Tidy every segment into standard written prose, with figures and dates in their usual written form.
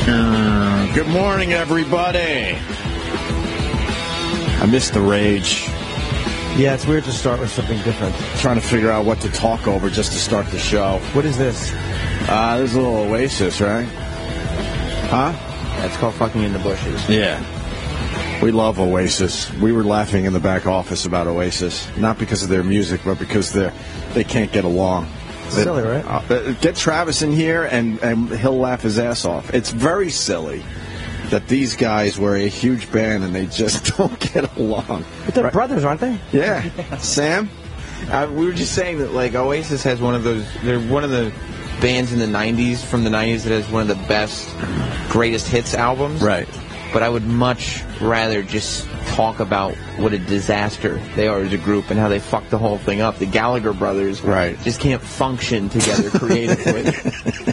Good morning, everybody. I missed the rage. Yeah, it's weird to start with something different. Trying to figure out what to talk over just to start the show. What is this? There's a little Oasis, right? Huh? That's called Fucking in the Bushes. Yeah. We love Oasis. We were laughing in the back office about Oasis. Not because of their music, but because they can't get along. Silly, right? Get Travis in here, and he'll laugh his ass off. It's very silly that these guys were a huge band and they just don't get along. But they're brothers, aren't they? Yeah. Sam? We were just saying that, like, Oasis has one of those... They're one of the bands in the 90s, from the 90s, that has one of the best greatest hits albums. Right. But I would much rather just talk about what a disaster they are as a group and how they fucked the whole thing up. The Gallagher brothers just can't function together creatively.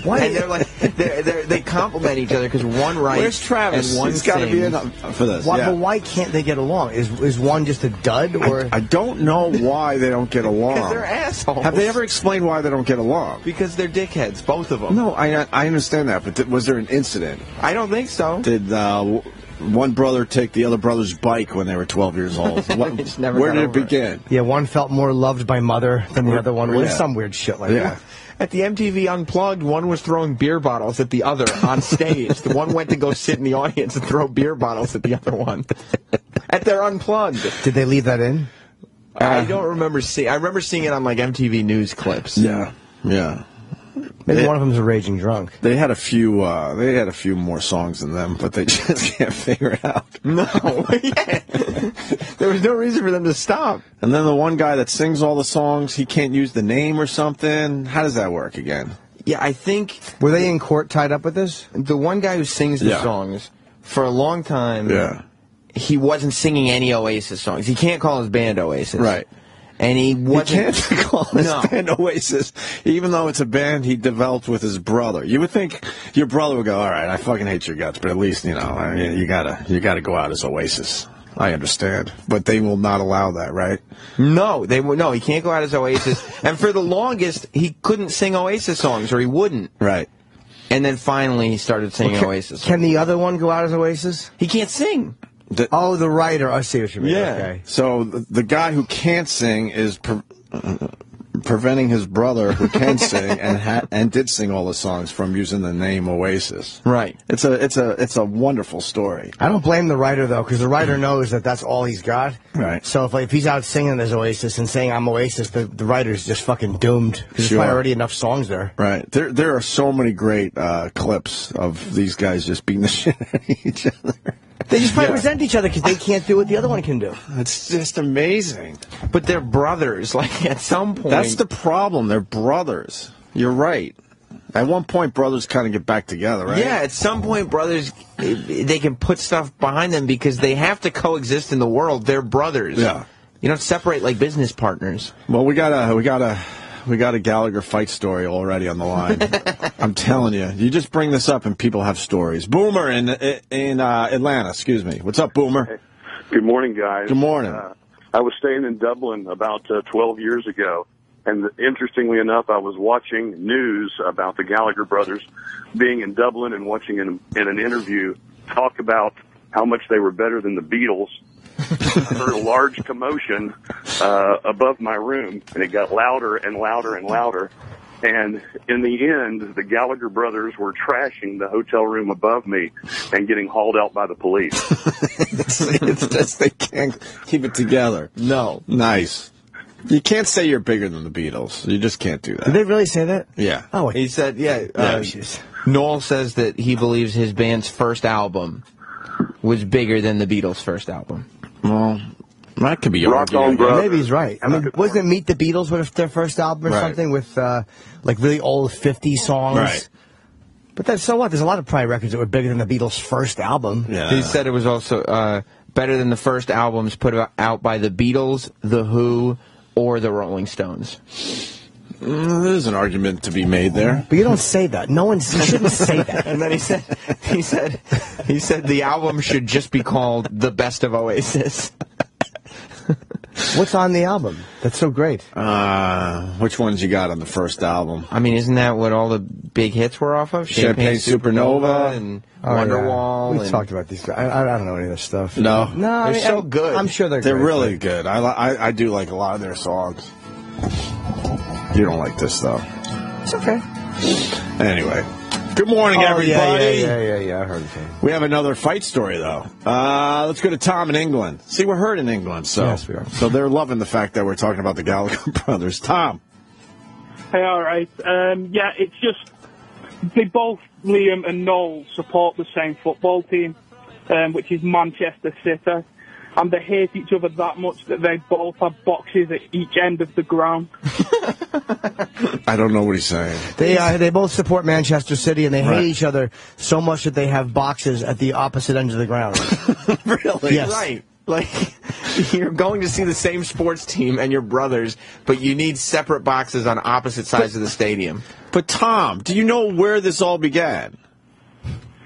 Why? And they're like, they complement each other because one writes. Where's Travis? And one He's got to be in sings. for this. Why, yeah. But why can't they get along? Is one just a dud? Or I don't know why they don't get along. Because they're assholes. Have they ever explained why they don't get along? Because they're dickheads, both of them. No, I understand that, but was there an incident? I don't think so. Did one brother take the other brother's bike when they were 12 years old? Where did it begin? Yeah, one felt more loved by mother than the other one. Yeah. Some weird shit like that. At the MTV Unplugged, one was throwing beer bottles at the other on stage. The one went to go sit in the audience and throw beer bottles at the other one. At their Unplugged. Did they leave that in? I don't remember seeing. I remember seeing it on like MTV News clips. Yeah, yeah. Maybe one of them's a raging drunk. They had a few. They had a few more songs than them, but they just can't figure it out. No, there was no reason for them to stop. And then the one guy that sings all the songs, he can't use the name or something. How does that work again? Yeah, I think Were they in court tied up with this? the one guy who sings the songs for a long time. He wasn't singing any Oasis songs. He can't call his band Oasis. Right. And he wasn't... He can't call his band Oasis, even though it's a band he developed with his brother. You would think your brother would go, all right, I fucking hate your guts, but at least, you know, you gotta go out as Oasis. I understand. But they will not allow that, right? No, he can't go out as Oasis. And for the longest, he couldn't sing Oasis songs, or he wouldn't. Right. And then finally he started singing Oasis songs. Can the other one go out as Oasis? He can't sing. The writer. I see what you mean. Yeah. Okay. So the guy who can't sing is preventing his brother who can sing and did sing all the songs from using the name Oasis. Right. It's a wonderful story. I don't blame the writer, though, because the writer knows that that's all he's got. Right. So if he's out singing as Oasis and saying I'm Oasis, the writer's just fucking doomed. Because there's probably already enough songs there. Right. There are so many great clips of these guys just beating the shit out of each other. They just probably resent each other because they can't do what the other one can do. It's just amazing. But they're brothers. Like, at some point... That's the problem. They're brothers. You're right. At one point, brothers kind of get back together, right? Yeah, at some point, brothers, they can put stuff behind them because they have to coexist in the world. They're brothers. Yeah. You don't separate like business partners. Well, we got a Gallagher fight story already on the line. I'm telling you. You just bring this up and people have stories. Boomer in Atlanta, excuse me. What's up, Boomer? Hey. Good morning, guys. Good morning. I was staying in Dublin about 12 years ago, and interestingly enough, I was watching news about the Gallagher brothers being in Dublin and watching in an interview talk about how much they were better than the Beatles. I heard a large commotion above my room, and it got louder and louder and louder. And in the end, the Gallagher brothers were trashing the hotel room above me and getting hauled out by the police. It's just they can't keep it together. No. Nice. You can't say you're bigger than the Beatles. You just can't do that. Did they really say that? Yeah. Oh, He said, Noel says that he believes his band's first album was bigger than the Beatles' first album. Well, that could be Rock on, bro. maybe he's right. I mean, wasn't it Meet the Beatles with their first album or something with like really old 50 songs? Right. But so what? There's a lot of probably records that were bigger than the Beatles' first album. Yeah. He said it was also better than the first albums put out by the Beatles, The Who, or the Rolling Stones. There's an argument to be made there. But you don't say that. You shouldn't say that. And then he said the album should just be called The Best of Oasis. What's on the album? That's so great. Which ones you got on the first album? I mean, isn't that what all the big hits were off of? Champagne Supernova and Wonderwall. We talked about these. I don't know any of this stuff. No, they're so good. I'm sure they're really good. I do like a lot of their songs. You don't like this though. It's okay. Anyway. Good morning, everybody. Yeah. I heard it. We have another fight story, though. Let's go to Tom in England. See, we're heard in England, so yes, we are. So they're loving the fact that we're talking about the Gallagher brothers. Tom. Hey, all right. Yeah, it's just they both, Liam and Noel, support the same football team, which is Manchester City. And they hate each other that much that they both have boxes at each end of the ground. I don't know what he's saying. They both support Manchester City, and they hate each other so much that they have boxes at the opposite ends of the ground. Really? Yes. Right. Like, you're going to see the same sports team and your brothers, but you need separate boxes on opposite sides of the stadium. But, Tom, do you know where this all began?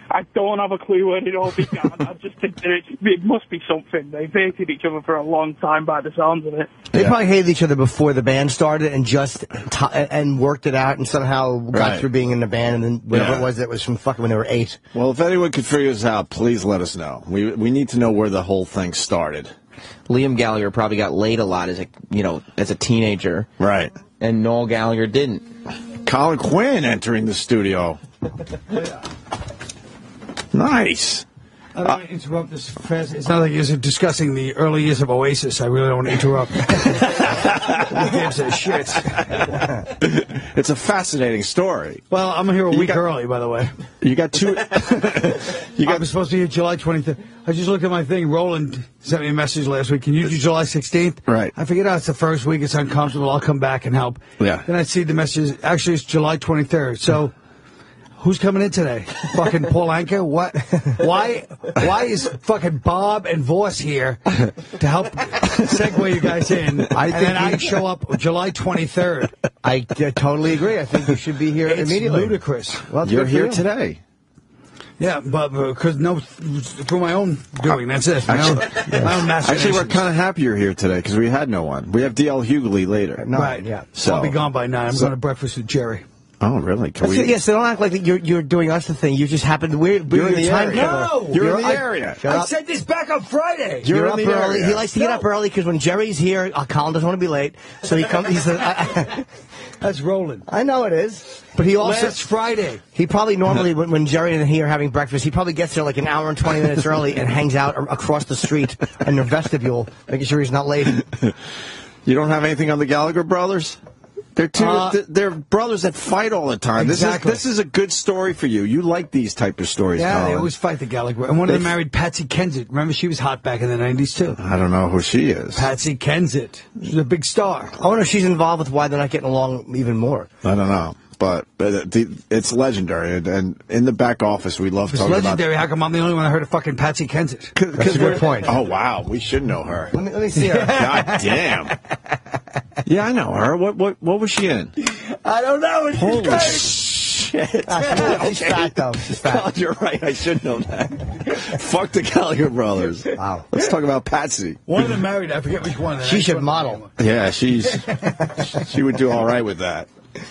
I don't have a clue where it all began. I just think that it must be something. They've hated each other for a long time by the sounds of it. They probably hated each other before the band started and just and worked it out and somehow got through being in the band and then whatever it was that was from fucking when they were 8. Well, if anyone could figure this out, please let us know. We need to know where the whole thing started. Liam Gallagher probably got laid a lot as a teenager. Right. And Noel Gallagher didn't. Colin Quinn entering the studio. Nice. I don't want to interrupt this fast. It's not like you're discussing the early years of Oasis. I really don't want to interrupt. Shit. It's a fascinating story. Well, I'm here a week early, by the way. You got two. I was supposed to be here July 23rd. I just looked at my thing. Roland sent me a message last week. Can you do July 16th? Right. I figured out it's the first week. It's uncomfortable. I'll come back and help. Yeah. Then I see the message. Actually, it's July 23rd. So. Who's coming in today? Fucking Paul Anka? What? Why is fucking Bob and Voss here to help segue you guys in? I show up July 23rd. I totally agree. I think you should be here immediately. It's ludicrous. Well, you're here today. Yeah, but because through my own doing. That's it. My own actually, we're kind of happy you're here today because we had no one. We have DL Hughley later. Right. Yeah. So I'll be gone by 9. I'm going to breakfast with Jerry. Oh, really? Yes, they don't act like you're doing us the thing. You just happen to... You're in the area. No! You're in the area. I said this back on Friday. You're up early. He likes to get up early because when Jerry's here, Colin doesn't want to be late. So he comes... He says... That's Roland. I know it is. But he also... Last Friday. He probably normally, when Jerry and he are having breakfast, he probably gets there like an hour and 20 minutes early and hangs out across the street in the vestibule, making sure he's not late. You don't have anything on the Gallagher brothers? They're brothers that fight all the time. Exactly. This is a good story for you. You like these type of stories, Yeah, Colin. they always fight the Gallagher. And one of them married Patsy Kensit. Remember, she was hot back in the 90s, too. I don't know who she is. Patsy Kensit. She's a big star. I wonder if she's involved with why they're not getting along even more. I don't know. But it's legendary, and in the back office, we love talking about... It's legendary. How come I'm the only one that heard of fucking Patsy Kensit? That's a good point. Oh, wow. We should know her. Let me see her. God damn. Yeah, I know her. What was she in? I don't know. Holy shit. She's fat, though. She's fat. God, you're right. I should know that. Fuck the Gallagher brothers. Wow. Let's talk about Patsy. One of them married. I forget which one. She should model. Yeah, she would do all right with that.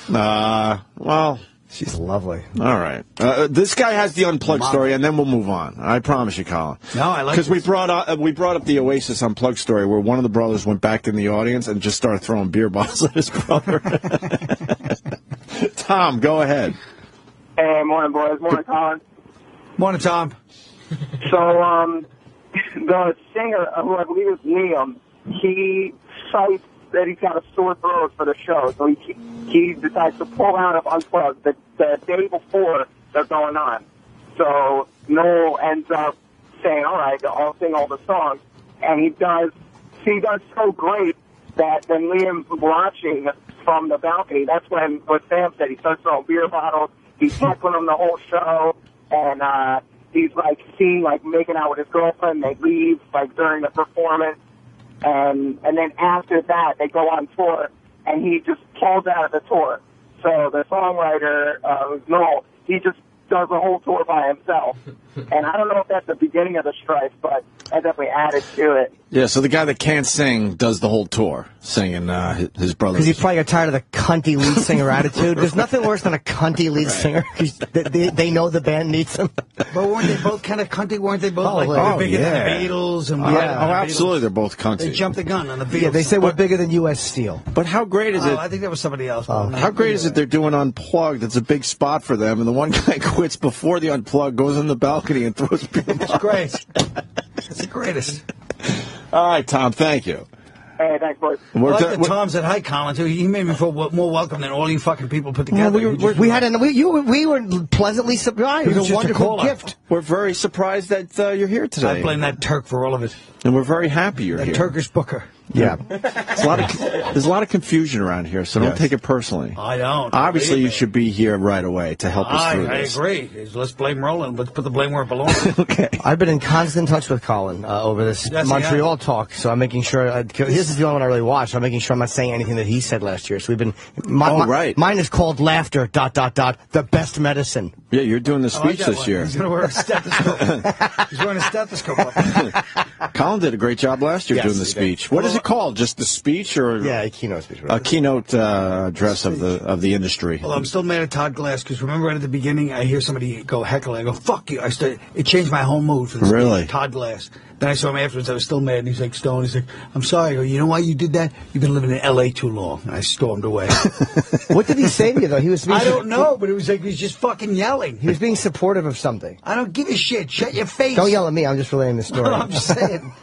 Well, she's lovely. All right. This guy has the Unplugged story, and then we'll move on. I promise you, Colin. No, I like because we brought up the Oasis Unplugged story where one of the brothers went back in the audience and just started throwing beer bottles at his brother. Tom, go ahead. Hey, morning, boys. Morning, Colin. Morning, Tom. So, the singer, who I believe is Liam, he cites that he's got a sore throat for the show, so he decides to pull out of Unplugged the day before they're going on. So Noel ends up saying, all right, I'll sing all the songs. And he does so great that when Liam's watching from the balcony, that's when, what Sam said, he starts throwing beer bottles, he's heckling them the whole show, and he's, making out with his girlfriend, they leave, during the performance. And then after that, they go on tour, and he just pulls out of the tour. So the songwriter, Noel, he just does the whole tour by himself. And I don't know if that's the beginning of the strife, but that definitely added to it. Yeah, so the guy that can't sing does the whole tour, singing his brother. Because he probably got tired of the cunty lead singer attitude. There's nothing worse than a cunty lead singer. They know the band needs him. But weren't they both kind of cunty? Weren't they both bigger than the Beatles? And absolutely, they're both cunty. They jumped the gun on the Beatles. Yeah, they say we're bigger than U.S. Steel. But how great is it? I think that was somebody else. How great is it they're doing Unplugged? It's a big spot for them, and the one guy quits before the Unplugged, goes in the balcony and throws people. It's great. It's the greatest. All right, Tom, thank you. Hey, thanks, boys. I like that Tom said hi, Colin, too. He made me feel more welcome than all you fucking people put together. We were pleasantly surprised. It was a wonderful gift. We're very surprised that you're here today. I blame that Turk for all of it. And we're very happy you're that here. Turkish booker. Yeah. There's a lot of confusion around here, so don't take it personally. I don't. Obviously, you should be here right away to help us through this. I agree. Let's blame Roland. Let's put the blame where it belongs. Okay. I've been in constant touch with Colin over this Montreal talk, so I'm making sure. This is the only one I really watched. I'm making sure I'm not saying anything that he said last year. So we've been. Mine is called laughter. ... The best medicine. Yeah, you're doing the speech this year. He's going to wear a stethoscope. He's wearing a stethoscope up. Colin did a great job last year doing the speech. What is it called? Just the speech, or a keynote speech? A keynote address of the industry. Well, I'm still mad at Todd Glass because remember right at the beginning, I hear somebody go heckling. I go fuck you. It changed my whole mood for the speech. Todd Glass. Then I saw him afterwards. I was still mad, and he's like, Stone. He's like, I'm sorry. I go, you know why you did that? You've been living in L.A. too long. And I stormed away. What did he say to you, though? I don't know, but it was like he was just fucking yelling. He was being supportive of something. I don't give a shit. Shut your face. Don't yell at me. I'm just relaying the story. I'm just saying.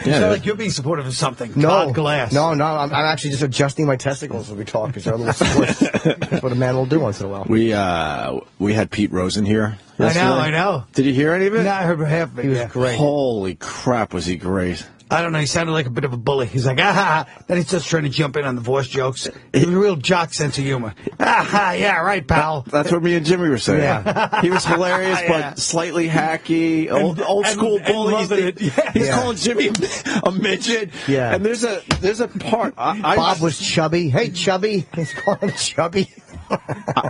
You sound like you're being supportive of something. No. Todd Glass. No. I'm actually just adjusting my testicles as we talk because they're a little squished. That's what a man will do once in a while. We had Pete Rosen here yesterday. I know. Did you hear any of it? No, I heard half of it. He was great. Holy crap, was he great. I don't know. He sounded like a bit of a bully. He's like, ah, ha. Then he starts trying to jump in on the Voss jokes. He was a real jock sense of humor. Ah, ha, yeah, right, pal. That's what me and Jimmy were saying. Yeah. He was hilarious, but slightly hacky, old school bully. He's calling Jimmy a midget. Yeah. And there's a part. Bob was chubby. Hey, chubby. He's calling him chubby.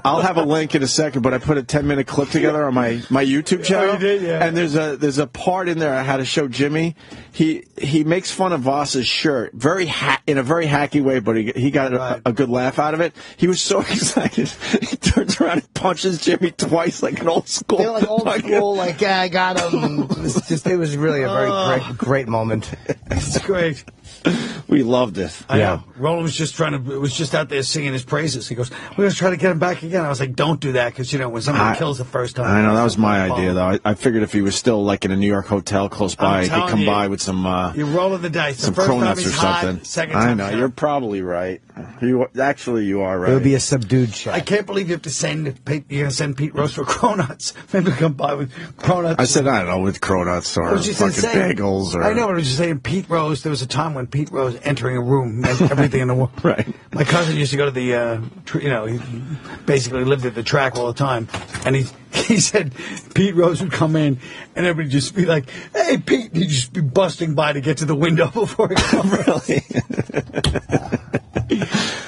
I'll have a link in a second, but I put a 10-minute clip together on my YouTube channel. Oh, you did, yeah. And there's a part in there I had to show Jimmy. He makes fun of Voss's shirt in a very hacky way, but he got a good laugh out of it. He was so excited. He turns around and punches Jimmy twice like an old school. They're like old school, like, yeah, I got him. It was really a very great moment. It's great. We loved it. I know. Roland was just out there singing his praises. He goes, we're going to try to get him back again. I was like, don't do that, because, when somebody kills the first time. I know, that was my idea, though. I figured if he was still, like, in a New York hotel close by, he could come by with some... You're rolling the dice. Some cronuts or something. Hot, second time I know, you're probably right. You are right. It would be a subdued shot. I can't believe you have to send Pete Rose for cronuts. Maybe come by with cronuts. I said, I don't know, with cronuts or fucking bagels. Or... I know, but I was just saying, Pete Rose, there was a time when Pete Rose entering a room meant everything in the world. Right. My cousin used to go to the, he basically lived at the track all the time. And he said Pete Rose would come in and everybody just be like, hey, Pete, he'd just be busting by to get to the window before he come. Really?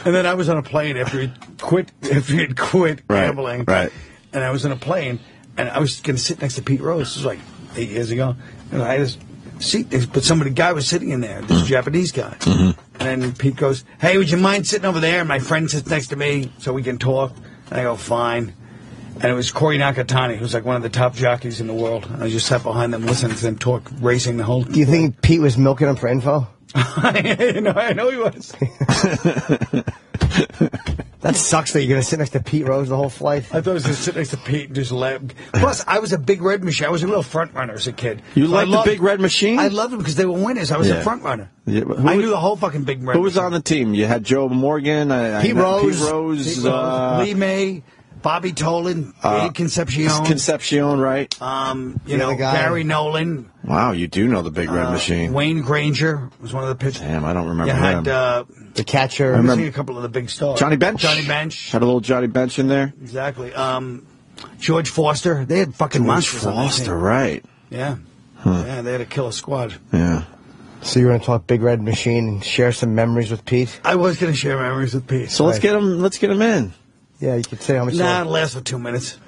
And then I was on a plane after he had quit gambling. Right. And I was on a plane and I was going to sit next to Pete Rose. This was like 8 years ago. And I had a seat, but guy was sitting in there, this Japanese guy. Mm-hmm. And then Pete goes, hey, would you mind sitting over there? My friend sits next to me so we can talk. And I go, fine. And it was Corey Nakatani, who's like one of the top jockeys in the world. And I just sat behind them listening to them talk racing the whole Do you think Pete was milking him for info? I know he was. That sucks that you're going to sit next to Pete Rose the whole flight. I thought I was going to sit next to Pete and just laugh. Plus, I was a Big Red Machine. I was a real front runner as a kid. You liked the Big Red Machine? I loved them because they were winners. I was a front runner. Yeah, I knew the whole fucking Big Red Machine. Who was on the team? You had Joe Morgan, Pete Rose, Lee May, Bobby Tolan, Concepcion, right? Barry Nolan. Wow, you do know the Big Red Machine. Wayne Granger was one of the pitchers. Damn, I don't remember him. You had the catcher. I remember a couple of the big stars. Johnny Bench. Had a little Johnny Bench in there. Exactly. George Foster. They had fucking monsters. George Foster, right? Yeah. Huh. Yeah, they had a killer squad. Yeah. So you're going to talk Big Red Machine and share some memories with Pete? I was going to share memories with Pete. So let's get him in. Yeah, you could say how much. Nah, it lasts for 2 minutes.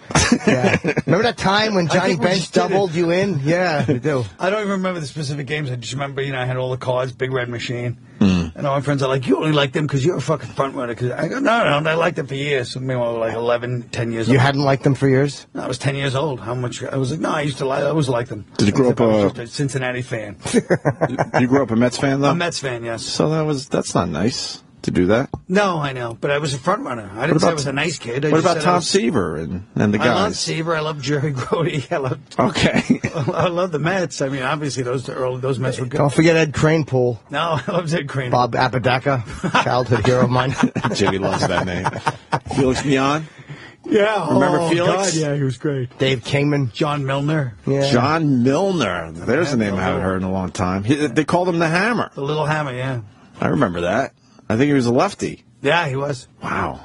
Yeah. Remember that time when Johnny Bench doubled you in? Yeah, we do. I don't even remember the specific games. I just remember, I had all the cards, Big Red Machine. And all my friends are like, you only like them because you're a fucking front runner. Cause I go, no, I liked them for years. So, meanwhile, like 11, 10 years old. You hadn't liked them for years? No, I was 10 years old. How much? I was like, no, I always liked them. Did you grow up a Cincinnati fan? You grew up a Mets fan, though? A Mets fan, yes. So that's not nice to do that. No, I know, but I was a front runner. I didn't say I was a nice kid. What about Tom Seaver and the guys? I love Seaver. I love Jerry Grody. I love the Mets. I mean, obviously those Mets were good. Don't forget Ed Kranepool. No, I love Ed Kranepool. Bob Apodaca, childhood hero of mine. Jimmy loves that name. Felix Mion. Yeah, remember Felix? God, yeah, he was great. Dave Kingman, John Milner. Yeah. John Milner. There's a name I haven't heard in a long time. They called him the Hammer. The Little Hammer, yeah. I remember that. I think he was a lefty. Yeah, he was. Wow.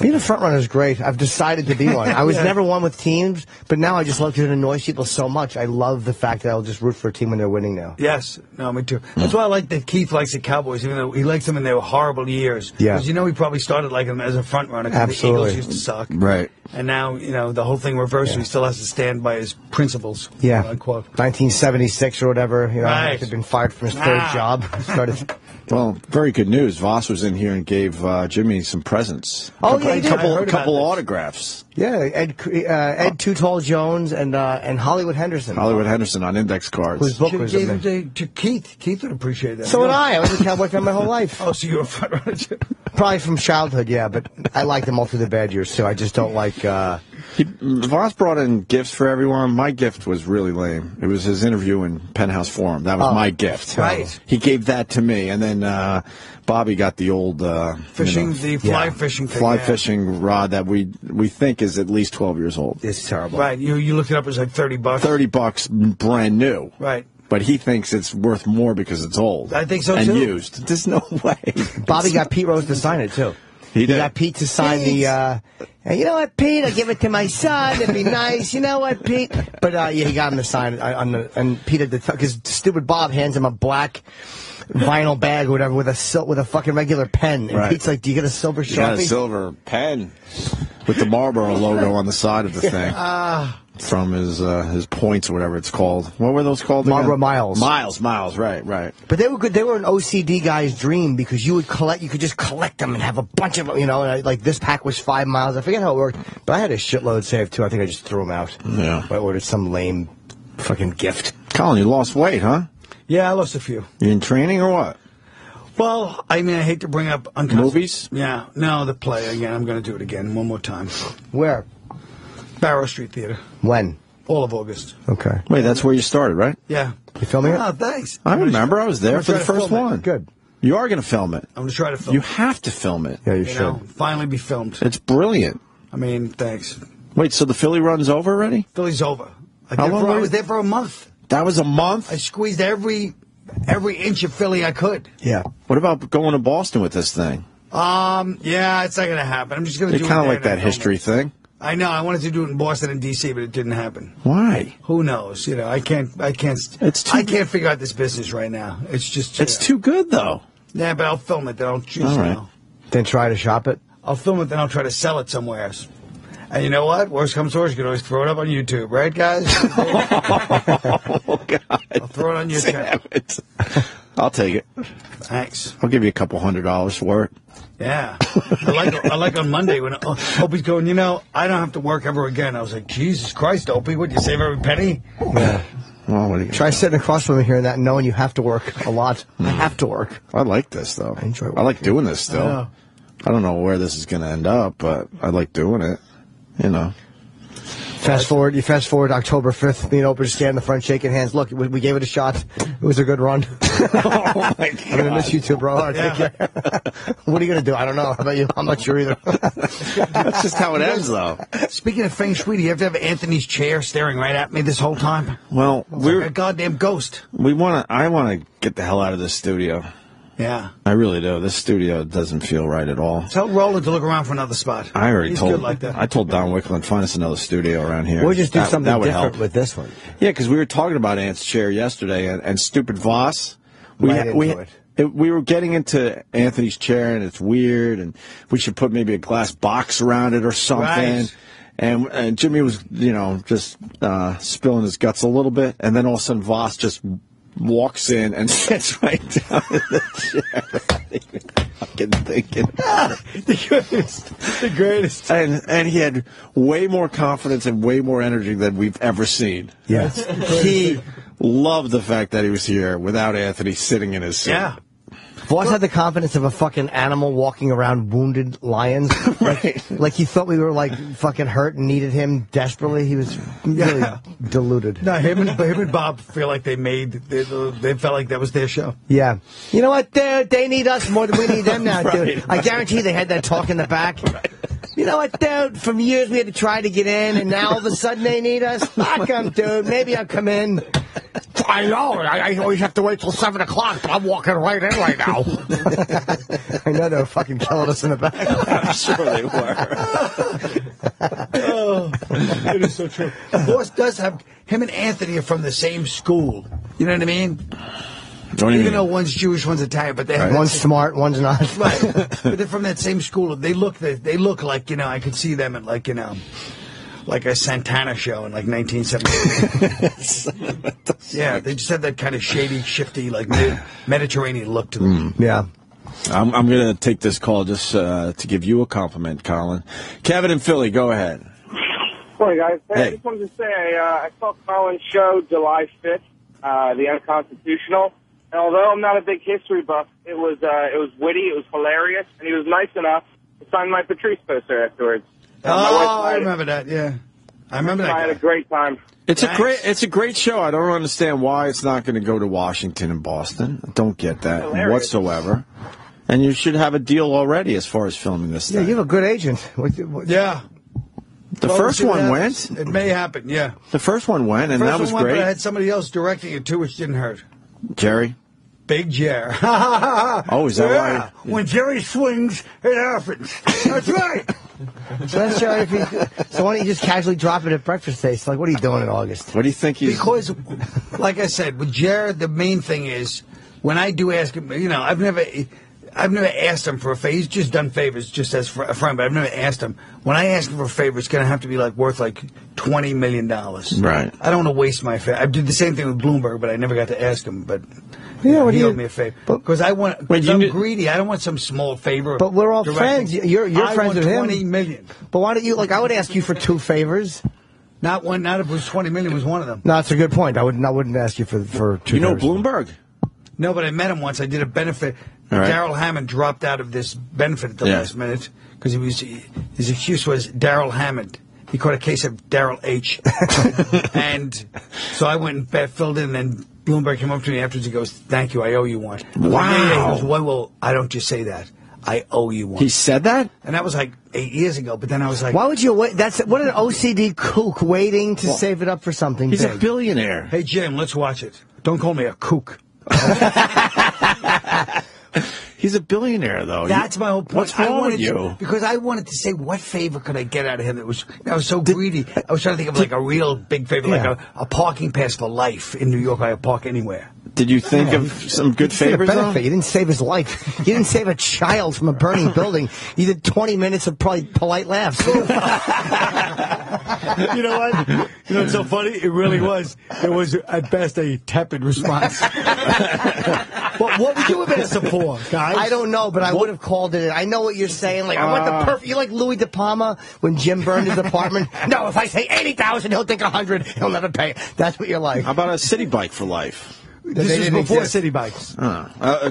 Being a front runner is great. I've decided to be one. I was never one with teams, but now I just love because it annoys people so much. I love the fact that I'll just root for a team when they're winning now. Yes. No, me too. That's why I like that Keith likes the Cowboys, even though he likes them in their horrible years. Yeah. Because he probably started liking them as a front runner because the Absolutely. Eagles used to suck. Right. And now, the whole thing reversed. Yeah. He still has to stand by his principles. Yeah. Unquote. 1976 or whatever. Right. He'd been fired from his third job. Started. Well, very good news. Voss was in here and gave Jimmy some presents. Oh, a couple autographs. Yeah, Ed Too Tall Jones and Hollywood Henderson. Hollywood Henderson on index cards. Whose book was gave him to Keith. Keith would appreciate that. So would I. I was a Cowboy fan my whole life. Oh, so you were a front runner too? Probably from childhood, yeah, but I like them all through the bad years too. I just don't like. Voss brought in gifts for everyone. My gift was really lame. It was his interview in Penthouse Forum. That was my gift. Right. He gave that to me, and then Bobby got the old fishing, the fly fishing thing. Fly fishing rod that we think is at least 12 years old. It's terrible. Right. You looked it up. It was like $30. $30, brand new. Right. But he thinks it's worth more because it's old. I think so, and too. And used. There's no way. Bobby got Pete Rose to sign it, too. He got Pete to sign the, you know what, Pete, I'll give it to my son. It'd be nice. You know what, Pete? But, he got him to sign it. And Pete had to, because stupid Bob hands him a black vinyl bag or whatever with a fucking regular pen. And Pete's like, do you get a silver Sharpie? You got a silver pen with the Marlboro logo on the side of the thing. From his points or whatever it's called. What were those called? Marlboro Miles. Miles, right. But they were good. They were an OCD guy's dream because you could just collect them and have a bunch of them, and like this pack was 5 miles. I forget how it worked, but I had a shitload saved too. I think I just threw them out. Yeah. I ordered some lame fucking gift. Colin, you lost weight, huh? Yeah, I lost a few. You in training or what? Well, I mean, I hate to bring up movies. Yeah, no, the play again. I'm going to do it again one more time. Where? Barrow Street Theater. When? All of August. Okay. Wait, that's where you started, right? Yeah. You filming it? Oh, thanks. I remember. I was there for the first one. Good. You are going to film it. I'm going to try to film it. You have to film it. Yeah, you should. Finally be filmed. It's brilliant. I mean, thanks. Wait, so the Philly run's over already? Philly's over. How long I was there for a month. That was a month? I squeezed every inch of Philly I could. Yeah. What about going to Boston with this thing? Yeah, it's not going to happen. I'm just going to do it. It's kind of like that history thing. I know. I wanted to do it in Boston and D.C., but it didn't happen. Why? Who knows? I can't figure out this business right now. It's just. It's too good, though. Yeah, but I'll film it. Then I'll choose. All right. Then try to shop it. I'll film it. Then I'll try to sell it somewhere else. And you know what? Worst comes to worst, you can always throw it up on YouTube, right, guys? Oh, God. I'll throw it on YouTube. I'll take it. Thanks. I'll give you a couple $100 for it. Yeah. I like on Monday when Opie's going, I don't have to work ever again. I was like, Jesus Christ, Opie, would you save every penny? Yeah. Well, try sitting across from me here and that, knowing you have to work a lot. I have to work. I like this, though. I enjoy working. I like doing this still. I don't know where this is going to end up, but I like doing it. Fast forward October 5th, me and Oprah stand in the front shaking hands. Look, we gave it a shot. It was a good run. Oh, my God. I'm going to miss you too, bro. All right, take care. What are you going to do? I don't know. How about you? I'm not sure either. That's just how it ends, though. Speaking of feng shui, do you have to have Anthony's chair staring right at me this whole time? Well, we're like a goddamn ghost. I want to get the hell out of this studio. Yeah. I really do. This studio doesn't feel right at all. Tell Roland to look around for another spot. He's good like that. I told Don Wickland, find us another studio around here. We'll just do something different help. with this one. Yeah, because we were talking about Ant's chair yesterday, and stupid Voss. We we were getting into Anthony's chair, and it's weird, and we should put maybe a glass box around it or something. Right. And Jimmy was, just spilling his guts a little bit, and then all of a sudden Voss just walks in and sits right down in the chair. Fucking thinking. The greatest. And he had way more confidence and way more energy than we've ever seen. Yes. He loved the fact that he was here without Anthony sitting in his seat. Yeah. Voss had the confidence of a fucking animal walking around wounded lions. Right. Like he thought we were fucking hurt and needed him desperately. He was really deluded. No, him and Bob feel like they felt like that was their show. Yeah. You know what? They need us more than we need them now, dude. I guarantee they had that talk in the back. Right. You know what, dude? For years we had to try to get in, and now all of a sudden they need us. Fuck them, dude. Maybe I'll come in. I know. I always have to wait till 7 o'clock, but I'm walking right in right now. I know they were fucking killing us in the back. I'm sure they were. It is so true. Voss does have, him and Anthony are from the same school. You know what I mean? Even though one's Jewish, one's Italian, but they have one's smart, one's not. Right. But they're from that same school. They look like, I could see them at like a Santana show in like 1978. Yeah, they just have that kind of shady, shifty, like Mediterranean look to them. Yeah. I'm going to take this call just to give you a compliment, Colin. Kevin in Philly, go ahead. Morning, guys. Hey. I just wanted to say I saw Colin's show July 5th, The Unconstitutional. And although I'm not a big history buff, it was witty, it was hilarious, and he was nice enough to sign my Patrice poster afterwards. I remember that. Yeah, I remember that. I had a great time. It's a great show. I don't understand why it's not going to go to Washington and Boston. I don't get that whatsoever. And you should have a deal already as far as filming this thing. Yeah, you have a good agent. Yeah. The first one went. It may happen, yeah. The first one went, and that was great. But I had somebody else directing it, too, which didn't hurt. Jerry? Big Jerry. Oh, is that why? When Jerry swings, it happens. That's right. So that's Jerry. So why don't you just casually drop it at breakfast taste? Like, what are you doing in August? What do you think he's... Because, like I said, with Jared, the main thing is, when I do ask him, I've never asked him for a favor. He's just done favors just as a friend, but I've never asked him. When I ask him for a favor, it's going to have to be worth $20 million. Right. I don't want to waste my favor. I did the same thing with Bloomberg, but I never got to ask him. But he owed me a favor because I'm greedy. I don't want some small favor. But we're all friends. You're friends with him. $20 million. But why don't you? I would ask you for 2 favors. Not one. Not if it was $20 million. Was one of them. No, that's a good point. I wouldn't ask you for 2. You know Bloomberg? No, but I met him once. I did a benefit. Right. Darrell Hammond dropped out of this benefit at the last minute because his excuse was Darrell Hammond. He caught a case of Darrell H. And so I went and filled in, and then Bloomberg came up to me afterwards. He goes, "Thank you, I owe you one." Wow. He goes, well, I don't just say that. I owe you one. He said that? And that was 8 years ago, but then I was like... Why would you wait? What an OCD kook waiting to save it up for something He's big. a billionaire. Hey, Jim, let's watch it. Don't call me a kook. He's a billionaire, though. That's my whole point. What's wrong with you? Because I wanted to say, what favor could I get out of him? I was so greedy. I was trying to think of a real big favor, like a parking pass for life in New York. I could park anywhere. Did you think of some good favors, though? You didn't save his life. You didn't save a child from a burning building. You did 20 minutes of probably polite laughs. You know what? You know what's so funny? It really was. It was, at best, a tepid response. But what would you have asked him for, guys? I don't know, but I would have called it. I know what you're saying. I want the perfect. You're like Louis De Palma when Jim burned his apartment. No, if I say 80,000, he'll think 100. He'll never pay. That's what you're like. How about a city bike for life? This is before city bikes.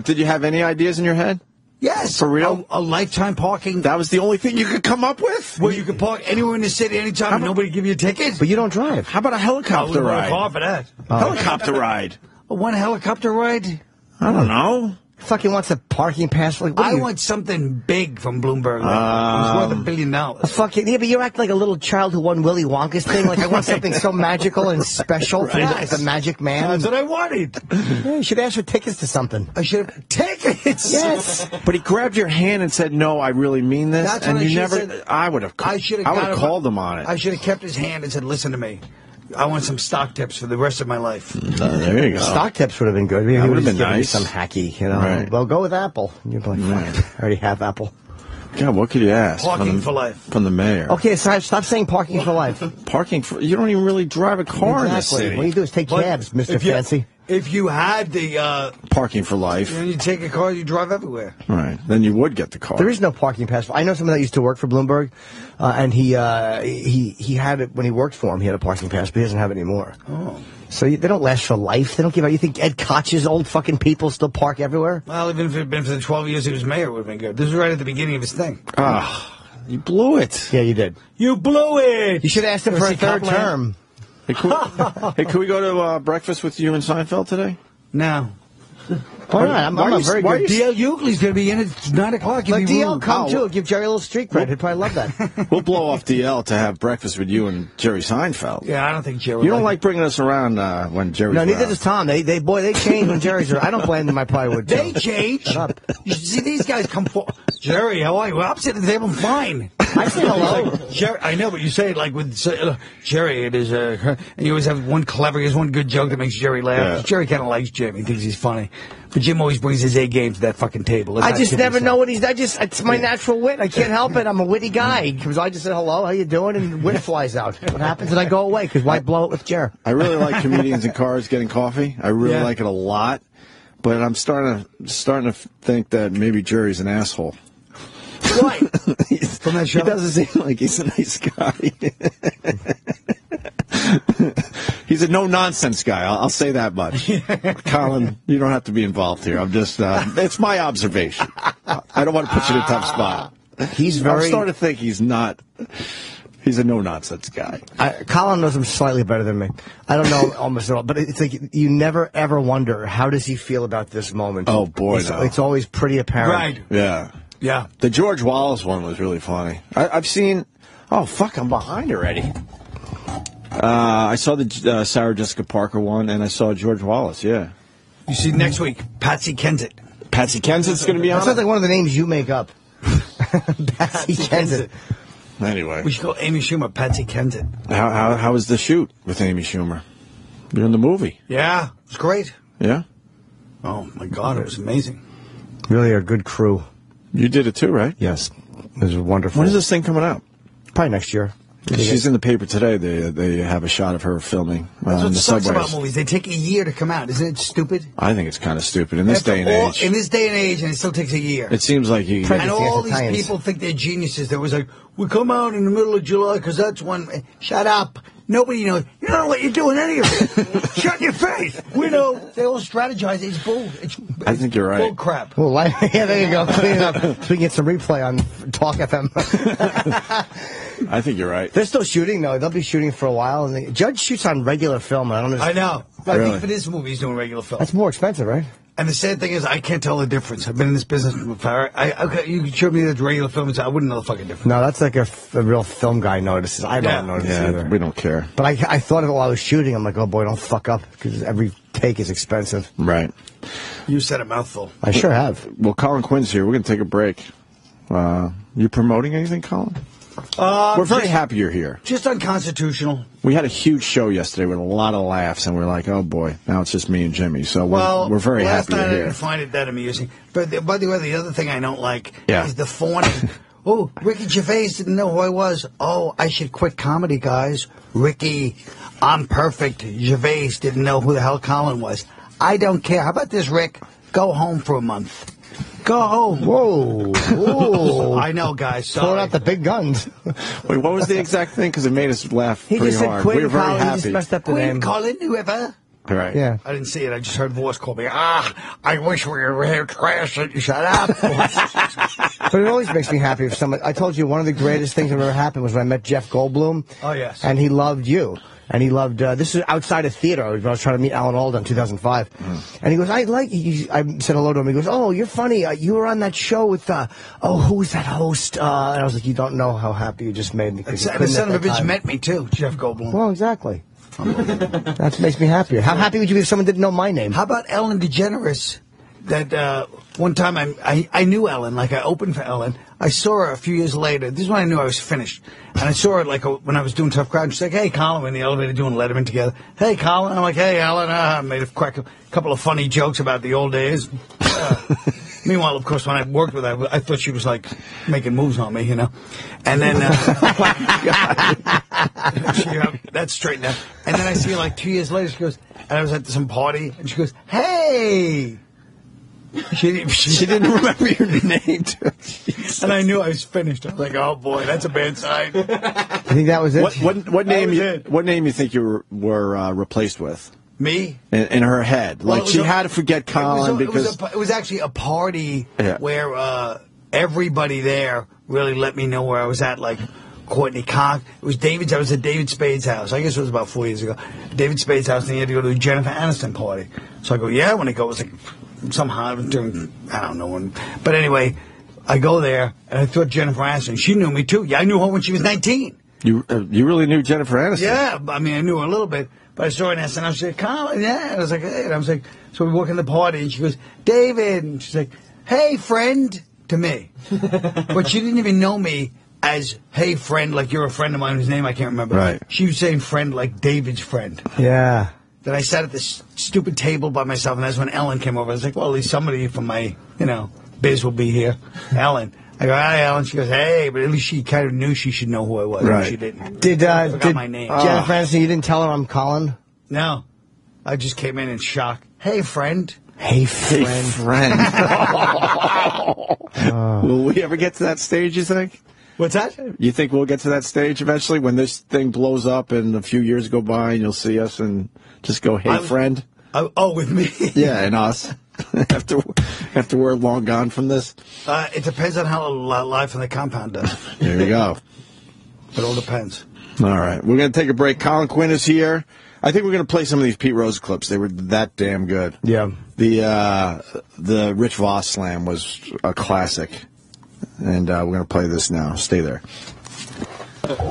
Did you have any ideas in your head? Yes. For real? A lifetime parking. That was the only thing you could come up with? Where you could park anywhere in the city anytime and nobody give you a ticket? But you don't drive. How about a helicopter ride? I for that. Helicopter ride. One helicopter ride? I don't know. Fucking wants a parking pass. I want something big from Bloomberg. It was worth $1 billion. But you act like a little child who won Willy Wonka's thing. I want something so magical and special for the magic man. That's what I wanted. Yeah, you should ask for tickets to something. I should have tickets. Yes. But he grabbed your hand and said, "No, I really mean this." That's and what I would have called him on it. I should have kept his hand and said, "Listen to me. I want some stock tips for the rest of my life. There you go. Stock tips would have been good. That would have been nice. Some hacky, you know. Right. Well, go with Apple. You'd be like, fuck, I already have Apple. God, what could you ask? Parking for life. From the mayor. Okay, so stop saying parking for life. Parking for... You don't even really drive a car in the city. What you do is take cabs, Mr. Fancy. If you had the... parking for life. Then you take a car, you drive everywhere. Right. Then you would get the car. There is no parking pass. I know someone that used to work for Bloomberg, and he had it when he worked for him. He had a parking pass, but he doesn't have it anymore. Oh. So they don't last for life. They don't give out. You think Ed Koch's old fucking people still park everywhere? Well, even if it had been for the 12 years he was mayor, it would have been good. This was right at the beginning of his thing. You blew it. Yeah, you did. You blew it. You should have asked him for a third term. Hey, can we go to breakfast with you and Seinfeld today? No. Why not? I'm very good. D.L. Hughley's going to be in at 9 o'clock. Let D.L. come, too. Give Jerry a little street cred. He'd probably love that. We'll blow off D.L. to have breakfast with you and Jerry Seinfeld. Yeah, I don't think Jerry You don't like bringing us around when Jerry's No, neither around. does Tom. They change when Jerry's around. I don't blame them. I probably would, too. They change. Shut up. You see, these guys come for... Jerry, how are you? Well, I'm sitting at the table, I'm fine. I say hello. Jerry, I know, but you say it like with Jerry, it is and you always have one clever, he has one good joke that makes Jerry laugh. Yeah. Jerry kind of likes Jim. He thinks he's funny. But Jim always brings his A game to that fucking table. I just never know what he's... It's my natural wit. I can't help it. I'm a witty guy. Because I just say hello, how you doing? And wit flies out. What happens? And I go away, because why blow it with Jerry? I really like comedians in cars getting coffee. I really like it a lot. But I'm starting to think that maybe Jerry's an asshole. Why? From that show? He doesn't seem like he's a nice guy. He's a no-nonsense guy. I'll say that much. Colin, you don't have to be involved here. I'm just, it's my observation. I don't want to put you in a tough spot. I'm starting to think he's a no-nonsense guy. Colin knows him slightly better than me. I don't know almost at all. But it's like you never, ever wonder, how does he feel about this moment? Oh, boy, It's always pretty apparent. Right. Yeah. Yeah. The George Wallace one was really funny. I've seen... Oh, fuck, I'm behind already. I saw the Sarah Jessica Parker one, and I saw George Wallace, yeah. You see, next week, Patsy Kensit. Patsy Kensit's going to be on That sounds like one of the names you make up. Patsy Kensit. Anyway. We should call Amy Schumer Patsy Kensit. How was the shoot with Amy Schumer? You're in the movie. Yeah, it was great. Yeah? Oh, my God, it was amazing. Really a good crew. You did it too, right? Yes. It was wonderful. When is this thing coming out? Probably next year. She's in the paper today. They have a shot of her filming That's what the sucks subways. about movies. They take a year to come out. Isn't it stupid? I think it's kind of stupid in this day and age. In this day and age, and it still takes a year. It seems like you... And all these people think they're geniuses. There was like, we come out in the middle of July because that's when... Shut up. Nobody knows. You don't know what you're doing, any of it. Shut your face. We know. They all strategize. It's bull. I think you're right. Bull crap. Well, yeah, there you go. Clean it up. So we can get some replay on Talk FM. I think you're right. They're still shooting, though. They'll be shooting for a while. And the Judge shoots on regular film. I know. I think for this movie, he's doing regular film. That's more expensive, right? And the sad thing is, I can't tell the difference. I've been in this business before. You showed me the regular film, I wouldn't know the fucking difference. No, that's like a real film guy notices. I don't notice either. We don't care. But I thought of it while I was shooting. I'm like, oh, boy, don't fuck up, because every take is expensive. Right. You said a mouthful. I sure have. Well, Colin Quinn's here. We're going to take a break. You promoting anything, Colin? We're very happy you're here. Just unconstitutional. We had a huge show yesterday with a lot of laughs, and we're like, oh, boy, now it's just me and Jimmy. So we're very happy you're here. Last night I didn't find it that amusing. But by the way, the other thing I don't like is the fawning. Oh, Ricky Gervais didn't know who I was. Oh, I should quit comedy, guys. Ricky, I'm perfect. Gervais didn't know who the hell Colin was. I don't care. How about this, Rick? Go home for a month. Go home. Whoa. Whoa. I know, guys. Sorry. Pulling out the big guns. Wait, what was the exact thing? Because it made us laugh pretty hard. He just said Quinn, we were very Colin, happy. He just messed up the name. Colin, whoever. Right. Yeah. I didn't see it. I just heard Voss call me. I wish we were here crashing. Shut up. But it always makes me happy if someone... I told you one of the greatest things that ever happened was when I met Jeff Goldblum. Oh, yes. And he loved you. And he loved, this is outside of theater. I was trying to meet Alan Alda in 2005. And he goes, I said hello to him. He goes, oh, you're funny. You were on that show with, who was that host? And I was like, you don't know how happy you just made me. The son of a bitch met me, too, Jeff Goldblum. Well, exactly. That makes me happier. How happy would you be if someone didn't know my name? How about Ellen DeGeneres that one time I knew Ellen, like I opened for Ellen. I saw her a few years later. This is when I knew I was finished. And I saw her like when I was doing Tough Crowd. She's like, hey, Colin, we're in the elevator doing Letterman together. Hey, Colin. I'm like, hey, Ellen. I made a couple of funny jokes about the old days. Meanwhile, of course, when I worked with her, I thought she was like making moves on me, you know. And then that's straightened out. And then I see her like 2 years later. She goes, and I was at some party, and she goes, hey. She didn't remember your name, too. And I knew I was finished. I was like, oh boy, that's a bad sign. I think that was it. What name you think you were replaced with? Me? In her head. Like, she had to forget Colin because... It was actually a party where everybody there really let me know where I was at, like Courtney Cox. It was David's. I was at David Spade's house. I guess it was about 4 years ago. David Spade's house, and he had to go to a Jennifer Aniston party. So I go, yeah, when I go, it was like somehow during, I don't know when. But anyway, I go there, and I thought Jennifer Aniston. She knew me, too. Yeah, I knew her when she was 19. You really knew Jennifer Aniston? Yeah, I mean, I knew her a little bit. But I saw her in SNL, and she said, Colin, yeah. And I was like, hey. And I was like, so we walk in the party, and she goes, David. And she's like, hey, friend, to me. But she didn't even know me as, hey, friend, like you're a friend of mine whose name I can't remember. Right. She was saying friend like David's friend. Yeah. Then I sat at this stupid table by myself, and that's when Ellen came over. I was like, well, at least somebody from my, biz will be here. Ellen. I go, hi, Ellen. She goes, hey, but at least she kind of knew she should know who I was. Right. She didn't. Did my name. Jennifer Aniston, you didn't tell her I'm Colin? No. I just came in shock. Hey, friend. Hey, friend. Hey, friend. Will we ever get to that stage, you think? What's that? You think we'll get to that stage eventually when this thing blows up and a few years go by and you'll see us and just go, hey, friend? With me? Yeah, and us. after we're long gone from this? It depends on how life in the compound does. There you go. It all depends. All right. We're going to take a break. Colin Quinn is here. I think we're going to play some of these Pete Rose clips. They were that damn good. Yeah. The Rich Voss slam was a classic. And we're going to play this now. Stay there.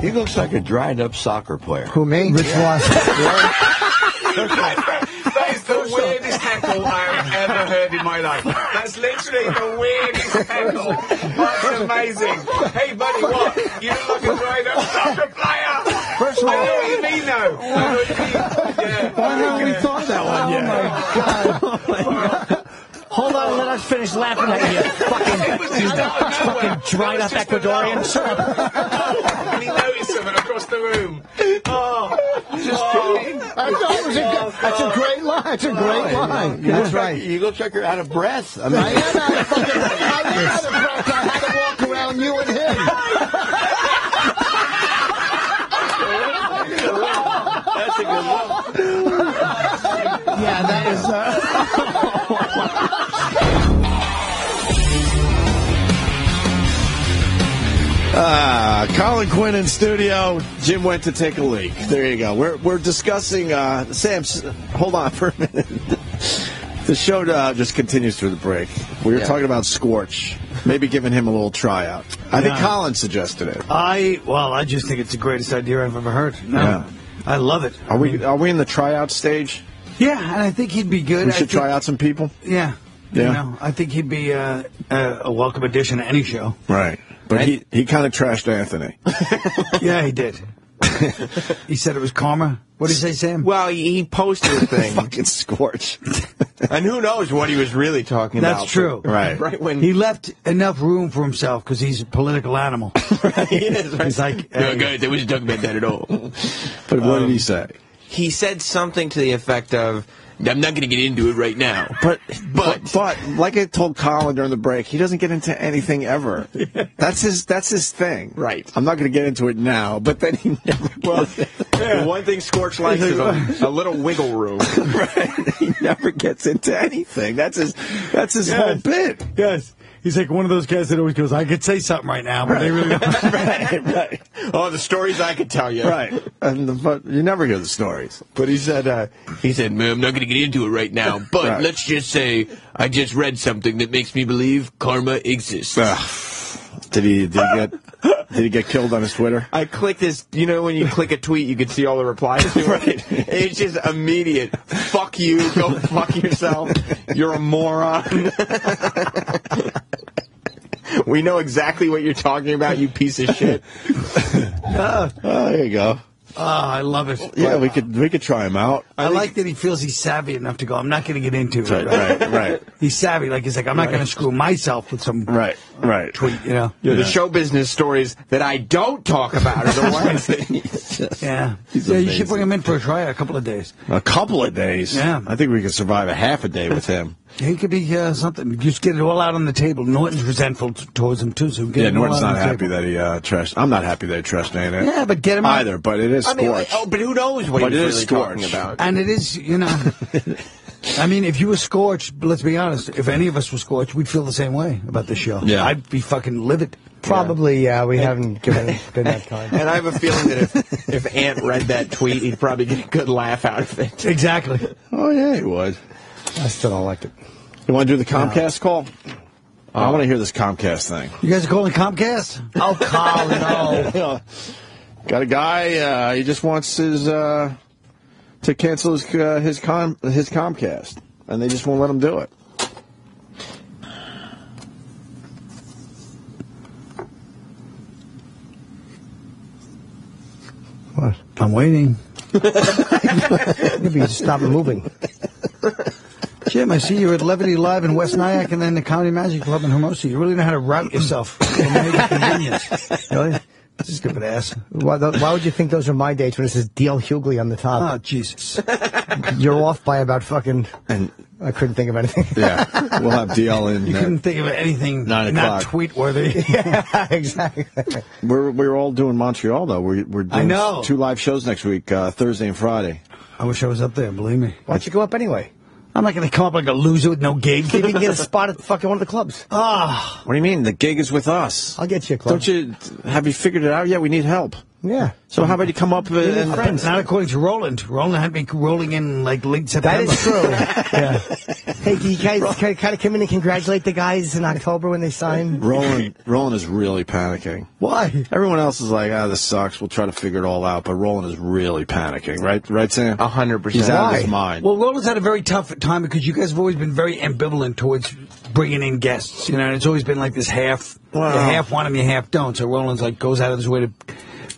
He looks like a dried-up soccer player. Who, me? Rich Voss. That is the weirdest heckle I've ever heard in my life. That's literally the weirdest heckle. That's amazing. Hey, buddy, what? You look like a dried-up soccer player. First of all, I know what you mean, though. I know what you mean. Yeah. Why haven't we thought that one yet? Oh, my God. Hold on, let us finish laughing at you. Fucking dried up Ecuadorian. Shut up. And he noticed something across the room. That's a great line. That's a great line. That's right. You look like you're out of breath. I mean, I am out of breath. I had to walk around you and him. that's a good one. Yeah, that is... Colin Quinn in studio. Jim went to take a leak. There you go. We're discussing... Sam, hold on for a minute. The show just continues through the break. We were talking about Scorch. Maybe giving him a little tryout. I think Colin suggested it. I just think it's the greatest idea I've ever heard. No, yeah. I love it. Are we in the tryout stage? Yeah, and I think he'd be good. We should try out some people? Yeah. Yeah. I think he'd be a welcome addition to any show. Right. But he kind of trashed Anthony. Yeah, he did. He said it was karma. What did he say, Sam? Well, he posted a thing. Fucking Scorch. And who knows what he was really talking about. That's true. Right. Right when he left enough room for himself because he's a political animal. Right, he is, right? He's like, no, guys, I wasn't talking about that at all. But what did he say? He said something to the effect of, I'm not going to get into it right now. But like I told Colin during the break, he doesn't get into anything ever. That's his thing. Right. I'm not going to get into it now, but then he never gets it. The one thing Scorch likes is a little wiggle room. Right. He never gets into anything. That's his whole bit. Yes. He's like one of those guys that always goes, I could say something right now, but they really don't. Right. Oh, the stories I could tell you. Right. But you never hear the stories. But he said, man, I'm not going to get into it right now, but let's just say I just read something that makes me believe karma exists. Did he get Did he get killed on his Twitter? I clicked this. You know, when you click a tweet, you can see all the replies to it. Right. It's just immediate. Fuck you. Go fuck yourself. You're a moron. We know exactly what you're talking about, you piece of shit. There you go. Oh, I love it. Yeah, we could try him out. I like that he feels he's savvy enough to go, I'm not going to get into it. Right. He's savvy. He's like, I'm not going to screw myself with some tweet, you know. Yeah, the show business stories that I don't talk about are the ones that... Yeah, you should bring him in for a try a couple of days. A couple of days? Yeah. I think we could survive a half a day with him. He could be something. Just get it all out on the table. Norton's resentful towards him, too. So get Norton's not happy that he trashed. I'm not happy that he trashed A&M. Yeah, but get him either, out. but it is Scorch. But who knows what he's really talking about. And it is, you know... I mean, if you were Scorch, let's be honest, if any of us were Scorch, we'd feel the same way about this show. Yeah. I'd be fucking livid. Probably, we haven't been that kind. And I have a feeling that if Ant read that tweet, he'd probably get a good laugh out of it. Exactly. Oh, yeah, he would. I still don't like it. You want to do the Comcast call? I want to hear this Comcast thing. You guys are calling Comcast? Oh, Colin, no. Got a guy, he just wants his... to cancel his Comcast, and they just won't let him do it. What? I'm waiting. Maybe you stop moving. Jim, I see you're at Levity Live in West Nyack and then the Comedy Magic Club in Hermosa. You really know how to route yourself from major convenience. Really? Stupid ass. Why would you think those are my dates when it says D.L. Hughley on the top? Oh, Jesus. You're off by about fucking... And I couldn't think of anything. Yeah, we'll have DL in. You couldn't think of anything 9 o'clock. not tweet-worthy. Yeah, exactly. We're all doing Montreal, though. We're doing 2 live shows next week, Thursday and Friday. I wish I was up there, believe me. Why don't you go up anyway? I'm not going to come up like a loser with no gig. Maybe you can get a spot at fucking one of the clubs. Ah. What do you mean? The gig is with us. I'll get you a club. Have you figured it out yet? We need help. Yeah. So how about you come up and friends? Not according to Roland. Roland had me rolling in like late September. That is true. Yeah. Hey, can you guys kind of come in and congratulate the guys in October when they sign? Roland is really panicking. Why? Everyone else is like, this sucks. We'll try to figure it all out. But Roland is really panicking, right, Sam? 100%. He's out of his mind. Well, Roland's had a very tough time because you guys have always been very ambivalent towards bringing in guests. You know, and it's always been like this half. You half want them, you half don't. So Roland's like goes out of his way to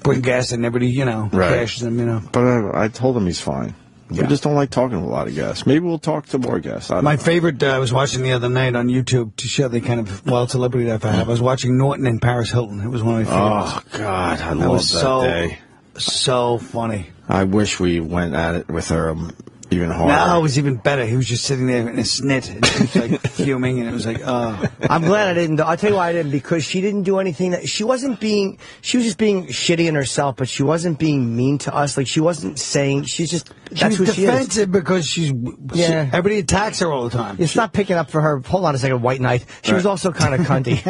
bring guests, and everybody, crashes them, But I told him he's fine. Yeah. We just don't like talking to a lot of guests. Maybe we'll talk to more guests. My favorite, I was watching the other night on YouTube to show the kind of wild celebrity that I have. I was watching Norton and Paris Hilton. It was one of my favorites. Oh, God, I love that day. So funny. I wish we went at it with her even harder. No, it was even better. He was just sitting there in a snit, and he was like fuming, and it was like, I'm glad I didn't. I'll tell you why I didn't, because she didn't do anything that she was just being shitty in herself, but she wasn't being mean to us. Like, she wasn't saying, that's who she is. Defensive because everybody attacks her all the time. It's not picking up for her. Hold on a second, White Knight. She was also kind of cunty.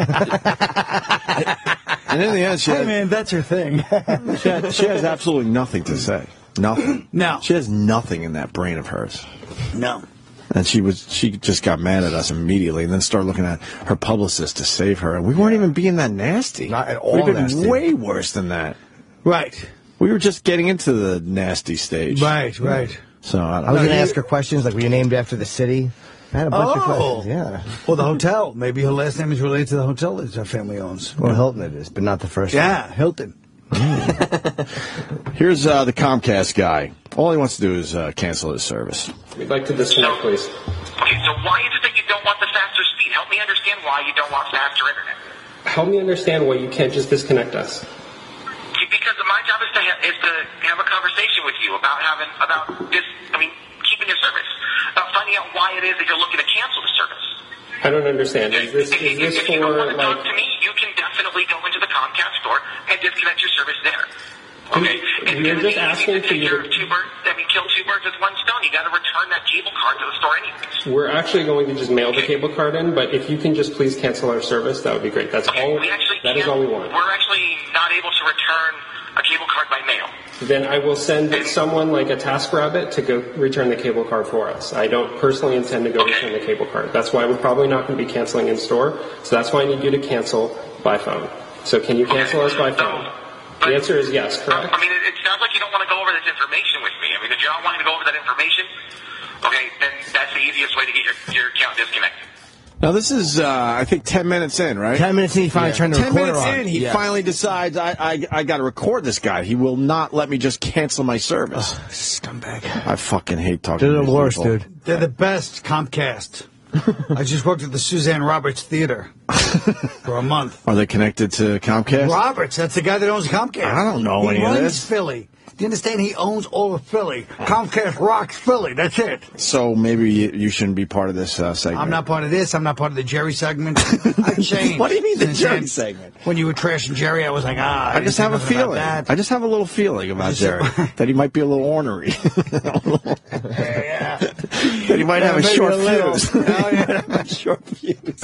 And in the end, man, that's her thing. She has absolutely nothing to say. Nothing. No. She has nothing in that brain of hers. No. And she just got mad at us immediately and then started looking at her publicist to save her. And we weren't even being that nasty. Not at all. We've been nasty. way worse than that. Right. We were just getting into the nasty stage. Right. So I was going to ask her questions like, were you named after the city? I had a bunch of questions, yeah. Or the hotel. Maybe her last name is related to the hotel that her family owns. Well, Hilton it is, but not the first one. Yeah, Hilton. Here's the Comcast guy. All he wants to do is cancel his service. We'd like to disconnect, please. Okay, so why is it that you don't want the faster speed? Help me understand why you don't want faster internet. Help me understand why you can't just disconnect us. Because my job is to have a conversation with you about this. Keeping your service, finding out why it is that you're looking to cancel the service. I don't understand. Is this if you don't want to talk to me, you can definitely go into the Comcast store and disconnect your service there. Okay. We're just asking for you to kill 2 birds with 1 stone. You got to return that cable card to the store anyways. We're actually going to just mail the cable card in, but if you can just please cancel our service, that would be great. That's all. That is all we want. We're actually not able to return a cable card by mail. Then I will send someone like a TaskRabbit to go return the cable card for us. I don't personally intend to go return the cable card. That's why we're probably not going to be canceling in store. So that's why I need you to cancel by phone. So can you cancel us by phone? The answer is yes, correct? I mean, it sounds like you don't want to go over this information with me. I mean, if you're not wanting to go over that information, okay, then that's the easiest way to get your account disconnected. Now, this is, I think, 10 minutes in, right? 10 minutes in, he finally turned the recorder on. 10 minutes in, he finally decides, I got to record this guy. He will not let me just cancel my service. Scumbag. I fucking hate talking to They're the worst, people. dude. They're the best, Comcast. I just worked at the Suzanne Roberts Theater for a month. Are they connected to Comcast? Roberts, that's the guy that owns Comcast. I don't know any of He runs this. Philly. Do you understand? He owns all of Philly. Comcast rocks Philly. That's it. So maybe you shouldn't be part of this segment. I'm not part of this. I'm not part of the Jerry segment. I changed. What do you mean the Jerry segment? When you were trashing Jerry, I was like, I just have a feeling. I just have a little feeling about Jerry that he might be a little ornery. Yeah. That he might have a short fuse. Short fuse.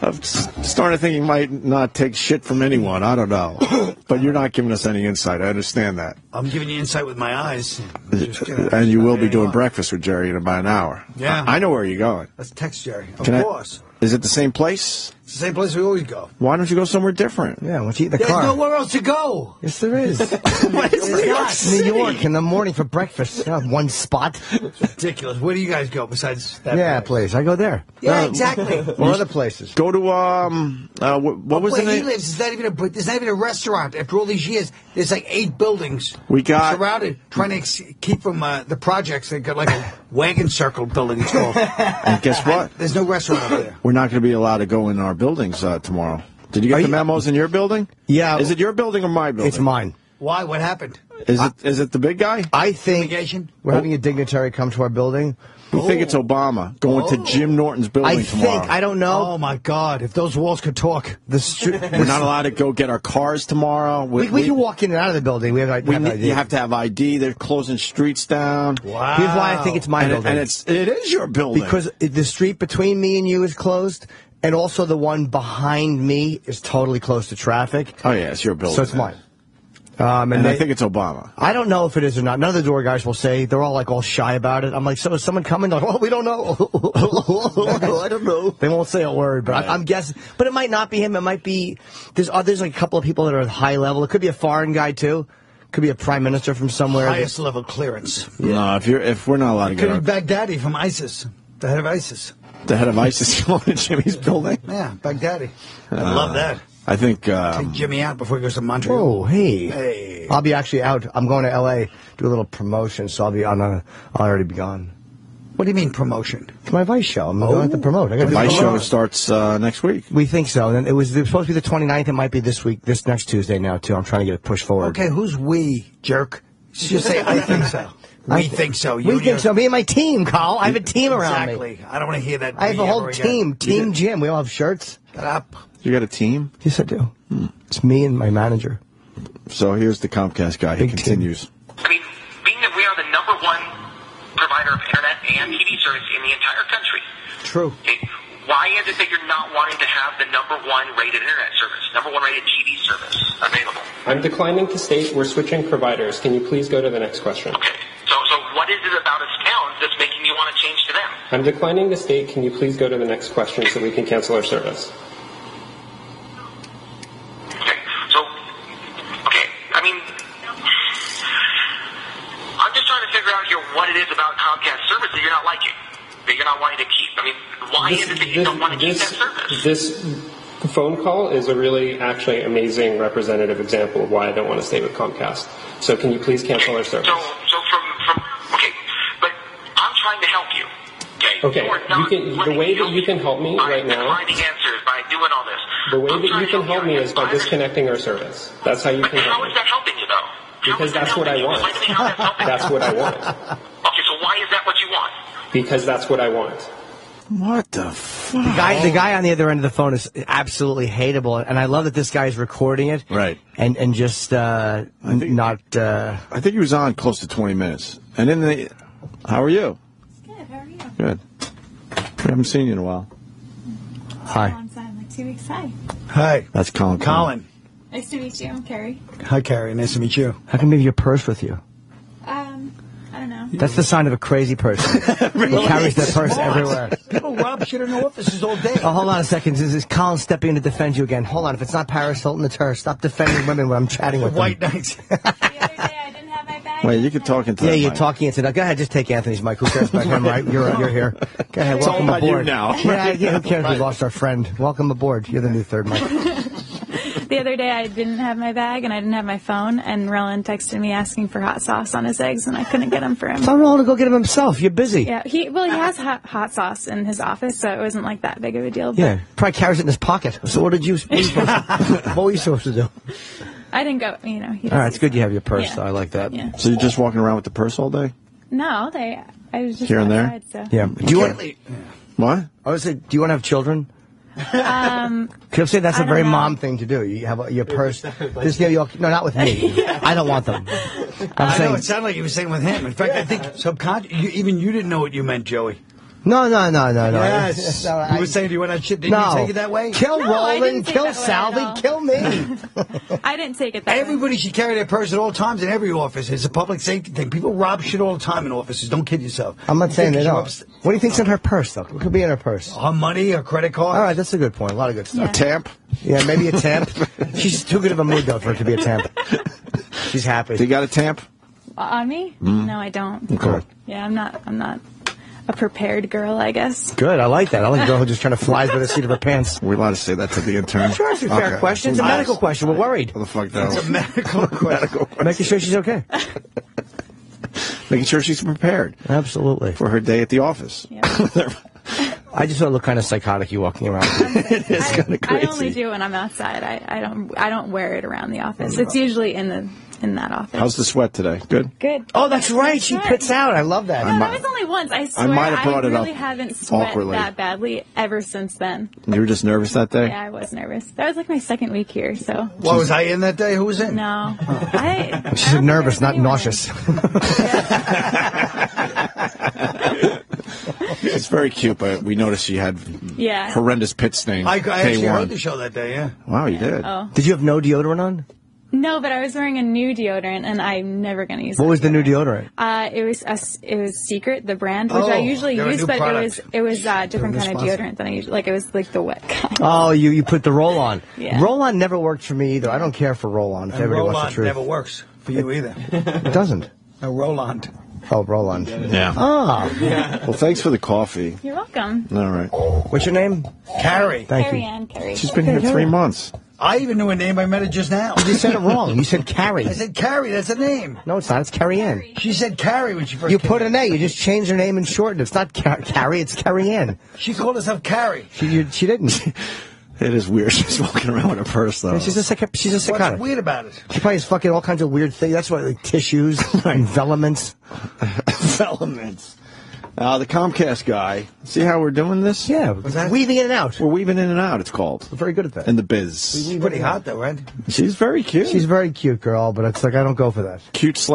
I'm starting to think he might not take shit from anyone. I don't know. But you're not giving us any insight. I understand that. I'm giving you insight with my eyes. And you will be doing breakfast with Jerry in about an hour. Yeah. I know where you're going. Let's text Jerry. Of course. Is it the same place? It's the same place we always go. Why don't you go somewhere different? Yeah, why don't you eat the There's car? nowhere else to go. Yes, there is. What is New York in the morning for breakfast. One spot. It's ridiculous. Where do you guys go besides that place? I go there. Yeah, exactly. Or other places. Go to, what was the Where he name? lives, there's not even a restaurant. After all these years, there's like 8 buildings. We got surrounded, trying to keep from the projects. They got like a wagon circle building. It's called. And guess what? There's no restaurant up there. We're not going to be allowed to go in our buildings tomorrow. Did you get the memos in your building? Yeah. Is it your building or my building? It's mine. Why? What happened? Is it the big guy? I think Fumigation? we're having a dignitary come to our building. We think it's Obama going to Jim Norton's building tomorrow. I don't know. Oh, my God. If those walls could talk. We're not allowed to go get our cars tomorrow. We can walk in and out of the building. You have to have ID. They're closing streets down. Wow. Here's why I think it's my building. And it is your building. Because the street between me and you is closed, and also the one behind me is totally closed to traffic. Oh, yeah, it's your building. So it's mine. And I think it's Obama. I don't know if it is or not. None of the door guys will say. They're all shy about it. I'm like, so is someone coming? They're like, oh, we don't know. I don't know. They won't say a word, but right. I'm guessing. But it might not be him. It might be. There's like a couple of people that are at high level. It could be a foreign guy too. Could be a prime minister from somewhere. Highest level clearance. Yeah. No, if we're not allowed to get. Could be Baghdadi from ISIS, the head of ISIS. The head of ISIS going to Jimmy's building. Yeah, Baghdadi. I love that. I think take Jimmy out before he goes to Montreal. Oh, hey. I'll be actually out. I'm going to L.A. do a little promotion, so I'll already be gone. What do you mean promotion? It's my Vice show. I'm going to promote. The Vice show starts next week. We think so. And it was supposed to be the 29th. It might be this next Tuesday now too. I'm trying to get it pushed forward. Okay, who's we, jerk? Just say I think so. We think so. We think so. Me and my team, Carl. I have a team around me. Exactly. I don't want to hear that. I have a whole team. Team Jim. We all have shirts. Shut up. You got a team? Yes, I do. It's me and my manager. So here's the Comcast guy. He continues. I mean, being that we are the #1 provider of internet and TV service in the entire country. True. Okay, why is it that you're not wanting to have the #1 rated internet service, #1 rated TV service available? I'm declining to state we're switching providers. Can you please go to the next question? Okay. So what is it about us towns that's making you want to change to them? I'm declining to state. Can you please go to the next question so we can cancel our service? What it is about Comcast service that you're not liking, that you're not wanting to keep. I mean, why is it that you don't want to keep that service? This phone call is a really, actually amazing representative example of why I don't want to stay with Comcast. So can you please cancel our service? So from okay, but I'm trying to help you. Okay, the way that you can help me right now. By finding answers, by doing all this. The way that you can help me is by disconnecting our service. That's how you can help me. How is that helping you, though? Because that's what I want. That's what I want. Okay, so why is that what you want? Because that's what I want. What the fuck? The guy on the other end of the phone is absolutely hateable, and I love that this guy is recording it. Right. And just not... I think he was on close to 20 minutes. And then how are you? Good, how are you? Good. We haven't seen you in a while. Hi. Long time, like 2 weeks. Hi. Hi. That's Colin. Colin. Nice to meet you, I'm Carrie. Hi, Carrie. Nice to meet you. How come you have your purse with you? I don't know. That's the sign of a crazy person. He carries their purse everywhere. People rob shit in offices all day. Oh, hold on a second. This is Colin stepping in to defend you again. Hold on. If it's not Paris Hilton, it's her. Stop defending women when I'm chatting with them. White Knights. Wait, you could talk into that. Yeah, you're mic. talking into that. Go ahead, just take Anthony's mic. Who cares about him, right? You're here. Go ahead, It's all welcome about you aboard. now. Yeah, who cares? We lost our friend. Welcome aboard. You're the new third mic. The other day I didn't have my bag and I didn't have my phone, and Roland texted me asking for hot sauce on his eggs, and I couldn't get them for him. Tell Roland to go get him himself. You're busy. Yeah, he has hot sauce in his office, so it wasn't like that big of a deal. But Yeah, probably carries it in his pocket. So what were you supposed to do? I didn't go, he All right, it's good you have your purse, Yeah. though. I like that. Yeah. So you're just walking around with the purse all day? No, I was just Here and there? outside, so. Yeah. Do you want? What? I would say, do you want to have children? Because say that's I a very don't know. mom thing to do. You have your purse. This, no, not with me. I don't want them. I know, it sounded like you were saying with him. In fact, I think even you didn't know what you meant, Joey. No. Yes. No, You were saying you went on shit. Didn't you take it that way? Kill No, I Roland, didn't take kill that way at all. Salvi, kill me. I didn't take it that way. Everybody should carry their purse at all times in every office. It's a public safety thing. People rob shit all the time in offices. Don't kid yourself. I'm not saying they Think don't. What do you think's in her purse, though? What could be in her purse? Her money, her credit card. All right, that's a good point. A lot of good stuff. A tamp? Yeah, maybe a tamp. She's too good of a mood, though, for it to be a tamp. She's happy. Do you got a tamp? On me? No, I don't. Okay. Yeah, I'm not a prepared girl, I guess. Good, I like that. I like a girl who just trying to flies by the seat of her pants. We're allowed to say that to the intern? Sure, it's a fair question. It's a medical question. We're worried. What the fuck, though? It's a medical question. Making sure she's okay. Making sure she's prepared. Absolutely. For her day at the office. Yeah. I just want to look kind of psychotic, you walking around. It's kind of crazy. I only do when I'm outside. I don't wear it around the office. It's usually in that office. How's the sweat today? Good? Good. Oh, that's right. She pits out. I love that. No, that was only once. I swear. might have brought it really up haven't sweat awkwardly. that badly ever since then. You were just nervous that day? Yeah, I was nervous. That was like my second week here, so. What, was I in that day? Who was in? No. She said nervous, not nauseous. It's very cute, but we noticed she had Yeah. horrendous pit stain. I actually K1. heard the show that day, yeah. Wow, you did. Oh. Did you have no deodorant on? No, but I was wearing a new deodorant, and I'm never going to use it. What was the new deodorant? It was Secret, the brand, which I usually they're a use, new but product. it was a different They're kind of responsible. deodorant than I usually, like it was like the wet kind. Oh, you put the roll-on. Yeah. Roll-on never worked for me either. I don't care for roll-on, if And everybody wants the Roland truth. never works for you either. It doesn't. No, Roland. Oh, roll-on. Yeah. Ah. Well, thanks for the coffee. You're welcome. All right. What's your name? Carrie. Thank Carrie you. Ann, Carrie. She's been here 3 months. I even knew her name. I met her just now. You said it wrong. You said Carrie. I said Carrie. That's a name. No, it's not. It's Carrie Ann. She said Carrie when she first You came put in. an A. You just changed her name and shortened it. It's not Carrie. It's Carrie Ann. She called herself Carrie. She didn't. It is weird. She's walking around with a purse, though. She's a psychotic. What's weird about it? She probably has fucking all kinds of weird things. That's why, like tissues, envelopments. Envelopments. The Comcast guy. See how we're doing this? Yeah, weaving in and out. We're weaving in and out, it's called. We're very good at that. In the biz. She's pretty hot, though, right? She's very cute. She's a very cute girl, but it's like I don't go for that. Cute /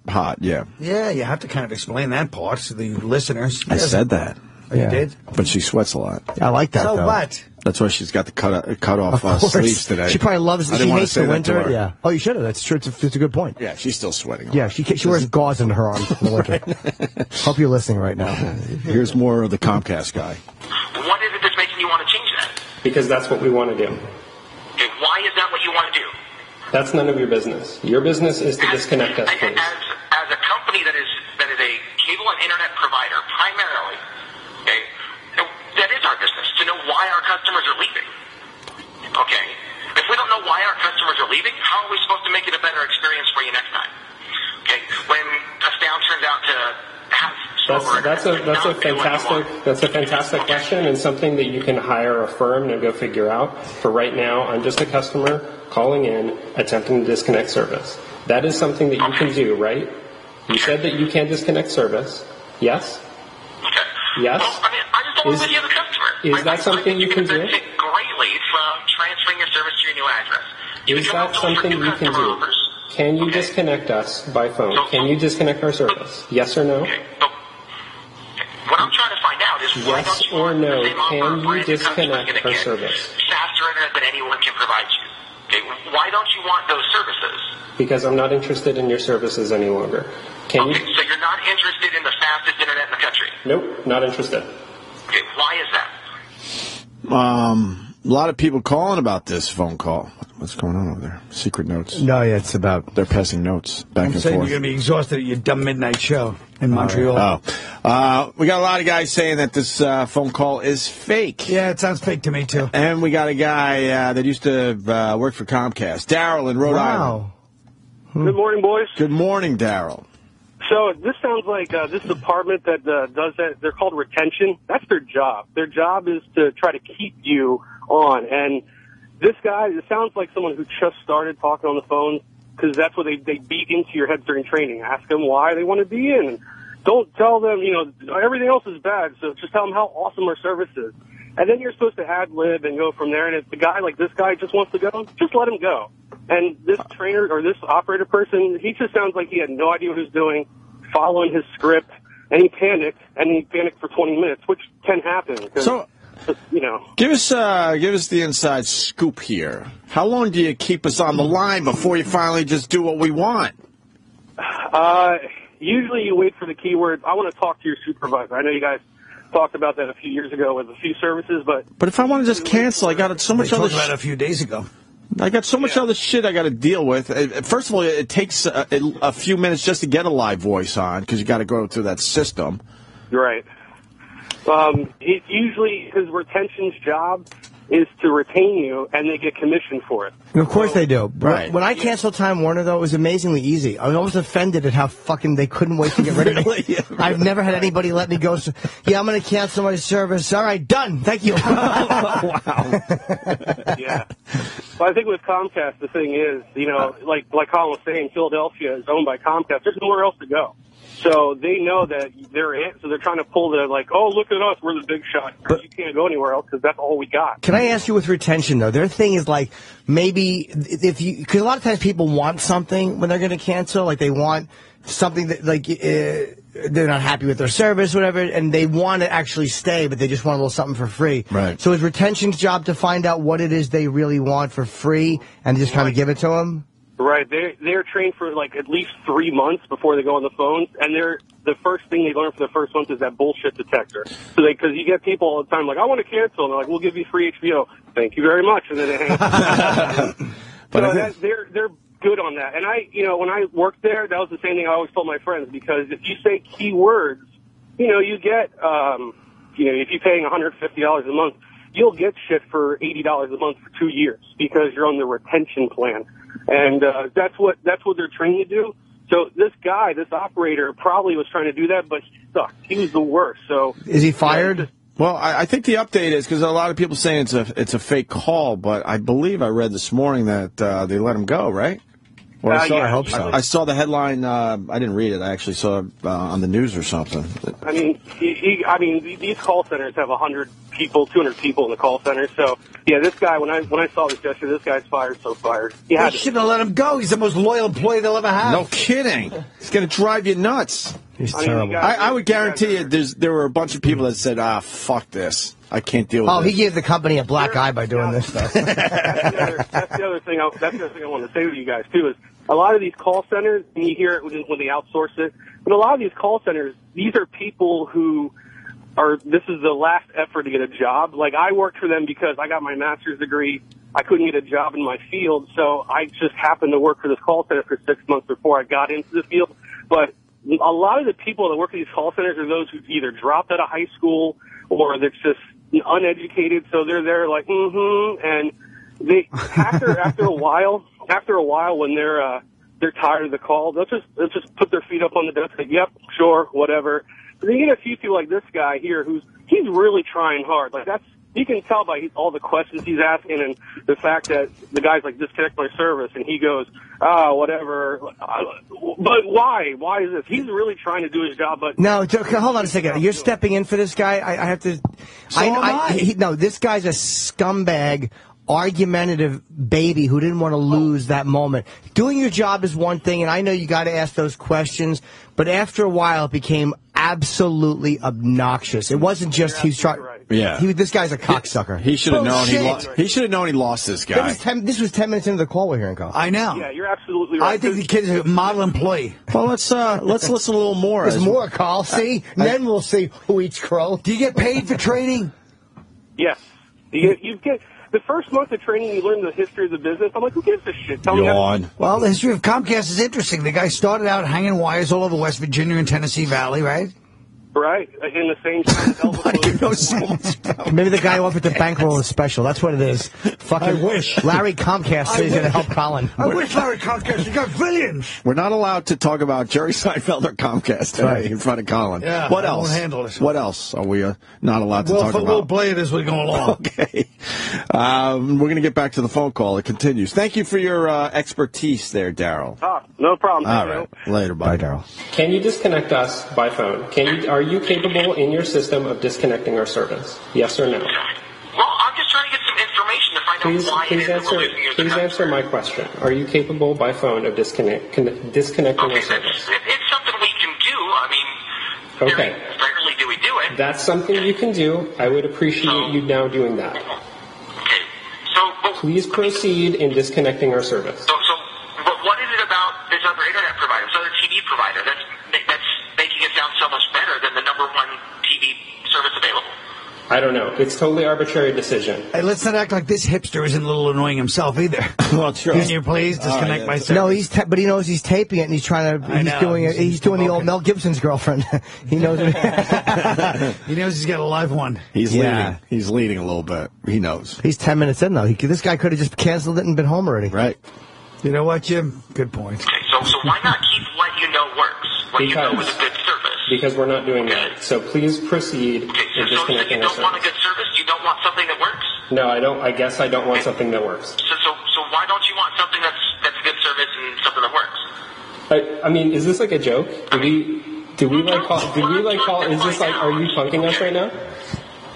hot, yeah. Yeah, you have to kind of explain that part to the listeners. I said that. Oh, you did? But she sweats a lot. I like that, So though. what? That's why she's got the cut off Of course. sleeves today. She probably loves. I She didn't want to hates say the that to winter. her. Yeah. Oh, you should have. That's true. It's a good point. Yeah, she's still sweating. Yeah, she wears gauze under her arm in the winter. Hope you're listening right now. Here's more of the Comcast guy. What is it that's making you want to change that? Because that's what we want to do. Okay, why is that what you want to do? That's none of your business. Your business is to disconnect us, please. As a company that is a cable and internet provider primarily, okay, that is our business to know why our customers are leaving. Okay, if we don't know why our customers are leaving, how are we supposed to make it a better experience for you next time? Okay, when Astound turns out to have That's a fantastic question, and something that you can hire a firm to go figure out. For right now, I'm just a customer calling in, attempting to disconnect service. That is something that you can do, right? You said that you can disconnect service. Yes? Okay. Yes? Well, I mean, I just don't want to be the customer. Is that something you can do? benefit greatly from transferring your service to your new address. Is that something you can do? Can you disconnect us by phone? Can you disconnect our service? Yes or no? What I'm trying to find out is why Yes don't you or want no, the same offer can you for any customer disconnect gonna our get service? faster internet than anyone can provide you? Okay, why don't you want those services? Because I'm not interested in your services any longer. Can you? So you're not interested fastest internet in the country? Nope, not interested. Okay, why is that? A lot of people calling about this phone call. What's going on over there? Secret notes? No, yeah, it's about... They're passing notes back and forth. You're going to be exhausted at your dumb midnight show in Montreal. We got a lot of guys saying that this phone call is fake. Yeah, it sounds fake to me, too. And we got a guy that used to work for Comcast. Daryl in Rhode Island. Good morning, boys. Good morning, Daryl. So this sounds like this department that does that. They're called retention. That's their job. Their job is to try to keep you on. And this guy, it sounds like someone who just started talking on the phone, because that's what they beat into your head during training. Ask them why they want to be in. Don't tell them, everything else is bad, so just tell them how awesome our service is. And then you're supposed to ad-lib and go from there. And if the guy like this guy just wants to go, just let him go. And this trainer or this operator person, he just sounds like he had no idea what he was doing, following his script, and he panicked for 20 minutes, which can happen. So, give us the inside scoop here. How long do you keep us on the line before you finally just do what we want? Usually you wait for the keyword. I want to talk to your supervisor. I know you guys talked about that a few years ago with a few services, but if I want to just cancel, I got so much other. We talked about it a few days ago. I got so much other shit I got to deal with. First of all, it takes a few minutes just to get a live voice on because you got to go through that system. Right. It's usually his retention's job is to retain you, and they get commission for it. And of course they do. Right. When I canceled Time Warner, though, it was amazingly easy. I was always offended at how fucking they couldn't wait to get rid of me. Yeah, really? I've never had anybody let me go. Yeah, I'm going to cancel my service. All right, done. Thank you. Wow. Yeah. Well, I think with Comcast, the thing is, like Colin was saying, Philadelphia is owned by Comcast. There's nowhere else to go. So they know that they're it, so they're trying to pull the, oh, look at us, we're the big shot. But you can't go anywhere else because that's all we got. Can I ask you with retention, though? Their thing is, maybe if you, because a lot of times people want something when they're going to cancel, they want something that, they're not happy with their service, whatever, and they want to actually stay, but they just want a little something for free. Right. So is retention's job to find out what it is they really want for free and just kind of give it to them? Right. They're trained for at least 3 months before they go on the phones, and the first thing they learn for the first month is that bullshit detector. So because you get people all the time I want to cancel, and they're like, we'll give you free HBO. Thank you very much, and then they hang up. But they're good on that. And when I worked there, that was the same thing I always told my friends, because if you say keywords, you get if you're paying $150 a month, you'll get shit for $80 a month for 2 years because you're on the retention plan. And that's what they're trained to do. So this guy, this operator, probably was trying to do that, but he sucked. He was the worst. So is he fired? Well, I think the update is because a lot of people saying it's a fake call, but I believe I read this morning that they let him go, right? Well, I hope so. I saw the headline. I didn't read it. I actually saw it on the news or something. I mean, these call centers have 100 people, 200 people in the call center. So, yeah, this guy, when I saw this yesterday, this guy's fired, so fired. They shouldn't have let him go. He's the most loyal employee they'll ever have. No kidding. It's going to drive you nuts. He's terrible. I would guarantee you there were a bunch of people that said, fuck this. I can't deal with this. He gave the company a black eye by doing this stuff. That's the other thing I want to say to you guys, too, is a lot of these call centers, and you hear it when they outsource it, but a lot of these call centers, these are people who this is the last effort to get a job. I worked for them because I got my master's degree. I couldn't get a job in my field, so I just happened to work for this call center for 6 months before I got into the field. But a lot of the people that work at these call centers are those who either dropped out of high school or they're just uneducated, so they're there and they after a while when they're tired of the call, they'll just put their feet up on the desk and say, yep, sure, whatever. But then you get a few people like this guy here he's really trying hard. You can tell by all the questions he's asking and the fact that the guy's disconnect my service, and he goes, whatever. But why? Why is this? He's really trying to do his job, but... No, hold on a second. You're stepping in for this guy? I have to... No, this guy's a scumbag, argumentative baby who didn't want to lose that moment. Doing your job is one thing, and I know you got to ask those questions, but after a while it became absolutely obnoxious. It wasn't just he's trying... Yeah. This guy's a cocksucker. He should have known. He should have known he lost this guy. This was 10 minutes into the call we're hearing, Carl. I know. Yeah, you're absolutely right. I think the kid is a model employee. Well, let's listen a little more. There's more, Carl. See? Then we'll see who eats crow. Do you get paid for training? Yes. You get the first month of training. You learn the history of the business. I'm like, who gives a shit? Tell me. Well, the history of Comcast is interesting. The guy started out hanging wires all over West Virginia and Tennessee Valley, right? Right, in the same time. Maybe the guy offered to bankroll a special. That's what it is. Fucking I wish. Larry Comcast says he's going to help Colin. I wish Larry Comcast had got billions. We're not allowed to talk about Jerry Seinfeld or Comcast today in front of Colin. Yeah, what I else? won't handle this. What else are we not allowed to talk about? We'll play it as we go along. Okay. We're going to get back to the phone call. It continues. Thank you for your expertise there, Daryl. No problem. All right. Later. Bye, Daryl. Can you disconnect us by phone? Are you capable in your system of disconnecting our service? Yes or no? Well, I'm just trying to get some information to find out why it is that we're losing you. Please answer my question. Are you capable by phone of disconnecting our service? It's something we can do. I mean, okay. Rarely do we do it. That's something you can do. I would appreciate you now doing that. Okay. So, please proceed in disconnecting our service. So, what is it about this other internet provider, this other TV provider, that's making it sound so much better than the number one TV service available? I don't know. It's totally arbitrary decision. Hey, let's not act like this hipster isn't a little annoying himself either. Well, true. Can you please disconnect my service? No, but he knows he's taping it, and he's trying to. He's doing the old Mel Gibson's girlfriend. He knows. He knows he's got a live one. He's leading. He's leading a little bit. He knows. He's 10 minutes in though. This guy could have just canceled it and been home already. Right. You know what, Jim? Good point. Okay, so why not keep what you know works? What you know is a good service. Because we're not doing that. So please proceed in disconnecting our service. You don't want a good service? You don't want something that works? No, I don't. I guess I don't want something that works. So why don't you want something that's a good service and something that works? I mean, is this like a joke? Did we call? Is this like? Are you punking us right now?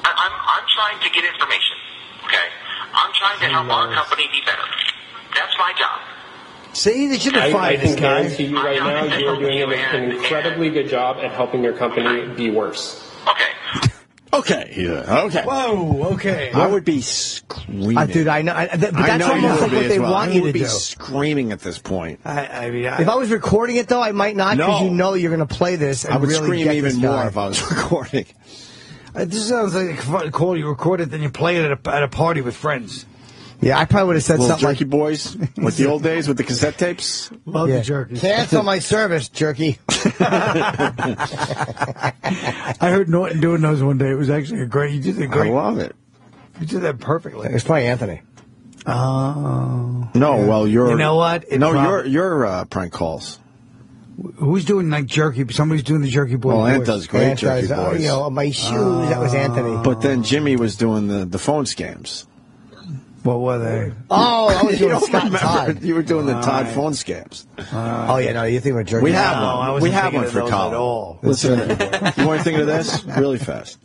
I'm trying to get information. Okay, I'm trying to help our company be better. That's my job. See, they should have fired this guy. I can guarantee you right now, you are doing an incredibly good job at helping your company be worse. Okay. Okay. Yeah. Okay. Whoa. Okay. I would be screaming. Dude, I know. But that's almost like what they want you to do. I would be screaming at this point. If I was recording it, though, I might not, because you know you're going to play this. And I would really scream even more if I was recording. This sounds like a call. You record it, then you play it at a party with friends. Yeah, I probably would have said something Jerky Boys, like the old days with the cassette tapes. Love the jerky. Cancel my service, Jerky. I heard Norton doing those one day. It was actually you did a great. I love it. You did that perfectly. It's probably Anthony. Oh. No, well, you know what? Your prank calls. Who's doing like jerky? Somebody's doing the jerky boy. Well, Ant does great jerky boys. My shoes. That was Anthony. But then Jimmy was doing the phone scams. What were they? Oh, I was doing Scott and Todd. You were doing the Todd phone scams. Oh, yeah, no, you think we're jerky. We have one. We have one for Colin. At all. Listen, you want to think of this? Really fast.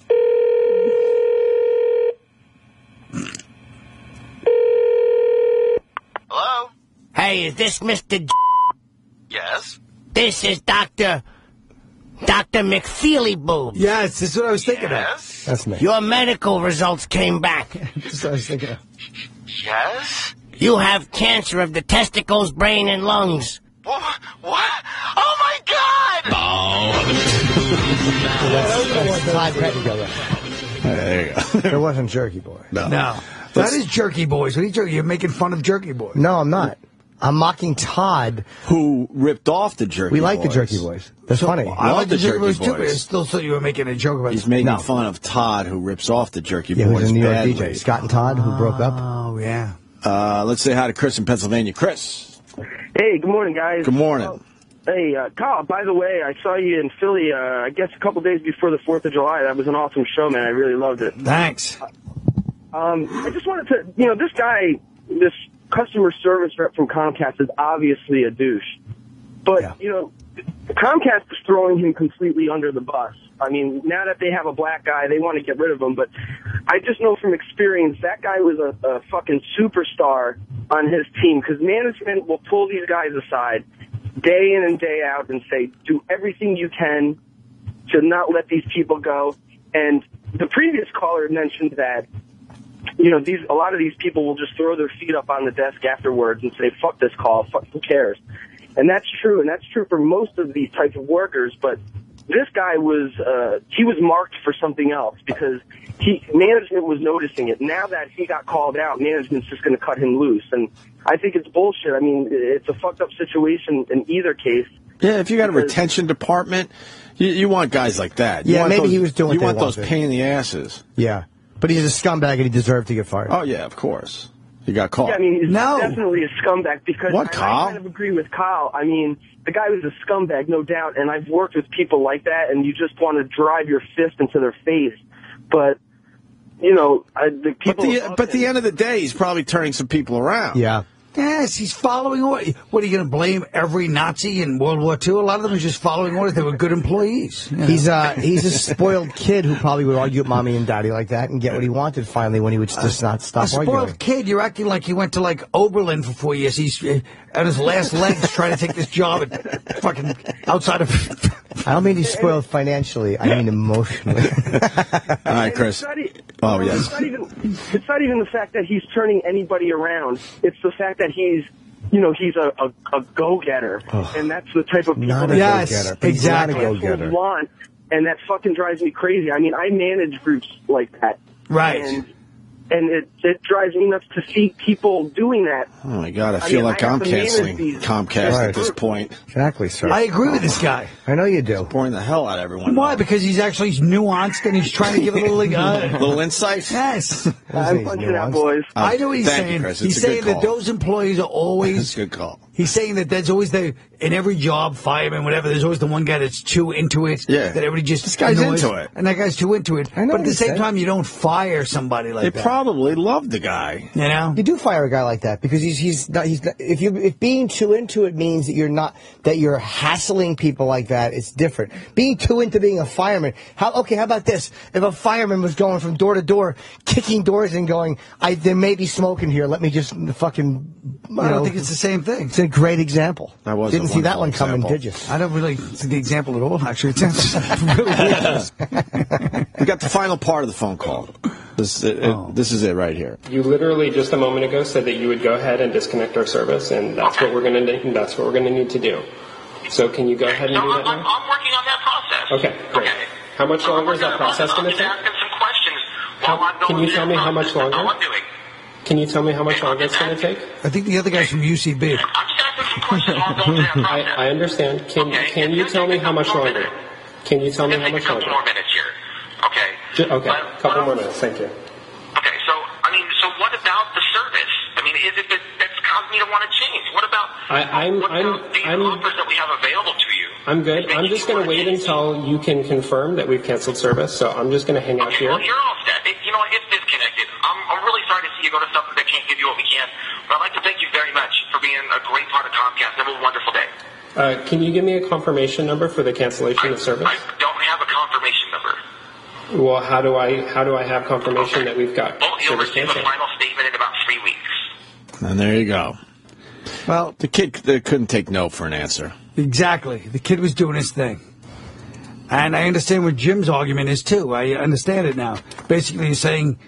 Hello? Hey, is this Mr. Yes? This is Dr. McFeely Boob. Yes, this is what I was thinking of. That's me. Your medical results came back. That's what I was thinking of. Yes? You have cancer of the testicles, brain, and lungs. What? Oh, my God! That's Todd Pettengill. There you go. It wasn't Jerky Boy. No. That is Jerky Boys. What are you doing? You're making fun of Jerky Boys. No, I'm not. I'm mocking Todd, who ripped off the Jerky Boys. We like the Jerky Boys. That's funny. I like the Jerky Boys, too, but I still thought you were making a joke about it. He's making fun of Todd, who rips off the Jerky Boys. Who's a New York badly. DJ. Scott and Todd, who broke up. Oh, yeah. Let's say hi to Chris in Pennsylvania. Chris. Hey, good morning, guys. Good morning. Hey, Kyle, by the way, I saw you in Philly, I guess a couple days before the 4th of July. That was an awesome show, man. I really loved it. Thanks. I just wanted to, this guy, this customer service rep from Comcast is obviously a douche. But, Comcast is throwing him completely under the bus. I mean, now that they have a black guy, they want to get rid of him. But I just know from experience that guy was a fucking superstar on his team, because management will pull these guys aside day in and day out and say, do everything you can to not let these people go. And the previous caller mentioned that, you know, a lot of these people will just throw their feet up on the desk afterwards and say, fuck this call, who cares? And that's true, and that's true for most of these types of workers, but this guy was, he was marked for something else because management was noticing it. Now that he got called out, management's just going to cut him loose. And I think it's bullshit. I mean, it's a fucked up situation in either case. Yeah, if you got a retention department, you want guys like that. Maybe he was doing You what want they those wanted. pain in the asses. Yeah. But he's a scumbag and he deserved to get fired. Oh, yeah, of course. He got caught. Yeah, I mean, he's definitely a scumbag because What, Kyle? I kind of agree with Kyle. I mean, the guy was a scumbag, no doubt, and I've worked with people like that, and you just want to drive your fist into their face. But, you know, the people... But at the end of the day, he's probably turning some people around. Yeah. Yes, he's following orders. What, are you going to blame every Nazi in World War II? A lot of them are just following orders. They were good employees. You know? He's a spoiled kid who probably would argue with mommy and daddy like that and get what he wanted finally when he would just not stop a spoiled arguing. kid. You're acting like he went to, like, Oberlin for 4 years. He's on his last legs trying to take this job at fucking outside of... I don't mean he's spoiled financially. I mean emotionally. All right, Chris. Oh, yes. It's not even the fact that he's turning anybody around. It's the fact that he's a go-getter. And that's the type of people Not a go-getter. exactly Not a go-getter. want. And that fucking drives me crazy. I mean, I manage groups like that. Right. And it drives me nuts to see people doing that. Oh, my God. I feel like I'm canceling Comcast at this point. Exactly, sir. I agree with this guy. I know you do. It's boring the hell out of everyone. Why? Because he's nuanced and he's trying to give a little... little insight? Yes. I'm punching out, boys. I know what he's Thank saying. you, Chris. He's It's a good saying that call. those employees are always... It's a good call. He's saying that there's always in every job, fireman, whatever, there's always the one guy that's too into it. Yeah. That everybody just... This guy's annoys, into it. And that guy's too into it. I know But at what the he same said. time, you don't fire somebody like They that. probably love the guy. You know? You do fire a guy like that because he's not, if being too into it means that you're hassling people like that, it's different. Being too into being a fireman. How about this? If a fireman was going from door to door, kicking doors and going, there may be smoke in here, let me just fucking I don't think it's the same thing. It's a great example. That was Didn't a see that one wonderful coming, example. did you? I don't really see the example at all, actually. It sounds really weird. We got the final part of the phone call. This is it right here. You literally just a moment ago said that you would go ahead and disconnect our service, and that's what we're going to need to do. So can you go ahead and do that now? I'm working on that process. Okay, great. How much longer is that process going to take? I'm just asking some questions while I'm going Can you through tell the me how process. much longer? That's all I'm doing. Can you tell me how much longer it's going to take? I think the other guy's from UCB. I'm just asking some questions while I'm going through that process. I understand. Can you tell me how much longer? Can you tell me how much A couple longer? more minutes here. Okay. Okay, a couple more minutes. Thank you. Okay, so what about the service? I mean, is it that's caused me to want to change? What about these offers that we have available to you? I'm good. I'm just going to wait until you can confirm that we've canceled service. So I'm just going to hang out here. Well, you're all set. You know, it's disconnected. I'm really sorry to see you go to something that can't give you what we can. But I'd like to thank you very much for being a great part of Comcast. Have a wonderful day. Can you give me a confirmation number for the cancellation of service? I don't have a confirmation number. Well, how do I have confirmation that we've got Well, you'll service receive a canceled? final statement in about 3 weeks. And there you go. Well, the kid couldn't take no for an answer. Exactly. The kid was doing his thing. And I understand what Jim's argument is, too. I understand it now. Basically, he's saying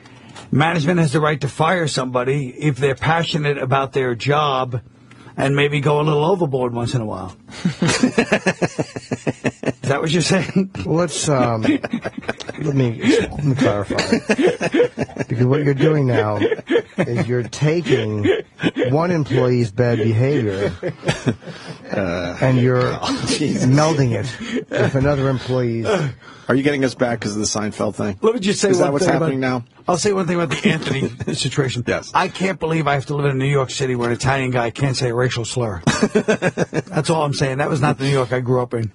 management has the right to fire somebody if they're passionate about their job and maybe go a little overboard once in a while. Is that what you're saying? Let's let me clarify. Because what you're doing now is you're taking one employee's bad behavior and you're melding it with another employee's. Are you getting us back because of the Seinfeld thing? Let me just say is one that what's thing happening about, now? I'll say one thing about the Anthony situation. Yes. I can't believe I have to live in New York City where an Italian guy can't say a racial slur. That's all I'm saying. That was not the New York I grew up in.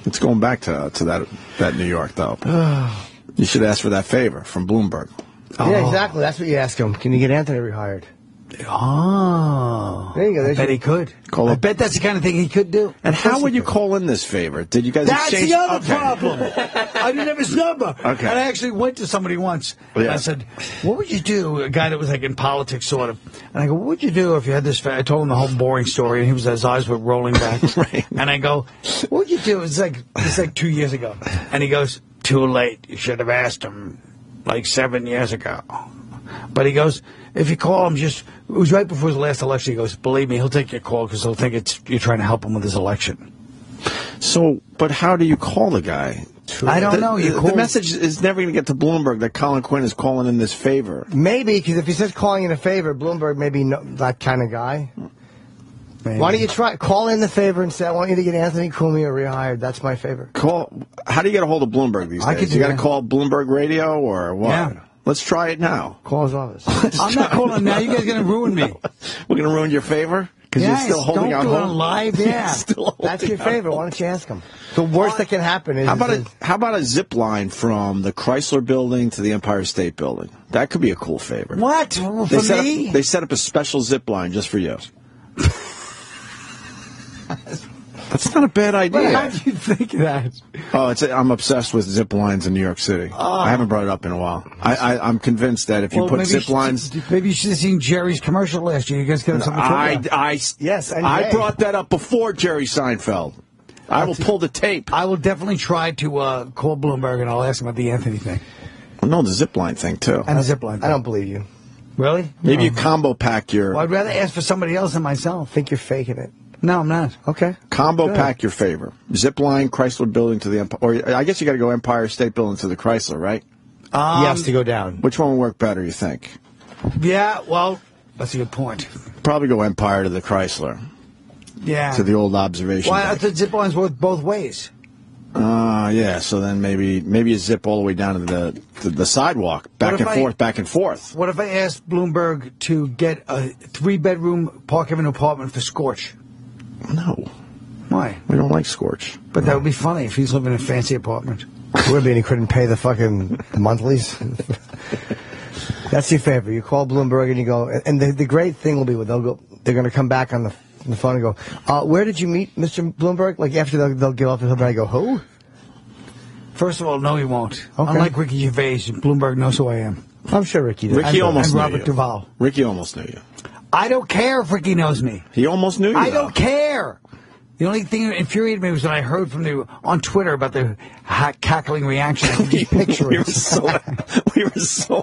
It's going back to that New York, though. You should ask for that favor from Bloomberg. Yeah, exactly. That's what you ask him. Can you get Anthony rehired? Oh. There you go. I bet he could. I bet that's the kind of thing he could do. And how would you call in this favor? Did you guys That's exchange? the other Okay. problem. I didn't have his number. Okay. And I actually went to somebody once. And I said, what would you do? A guy that was like in politics, sort of. And I go, what would you do if you had this? I told him the whole boring story, and his eyes were rolling back. Right. And I go, what would you do? It's like 2 years ago. And he goes, too late. You should have asked him like 7 years ago. But he goes, if you call him it was right before his last election, he goes, believe me, he'll take your call because he'll think you're trying to help him with his election. So, but how do you call the guy? I don't know. The message is never going to get to Bloomberg that Colin Quinn is calling in this favor. Maybe, because if he says calling in a favor, Bloomberg may be that kind of guy. Maybe. Why don't you call in the favor and say, I want you to get Anthony Cumia rehired. That's my favor. How do you get a hold of Bloomberg these days? You got to call Bloomberg Radio or what? Yeah. Let's try it now. Call his office. I'm not calling now. You guys are going to ruin me. We're going to ruin your favor? Because you're still holding out hope? Don't do it live, yeah. That's your favor. Why don't you ask him? The worst that can happen is... How about a zip line from the Chrysler Building to the Empire State Building? That could be a cool favor. What? For me? They set up a special zip line just for you. That's not a bad idea. How do you think that? I'm obsessed with zip lines in New York City. I haven't brought it up in a while. I'm convinced that if you put zip lines... Maybe you should have seen Jerry's commercial last year. You guys got something I brought that up before Jerry Seinfeld. I will pull the tape. I will definitely try to call Bloomberg and I'll ask him about the Anthony thing. No, the zip line thing, too. And the zip line thing. I don't believe you. Really? Maybe you combo pack your... Well, I'd rather ask for somebody else than myself. I think you're faking it. No, I'm not. Okay. Combo pack your favor. Zip line, Chrysler Building to the Empire. Or I guess you got to go Empire State Building to the Chrysler, right? Yes, to go down. Which one would work better, you think? Yeah, well, that's a good point. Probably go Empire to the Chrysler. Yeah. To the old observation. Why? I thought zip lines work both ways. Yeah, so then maybe you zip all the way down to the sidewalk, back and forth. What if I asked Bloomberg to get a 3-bedroom Park Avenue apartment for Scorch? No. Why? We don't like Scorch. But that would be funny if he's living in a fancy apartment. It would be, and he couldn't pay the fucking monthlies. That's your favor. You call Bloomberg and you go, and the great thing will be they're going to come back on the phone and go, where did you meet Mr. Bloomberg? Like after they'll give up the phone, I go, who? First of all, no, he won't. Okay. Unlike Ricky Gervais, Bloomberg knows who I am. I'm sure Ricky does. Ricky almost knew Robert you. Duvall. Ricky almost knew you. I don't care if Ricky knows me. He almost knew you. I don't care. The only thing that infuriated me was when I heard from on Twitter about the cackling reaction. I could just picture we were so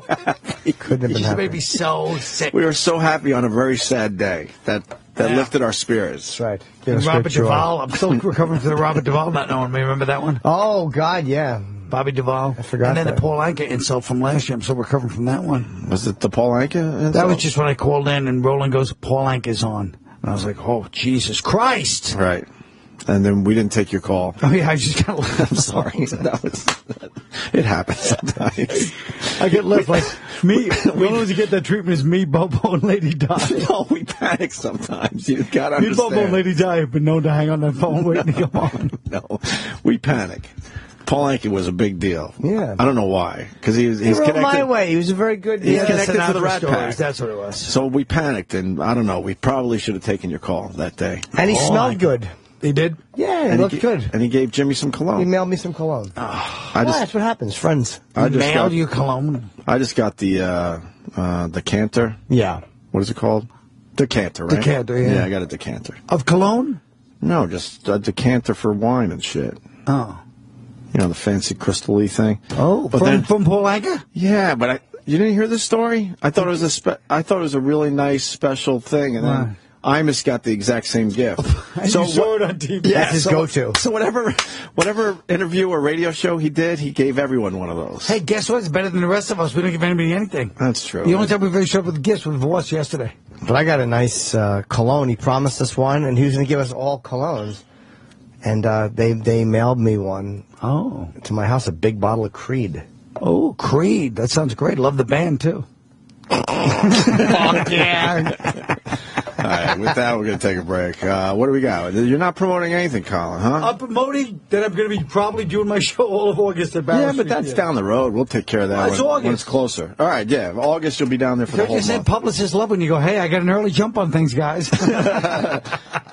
happy. Couldn't have been happy. happy. Made me so sick. We were so happy on a very sad day that lifted our spirits. That's right. And Robert Duvall. I'm still recovering from the Robert Duvall not knowing me. Remember that one? Oh, God, yeah. Bobby Duvall. I forgot. And then that. the Paul Anka insult from last year. I'm still recovering from that one. Was it the Paul Anka insult? That was just when I called in and Roland goes, Paul Anka's on. And I was like, oh, Jesus Christ. Right. And then we didn't take your call. Oh, yeah, I just got I'm sorry. It happens sometimes. I get left like me. The only ones who get that treatment is me, Bobo, and Lady Di. No, we panic sometimes. You gotta understand. Me, Bobo, and Lady Di have been known to hang on that phone waiting to come on. No, we panic. Paul Anka was a big deal. Yeah. I don't know why. Because he's connected. My way. He was a very good... He's connected to the Rat Pack. That's what it was. So we panicked, and I don't know. We probably should have taken your call that day. And he smelled good. He did? Yeah, he looked good. And he gave Jimmy some cologne. He mailed me some cologne. That's what happens, friends. He mailed you cologne? I just got the decanter. Yeah. What is it called? Decanter, right? Decanter, yeah. Yeah, I got a decanter. Of cologne? No, just a decanter for wine and shit. Oh. You know, the fancy crystal-y thing. Oh, from Paul Anka? Yeah, but you didn't hear this story? I thought it was a really nice special thing, and then Imus got the exact same gift. So you saw it on TV. Yeah, that's his go-to. So whatever interview or radio show he did, he gave everyone one of those. Hey, guess what? It's better than the rest of us. We don't give anybody anything. That's true. The only time we really showed up with gifts was Voss yesterday. But I got a nice cologne. He promised us one, and he was going to give us all colognes. And they mailed me one. Oh. To my house, a big bottle of Creed. Oh, Creed. That sounds great. Love the band, too. Fuck yeah. All right, with that, we're going to take a break. What do we got? You're not promoting anything, Colin, huh? I'm promoting that I'm going to be probably doing my show all of August at Barrow Street. Yeah, but that's down the road. We'll take care of that when it's closer. All right, yeah. August, you'll be down there for the whole month. Said publicists love when you go, hey, I got an early jump on things, guys.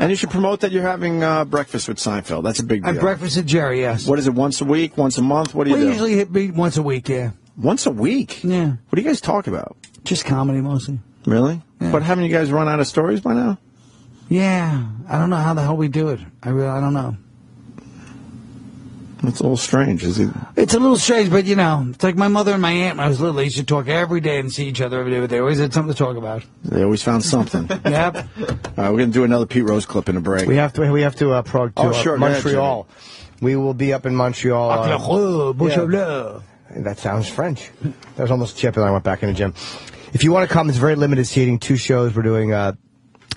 And you should promote that you're having breakfast with Seinfeld. That's a big deal. And breakfast with Jerry, yes. What is it, once a week, once a month? What do you do? We usually meet once a week, yeah. Once a week? Yeah. What do you guys talk about? Just comedy, mostly. Really? Yeah. But haven't you guys run out of stories by now? Yeah. I don't know how the hell we do it. I don't know. It's a little strange, is it? It's a little strange, but, you know, it's like my mother and my aunt when I was little. They used to talk every day and see each other every day, but they always had something to talk about. They always found something. Yep. All right, we're going to do another Pete Rose clip in a break. We have to prog to sure, Montreal. We will be up in Montreal. Yeah. That sounds French. That was almost Chip, and I went back in the gym. If you want to come, it's very limited seating. 2 shows we're doing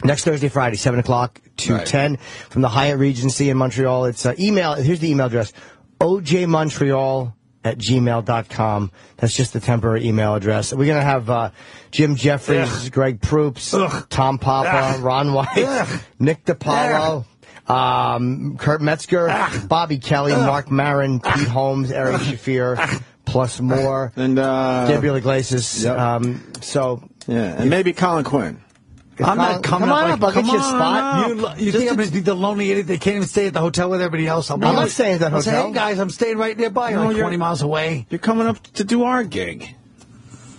next Thursday, Friday, 7 o'clock to 10 from the Hyatt Regency in Montreal. It's email. Here's the email address: ojmontreal@gmail.com. That's just the temporary email address. We're going to have Jim Jeffries, Greg Proops, Tom Papa, Ron White, Nick DiPaolo, Kurt Metzger, Bobby Kelly, Mark Maron, Pete Holmes, Eric Shafir, plus more, and Gabriel Iglesias. Yep. And maybe Colin Quinn. I'm not coming come on up. I'll get you a spot. You think I'm going to be the lonely idiot that can't even stay at the hotel with everybody else? I'm not staying at that I'll hotel. say, hey, guys, I'm staying right nearby, like 20 miles away. You're coming up to do our gig.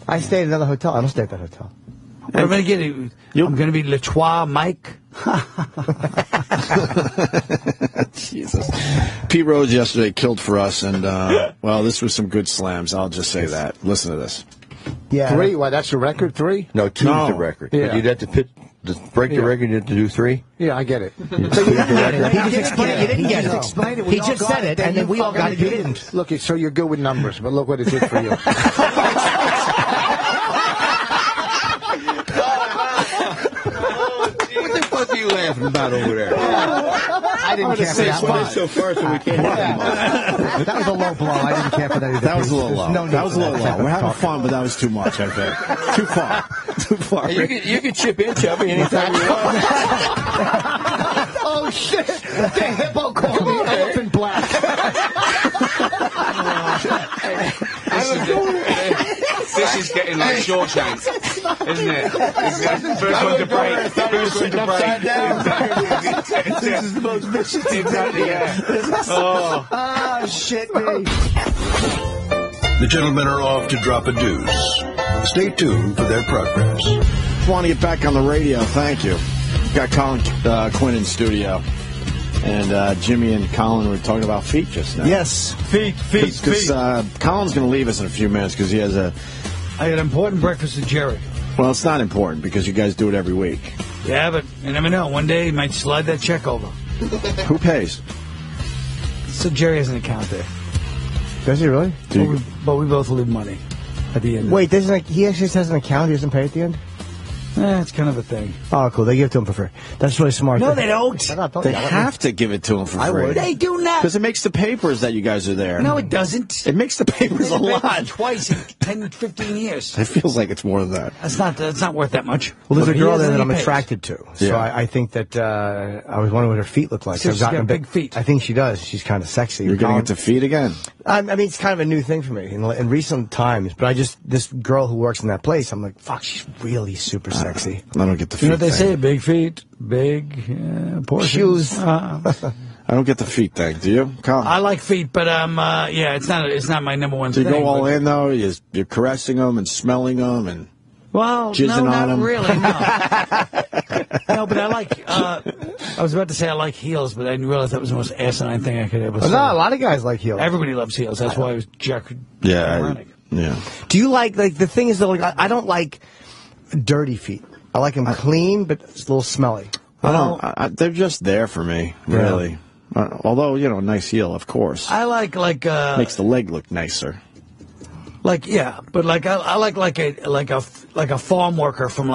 I stay at another hotel. I don't stay at that hotel. I'm going to get it. I'm going to be Le Trois Mike. Jesus. Pete Rose yesterday killed for us, and, well, this was some good slams. I'll just say that. Listen to this. Yeah. 3? Why, that's the record, 3? No, 2's the record. Yeah. But you'd have to break the record, you'd have to do 3? Yeah, I get it. So you just explained it. You didn't get it. Explain it. He just said it, and then we all got it. You didn't. Look, so you're good with numbers, but look what it did for you. What the fuck are you laughing about over there? I didn't care for that one. So far, so we can't That was a low blow. I didn't care for that either. That was a little low. That was a little low. We're having fun, but that was too much, I think. Too far. Too far. You can chip in, Chubby, anytime you want. Oh, shit. The hippo called me Elephant Black. This is getting like Shawshank, isn't it? First one to break. First one to break. This is the most vicious. Exactly, yeah. Oh, shit me. The gentlemen are off to drop a deuce. Stay tuned for their progress. Want to get back on the radio, thank you. Got Colin Quinn in studio. And Jimmy and Colin were talking about feet just now. Yes, feet. Because Colin's going to leave us in a few minutes because he has I had an important breakfast with Jerry. Well, it's not important because you guys do it every week. Yeah, but you never know. One day he might slide that check over. Who pays? So Jerry has an account there. Does he really? But we both leave money at the end. Wait, he actually has an account? He doesn't pay at the end? It's kind of a thing. Oh, cool. They give it to him for free. That's really smart. No, they don't. They have to give it to him for free. I would. They do not. Because it makes the papers that you guys are there. No, it doesn't. It makes the papers a lot. Twice in 10, 15 years. It feels like it's more than that. That's not worth that much. Well, there's a girl there that I'm attracted to. So yeah. I think that I was wondering what her feet look like. So she's got big feet. I think she does. She's kind of sexy. You're getting into feet again? I mean, it's kind of a new thing for me in recent times. But this girl who works in that place, I'm like, fuck, she's really super sexy. I don't get the feet. You know what they say? Big feet, big portions. Shoes. I don't get the feet thing. Do you, Colin? I like feet, but yeah, it's not my number one thing. So you go all in though. You're caressing them and smelling them and jizzing on them. Really, no. No, but I like. I was about to say I like heels, but I didn't realize that was the most asinine thing I could ever say. No, a lot of guys like heels. Everybody loves heels. That's why I was ironic. Yeah. Do you like the thing is though? Like, I don't like dirty feet. I like them clean, but it's a little smelly. They're just there for me, really. Yeah. Although, nice heel, of course. I like makes the leg look nicer. But I like a farm worker from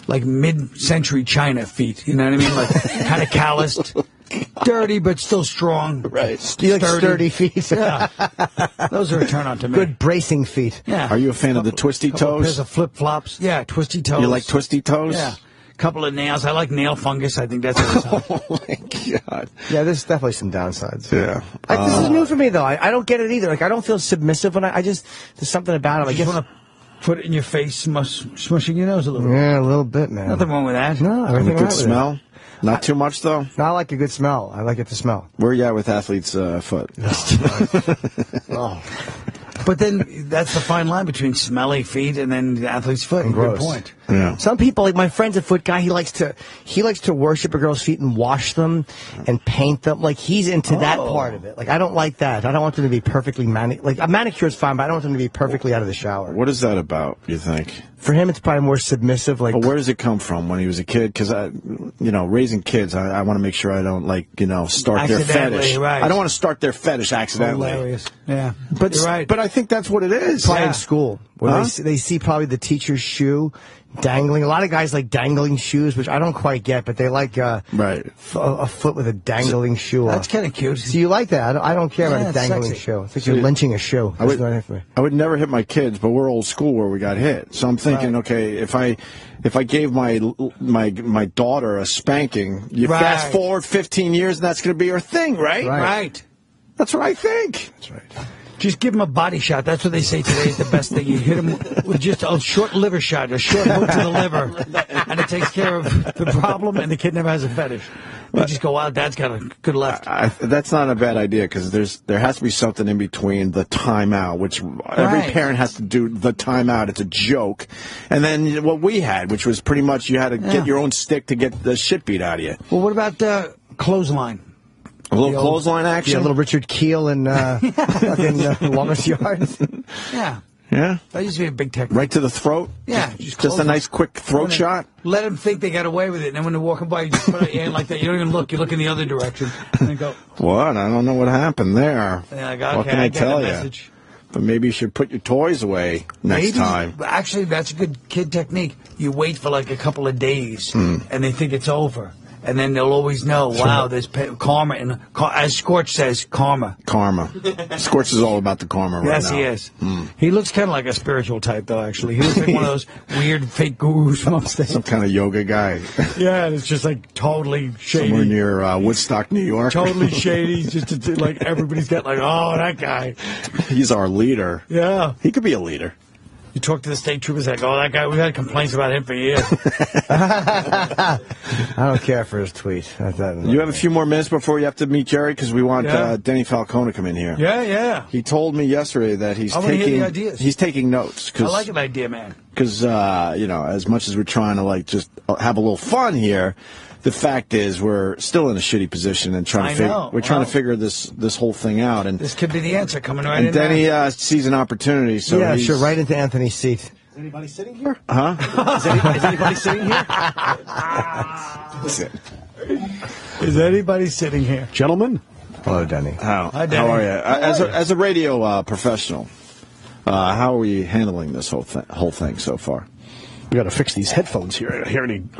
mid-century China feet. You know what I mean? Like kind of calloused, dirty but still strong. Right. You like sturdy feet. Yeah. Those are a turn on to me. Good bracing feet. Yeah. Are you a fan of the twisty toes? Pairs of flip flops. Yeah, twisty toes. You like twisty toes? Yeah. Couple of nails. I like nail fungus. I think that's oh my God. Yeah, there's definitely some downsides. Yeah. This is new for me though. I don't get it either. Like I don't feel submissive when there's something about it. I just want to put it in your face, smushing your nose a little bit. Yeah, a little bit, man. Nothing wrong with that. No, everything good smell. Not too much though. No, I like a good smell. I like it to smell. Where are you at with athlete's foot? Oh. But then that's the fine line between smelly feet and then the athlete's foot. And gross. Good point. Yeah. Some people, like my friend's a foot guy, he likes to worship a girl's feet and wash them and paint them. Like, he's into that part of it. Like, I don't like that. I don't want them to be perfectly like, a manicure is fine, but I don't want them to be perfectly out of the shower. What is that about, you think? For him, it's probably more submissive. Like, but where does it come from when he was a kid? Because raising kids, I want to make sure I don't start their fetish. Right. I don't want to start their fetish accidentally. Hilarious. Yeah, but you're right. But I think that's what it is. Probably in school, where they see probably the teacher's shoe dangling. A lot of guys like dangling shoes, which I don't quite get, but they like a foot with a dangling shoe. That's kind of cute. So you like that? I don't care about a dangling sexy. shoe. It's like you're lynching a shoe. I would never hit my kids, but we're old school where we got hit. So I'm thinking, okay, if I gave my daughter a spanking, you fast forward 15 years, and that's going to be her thing, right? Right. That's what I think. That's right. Just give him a body shot. That's what they say today is the best thing. You hit him with just a short liver shot, a short hook to the liver, and it takes care of the problem, and the kid never has a fetish. You just go, wow, Dad's got a good left. That's not a bad idea, because there has to be something in between the timeout, which every parent has to do the timeout. It's a joke. And then what we had, which was pretty much you had to get your own stick to get the shit beat out of you. Well, what about clothesline? A little clothesline action? Yeah, a little Richard Keel and Longest Yard. Yeah. Yeah? That used to be a big technique. Right to the throat? Yeah. Just a nice quick throat shot? Let them think they got away with it, and then when they're walking by, you just put it in like that. You don't even look. You look in the other direction. And then go, what? I don't know what happened there. Yeah, what can I tell you? But maybe you should put your toys away next time. Actually, that's a good kid technique. You wait for like a couple of days, and they think it's over. And then they'll always know, wow, there's karma. And as Scorch says, karma. Karma. Scorch is all about the karma right now. Yes, he is. He looks kind of like a spiritual type, though, actually. He looks like one of those weird fake gurus from upstate. Some kind of yoga guy. Yeah, and it's just like totally shady. Somewhere near Woodstock, New York. Totally shady. Just like everybody's got like, oh, that guy. He's our leader. Yeah. He could be a leader. You talk to the state troopers like, oh, that guy, we've had complaints about him for years. I don't care for his tweet. You have a few more minutes before you have to meet Jerry, because we want Denny Falcone to come in here. Yeah. He told me yesterday that he's taking notes. I like an idea, man. Because, as much as we're trying to, just have a little fun here, the fact is we're still in a shitty position and trying to figure this whole thing out. And this could be the answer coming right in. And Denny sees an opportunity. So sure, right into Anthony's seat. Is anybody sitting here? Huh? Is anybody sitting here? Is anybody sitting here? Gentlemen? Hello, Denny. Hi, Denny. How are you? As a radio professional, how are we handling this whole thing so far? We got to fix these headphones here.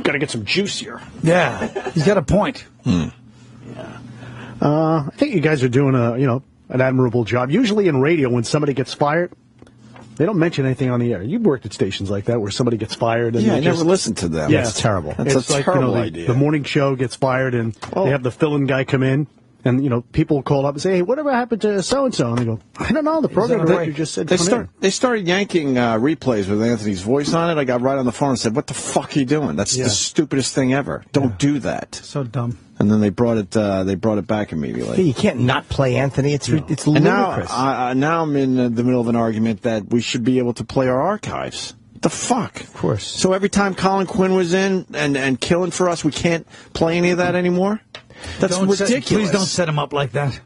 Got to get some juice here. Yeah, he's got a point. Yeah. I think you guys are doing an admirable job. Usually in radio, when somebody gets fired, they don't mention anything on the air. You've worked at stations like that where somebody gets fired. And I never listened to them. Yeah, it's terrible. It's a terrible idea. The morning show gets fired, and they have the fill-in guy come in. And, people call up and say, hey, whatever happened to so-and-so? And they go, I don't know, the program director just said They started yanking replays with Anthony's voice on it. I got right on the phone and said, what the fuck are you doing? That's the stupidest thing ever. Don't do that. So dumb. And then they brought it back immediately. You can't not play Anthony. It's ludicrous. And now I'm in the middle of an argument that we should be able to play our archives. What the fuck? Of course. So every time Colin Quinn was in and killing for us, we can't play any of that anymore? That's ridiculous. Please don't set him up like that.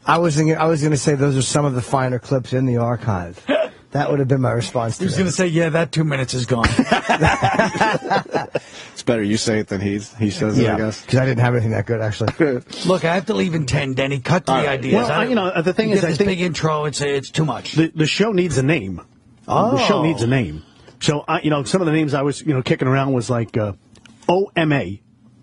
I was going to say those are some of the finer clips in the archive. That would have been my response to He was going to say, yeah, that 2 minutes is gone. It's better you say it than he says it, I guess. Because I didn't have anything that good, actually. Look, I have to leave in 10, Denny. Cut to the ideas. Well, the thing is, I think big intro and say it's too much. The show needs a name. The show needs a name. So, some of the names I was, kicking around was like OMA.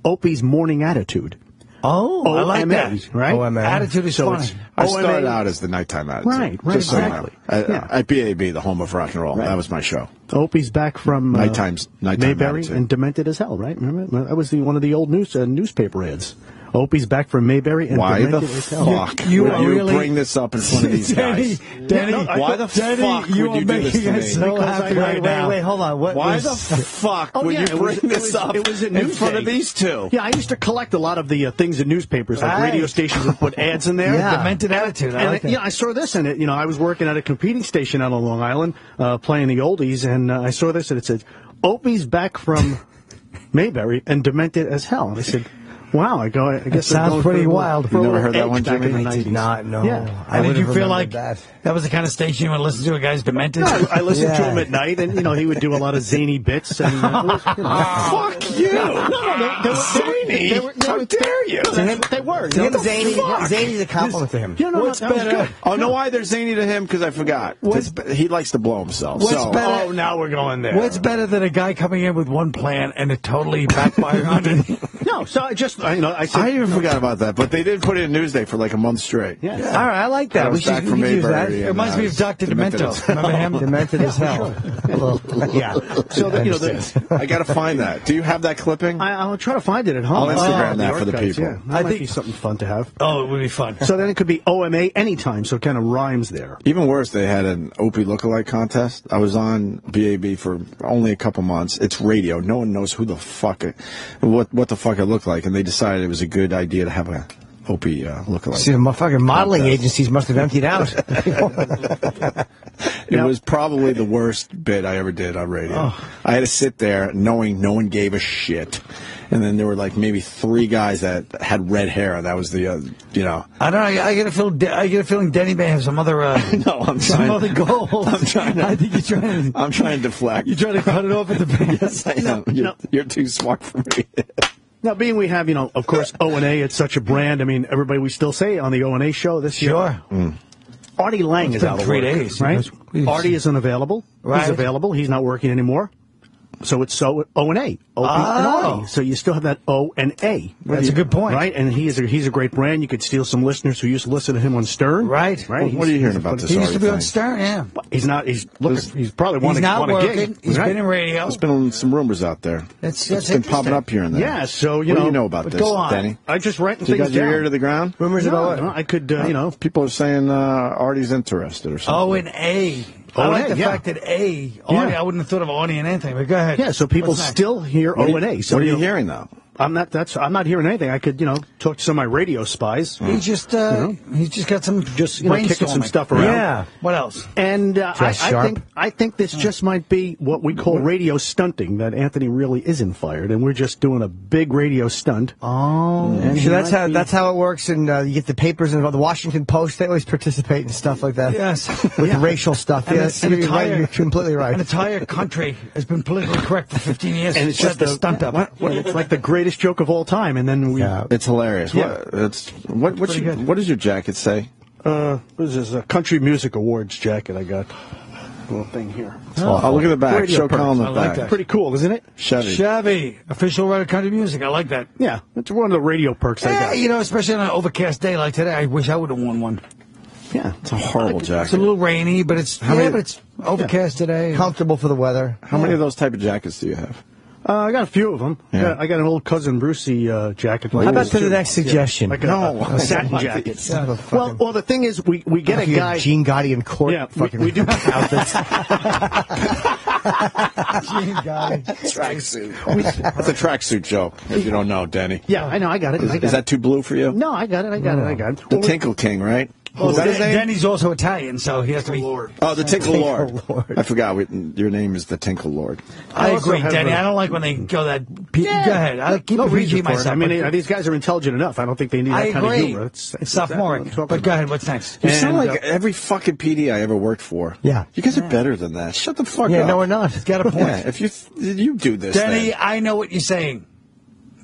Opie's Morning Attitude. Oh, I like that. Right? OMA. Attitude is funny. I started out as the nighttime attitude. Right, exactly. At BAB, the home of rock and roll. Right. That was my show. Opie's back from nighttime Mayberry attitude. and Demented as Hell, right? Remember? That was one of the old newspaper ads. Opie's back from Mayberry. And why the fuck you would you really bring this up in front of these guys? Danny, why the fuck would you do this to me? So happy wait, hold on. Why the fuck would you bring this up in front of these two? Yeah, I used to collect a lot of the things in newspapers, like radio stations would put ads in there. Yeah. Demented attitude. I like that. Yeah, I saw this in it. You know, I was working at a competing station out on Long Island, playing the oldies, and I saw this, and it said, Opie's back from Mayberry and demented as hell. And I said, wow, I guess that sounds pretty wild. You never heard that one, Jimmy? I did not, no. Yeah. And did you feel like that was the kind of station you would listen to? A guy's demented? No, I listened to him at night, and, you know, he would do a lot of zany bits. And, fuck you! No, zany? How dare you? They were. Zany's a compliment to him. What's better? Oh, know why they're zany to him? Because I forgot. He likes to blow himself. Better? Oh, now we're going there. What's better than a guy coming in with one plan and it totally backfiring on him? No, so I said, I even forgot about that, but they did put it in Newsday for like a month straight. Yeah. All right, I like that. We should use that. It reminds me of Dr. Demento. Remember him? Demented as hell. Yeah. So, I got to find that. Do you have that clipping? I'll try to find it at home. I'll Instagram that for the people. Yeah, that might be something fun to have. Oh, it would be fun. So then it could be OMA anytime, so it kind of rhymes there. Even worse, they had an Opie lookalike contest. I was on BAB for only a couple months. It's radio. No one knows who the fuck what the fuck it looked like, and they decided it was a good idea to have a Opie lookalike. See, the fucking modeling agencies must have emptied out. It was probably the worst bit I ever did on radio. Oh. I had to sit there knowing no one gave a shit. And then there were like maybe 3 guys that had red hair, and that was the, you know. I don't know. I get a feeling Denny may have some other. No, I'm trying. Some other goals. I'm trying. I think you're trying. I'm trying to deflect. You're trying to cut it off at the base. Yes, I am. You're too smart for me. Now, being we have, of course, O&A, it's such a brand. I mean, everybody, we still say on the O&A show this year. Sure. Artie Lang is out of 3 work, days, right? Artie is unavailable. Right. He's available. He's not working anymore. So it's O&A, Opie and Artie. So you still have that O and A. That's a good point, right? And he's a great brand. You could steal some listeners who used to listen to him on Stern, right? Right. What are you hearing about this? He used to be on Stern, yeah. He's not. He's looking. He's probably wanting not a working. gig. He's been in radio. There's been some rumors out there. It's been popping up here and there. Yeah. So what do you know about this, go on. Danny? I just writing things down. You got your ear to the ground? Rumors about what? I could. People are saying Artie's interested or something. O and A. I like the fact that Artie, I wouldn't have thought of Artie and anything, but go ahead. Yeah, so people still hear O and A. So what are you hearing, though? I'm not hearing anything. I could, talk to some of my radio spies. He's just got some kicking some stuff around. Yeah. What else? And I think this just might be what we call radio stunting. That Anthony really isn't fired, and we're just doing a big radio stunt. Oh, so that's how it works. And you get the papers and the Washington Post. They always participate in stuff like that. Yes, with racial stuff. Yes, you're completely right. An entire country has been politically correct for 15 years, and it's just a stunt up. It's like the greatest joke of all time, and then it's hilarious. Yeah. What does your jacket say? What is this? A Country Music Awards jacket I got. Little thing here. Oh, look at the back. Show Colin the back. That. Pretty cool, isn't it? Chevy. Official writer of country music. I like that. Yeah, it's one of the radio perks I got. Especially on an overcast day like today, I wish I would have worn one. Yeah, it's a horrible jacket. It's a little rainy, but it's overcast today. Comfortable for the weather. How many of those type of jackets do you have? I got a few of them. Yeah. I got an old Cousin Brucey jacket. How about to the next suggestion? A satin jacket. Well, the thing is, we get a guy. Gene Gotti and Court. Yeah, we do outfits. Gene Gotti. Tracksuit. That's a tracksuit joke, if you don't know, Denny. Yeah, I know. I got it. Is that too blue for you? No, I got it. The Tinkle King, right? Well, Denny's also Italian, so he has to be. Oh, the Tinkle Lord. I forgot. Your name is the Tinkle Lord. I agree, Denny. I don't like when they go that. Go ahead. I keep it PG myself. I mean, these guys are intelligent enough. I don't think they need that kind of humor. It's sophomoric. But go ahead. What's next? You sound like every fucking PD I ever worked for. Yeah. You guys are better than that. Shut the fuck up. Yeah, no, we're not. It's got a point. Yeah, if you do this, Denny, I know what you're saying.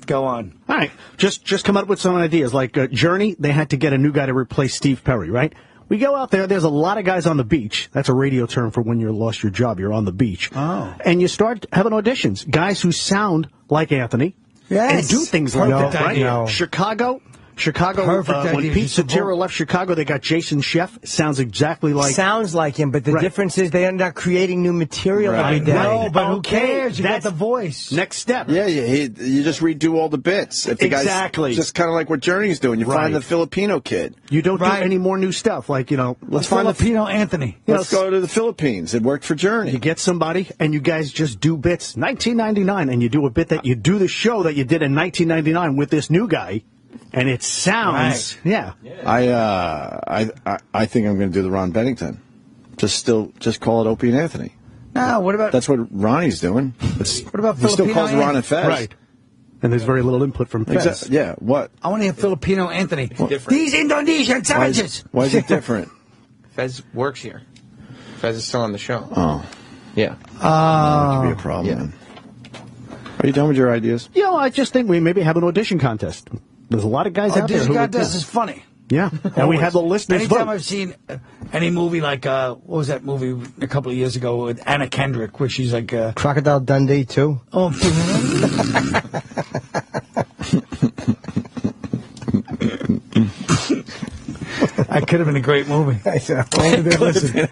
Go on. All right. Just come up with some ideas. Like Journey, they had to get a new guy to replace Steve Perry, right? We go out there, there's a lot of guys on the beach. That's a radio term for when you lost your job. You're on the beach. Oh. And you start having auditions. Guys who sound like Anthony. Yes. And do things like that, right? No. Chicago, Chicago, when Pete Satiro left Chicago, they got Jason Sheff. Sounds exactly like... Sounds like him, but the difference is they end up creating new material every day. No, but who cares? You got the voice. Next step. Yeah, you just redo all the bits. If the Exactly. Guy's just kind of like what Journey's doing. You find the Filipino kid. You don't do any more new stuff. Like, let's find Filipino Anthony. Let's go to the Philippines. It worked for Journey. You get somebody, and you guys just do bits. 1999, and you do a bit that you do the show that you did in 1999 with this new guy, and it sounds, I think I'm going to do the Ron Bennington. Just call it Opie and Anthony. No, what about... That's what Ronnie's doing. What about He still Filipino calls Ron and Fez. Right. And there's very little input from Fez. Exactly. Yeah, what? I want to hear Filipino Anthony. These Indonesian savages. Why is it different? Fez works here. Fez is still on the show. Oh. Yeah. That could be a problem. Then. Are you done with your ideas? Yeah, I just think we maybe have an audition contest. There's a lot of guys out there who... Audition contest is funny. Yeah, and we have the listeners Anytime vote. I've seen any movie like, what was that movie a couple of years ago with Anna Kendrick, where she's like... Crocodile Dundee, too? Oh, that could have been a great movie. Only they listen.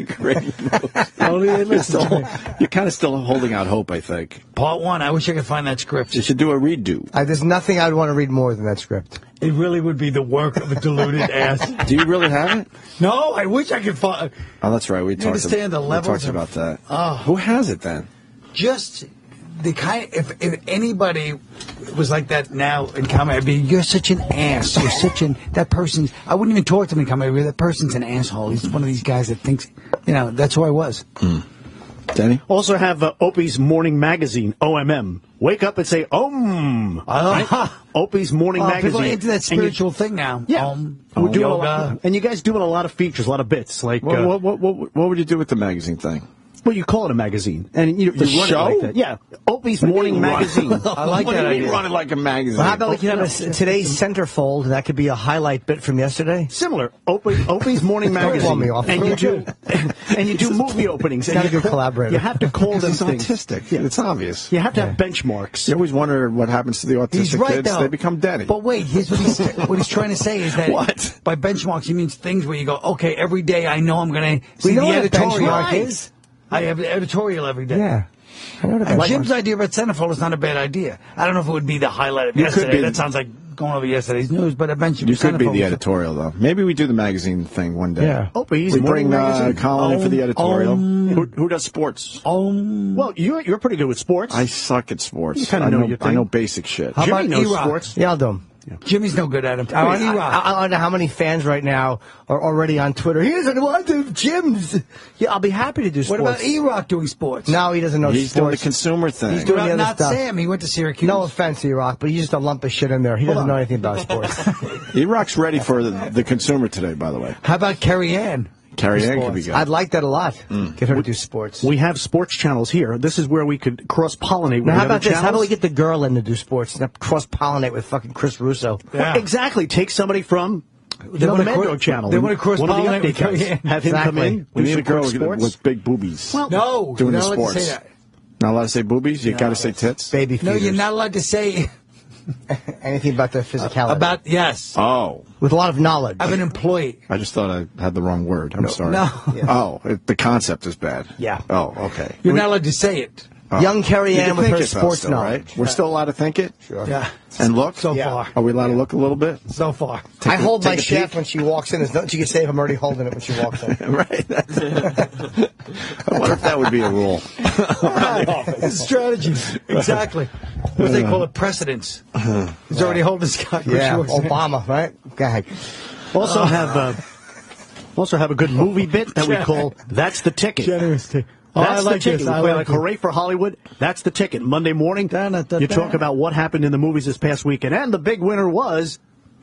Only they listen. You're kind of still holding out hope, I think. Part 1, I wish I could find that script. You should do a redo. There's nothing I'd want to read more than that script. It really would be the work of a deluded ass. Do you really have it? No, I wish I could find... Oh, that's right. We talked about that. Oh. Who has it, then? Just the kind... If anybody was like that now in comedy, I'd be, you're such an ass. You're such an... That person's... I wouldn't even talk to him in comedy. That person's an asshole. He's one of these guys that thinks... that's who I was. Denny? Also have Opie's Morning Magazine, OMM. Wake up and say, Om. Right? Opie's Morning Magazine. People are into that spiritual thing now. Yeah. We're doing yoga. And you guys doing a lot of features, a lot of bits. Like, what would you do with the magazine thing? Well, you call it a magazine, and you run it like that. Yeah, Opie's Morning Magazine. I like that idea. Run it like a magazine. Well, how about you have today's centerfold? That could be a highlight bit from yesterday. Similar. Opie's Morning Magazine. Don't blow me off. And you do movie openings. Got a good collaborator. You have to call them He's things. autistic. Yeah. It's obvious. You have to have benchmarks. You always wonder what happens to the autistic kids. Though. They become Denny. But wait, here's what he's trying to say is that what? By benchmarks, he means things where you go, okay, every day I know I'm going to see the editorial. Is? I have the editorial every day. Yeah. And Jim's idea about centerfold is not a bad idea. I don't know if it would be the highlight of yesterday. That sounds like going over yesterday's news, but eventually you could be the editorial, though. Maybe we do the magazine thing one day. Yeah. We bring Colin in for the editorial. Who does sports? Well, you're pretty good with sports. I suck at sports. You kind of know your thing. I know basic shit. How Jimmy about knows E-Rock? sports. Yeah, I'll do 'em. Yeah. Jimmy's no good at him. I wonder how many fans right now are already on Twitter. He doesn't want to do gyms. Yeah, I'll be happy to do sports. What about E-Rock doing sports? No, he doesn't know He's sports. doing the consumer thing. He's doing the other not stuff. Sam. He went to Syracuse. No offense, E-Rock, but he's just a lump of shit in there. He doesn't know anything about sports. E-Rock's ready for the consumer today, by the way. How about Carrie Ann? Carrie Ann could be good. I'd like that a lot. Get her to do sports. We have sports channels here. This is where we could cross-pollinate with Now, how other about this? channels. How do we get the girl in to do sports? Not cross-pollinate with fucking Chris Russo. Yeah. Exactly. Take somebody from the want Mad to Dog channel. They want to cross-pollinate one of the with update guys. Carrie Ann. Have him come in. We do need some a girl sports. with big boobies. Well, No, doing you're the not allowed to sports. say that. Not allowed to say boobies? You got to say tits? Baby No, feeders. you're not allowed to say Anything about their physicality. about yes. Oh. With a lot of knowledge. I'm an employee. I just thought I had the wrong word. I'm sorry. No. Oh, the concept is bad. Yeah. Oh, okay. You're not allowed to say it. Young Carrie You Ann can with think her it, though, sports still, knowledge. right? We're still allowed to think it? Sure. Yeah. And look? So far. Are we allowed to look a little bit? So far. I hold my take a shaft peek? when she walks in. There's nothing she can say if I'm already holding it when she walks in. Right. I wonder if that would be a rule. It's a strategy. Exactly. What do they call it? Precedence. He's already holding his cock. Yeah, Obama, right? Go ahead. Also have a good movie bit that we call That's the Ticket. Generous. That's I like the ticket. this. We I play like like Hooray for Hollywood. That's the ticket. Monday morning, you talk about what happened in the movies this past weekend. And the big winner was...